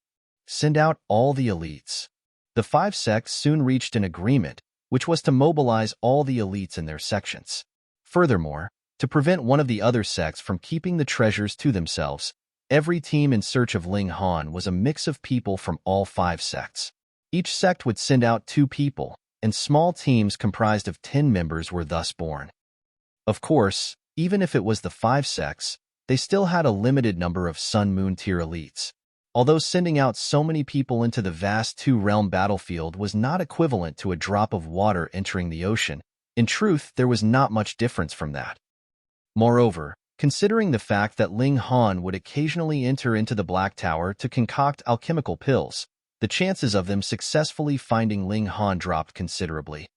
Send out all the elites. The 5 sects soon reached an agreement, which was to mobilize all the elites in their sections. Furthermore, to prevent one of the other sects from keeping the treasures to themselves, every team in search of Ling Han was a mix of people from all 5 sects. Each sect would send out 2 people, and small teams comprised of 10 members were thus born. Of course, even if it was the 5 sects, they still had a limited number of Sun-Moon tier elites. Although sending out so many people into the vast 2-realm battlefield was not equivalent to a drop of water entering the ocean, in truth there was not much difference from that. Moreover, considering the fact that Ling Han would occasionally enter into the Black Tower to concoct alchemical pills, the chances of them successfully finding Ling Han dropped considerably.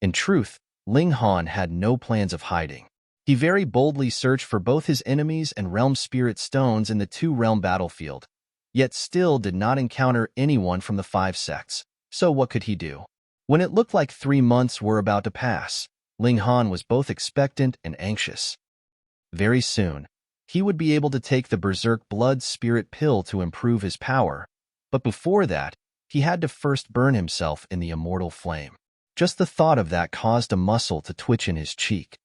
In truth, Ling Han had no plans of hiding. He very boldly searched for both his enemies and realm spirit stones in the 2-realm battlefield, yet still did not encounter anyone from the 5 sects. So what could he do? When it looked like 3 months were about to pass, Ling Han was both expectant and anxious. Very soon, he would be able to take the Berserk Blood Spirit pill to improve his power, but before that, he had to first burn himself in the immortal flame. Just the thought of that caused a muscle to twitch in his cheek.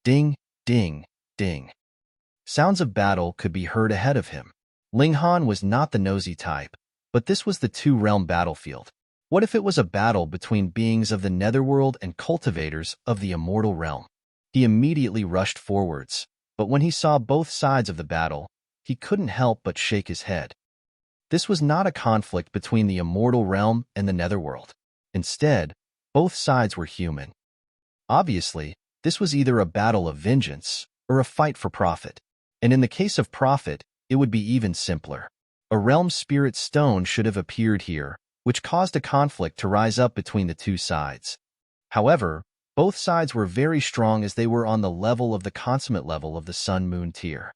Ding, ding, ding. Sounds of battle could be heard ahead of him. Ling Han was not the nosy type, but this was the 2-realm battlefield. What if it was a battle between beings of the netherworld and cultivators of the immortal realm? He immediately rushed forwards, but when he saw both sides of the battle, he couldn't help but shake his head. This was not a conflict between the immortal realm and the netherworld. Instead, both sides were human. Obviously, this was either a battle of vengeance or a fight for profit. And in the case of profit, it would be even simpler. A realm spirit stone should have appeared here, which caused a conflict to rise up between the 2 sides. However, both sides were very strong as they were on the level of the consummate level of the Sun-Moon tier.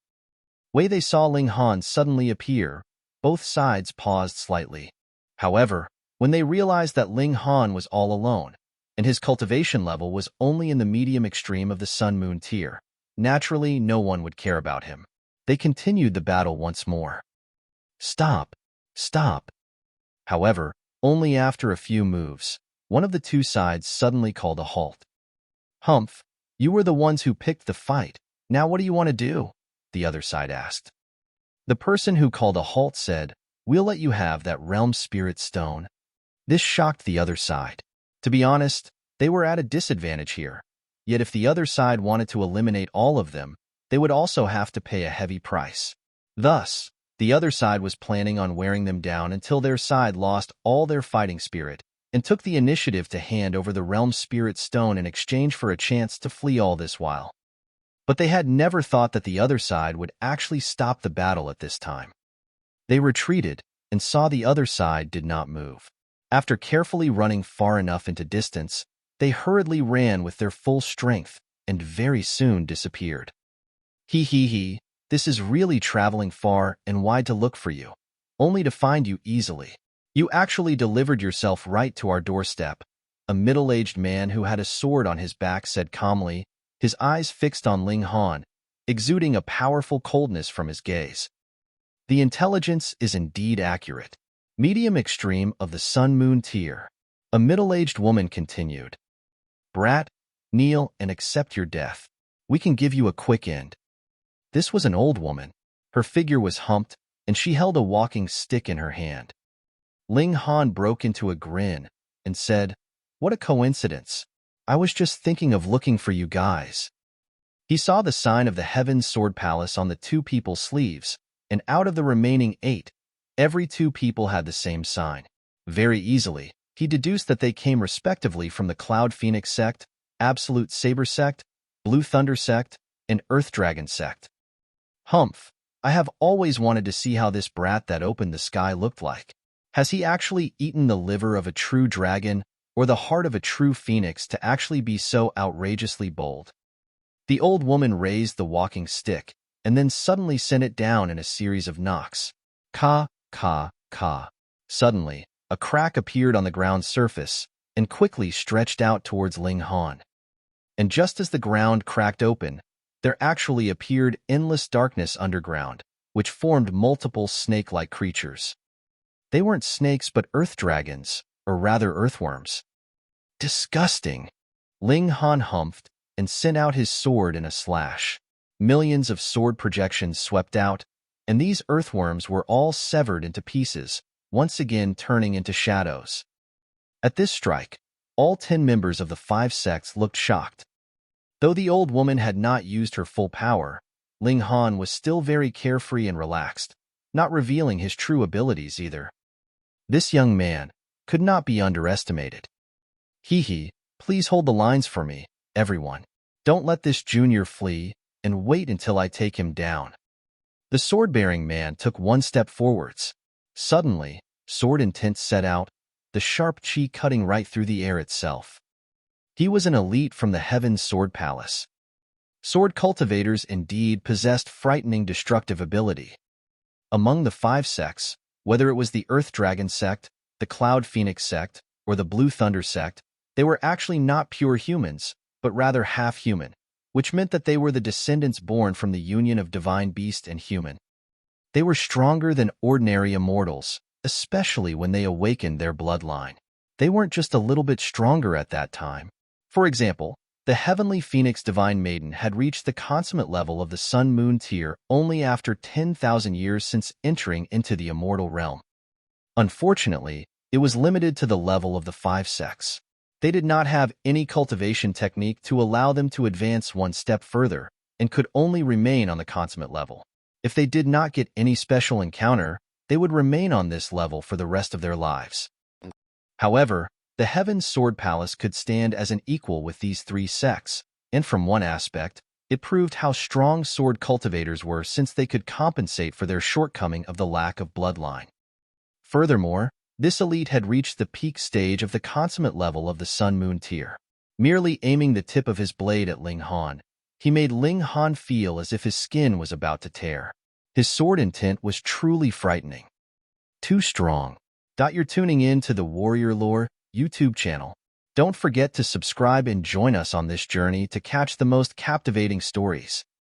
When they saw Ling Han suddenly appear, both sides paused slightly. However, when they realized that Ling Han was all alone, and his cultivation level was only in the medium extreme of the Sun-Moon tier, naturally no one would care about him. They continued the battle once more. Stop! Stop! However, only after a few moves, one of the 2 sides suddenly called a halt. Humph, you were the ones who picked the fight. Now what do you want to do? The other side asked. The person who called a halt said, "We'll let you have that realm spirit stone." This shocked the other side. To be honest, they were at a disadvantage here. Yet if the other side wanted to eliminate all of them, they would also have to pay a heavy price. Thus, the other side was planning on wearing them down until their side lost all their fighting spirit and took the initiative to hand over the realm spirit stone in exchange for a chance to flee all this while. But they had never thought that the other side would actually stop the battle at this time. They retreated and saw the other side did not move. After carefully running far enough into distance, they hurriedly ran with their full strength and very soon disappeared. He, this is really traveling far and wide to look for you, only to find you easily. You actually delivered yourself right to our doorstep, a middle-aged man who had a sword on his back said calmly, his eyes fixed on Ling Han, exuding a powerful coldness from his gaze. The intelligence is indeed accurate. Medium extreme of the Sun-Moon tier. A middle-aged woman continued. Brat, kneel and accept your death. We can give you a quick end. This was an old woman. Her figure was humped, and she held a walking stick in her hand. Ling Han broke into a grin and said, "What a coincidence. I was just thinking of looking for you guys." He saw the sign of the Heaven's Sword Palace on the two people's sleeves, and out of the remaining 8, every 2 people had the same sign. Very easily, he deduced that they came respectively from the Cloud Phoenix sect, Absolute Saber sect, Blue Thunder sect, and Earth Dragon sect. Humph, I have always wanted to see how this brat that opened the sky looked like. Has he actually eaten the liver of a true dragon or the heart of a true phoenix to actually be so outrageously bold? The old woman raised the walking stick and then suddenly sent it down in a series of knocks. Ka, ka, ka. Suddenly, a crack appeared on the ground's surface and quickly stretched out towards Ling Han. And just as the ground cracked open, there actually appeared endless darkness underground, which formed multiple snake-like creatures. They weren't snakes but earth dragons, or rather earthworms. Disgusting! Ling Han humphed and sent out his sword in a slash. Millions of sword projections swept out, and these earthworms were all severed into pieces, once again turning into shadows. At this strike, all 10 members of the 5 sects looked shocked. Though the old woman had not used her full power, Ling Han was still very carefree and relaxed, not revealing his true abilities either. This young man could not be underestimated. Hee, please hold the lines for me, everyone. Don't let this junior flee, and wait until I take him down. The sword-bearing man took 1 step forwards. Suddenly, sword intent set out, the sharp chi cutting right through the air itself. He was an elite from the Heaven's Sword Palace. Sword cultivators indeed possessed frightening destructive ability. Among the 5 sects, whether it was the Earth Dragon sect, the Cloud Phoenix sect, or the Blue Thunder sect, they were actually not pure humans, but rather half-human, which meant that they were the descendants born from the union of divine beast and human. They were stronger than ordinary immortals, especially when they awakened their bloodline. They weren't just a little bit stronger at that time. For example, the Heavenly Phoenix Divine Maiden had reached the consummate level of the Sun-Moon tier only after 10,000 years since entering into the immortal realm. Unfortunately, it was limited to the level of the 5 sects. They did not have any cultivation technique to allow them to advance 1 step further, and could only remain on the consummate level. If they did not get any special encounter, they would remain on this level for the rest of their lives. However, the Heaven's Sword Palace could stand as an equal with these 3 sects, and from one aspect, it proved how strong sword cultivators were since they could compensate for their shortcoming of the lack of bloodline. Furthermore, this elite had reached the peak stage of the consummate level of the Sun-Moon tier. Merely aiming the tip of his blade at Ling Han, he made Ling Han feel as if his skin was about to tear. His sword intent was truly frightening. Too strong. You're tuning in to the Warrior Lore YouTube channel. Don't forget to subscribe and join us on this journey to catch the most captivating stories.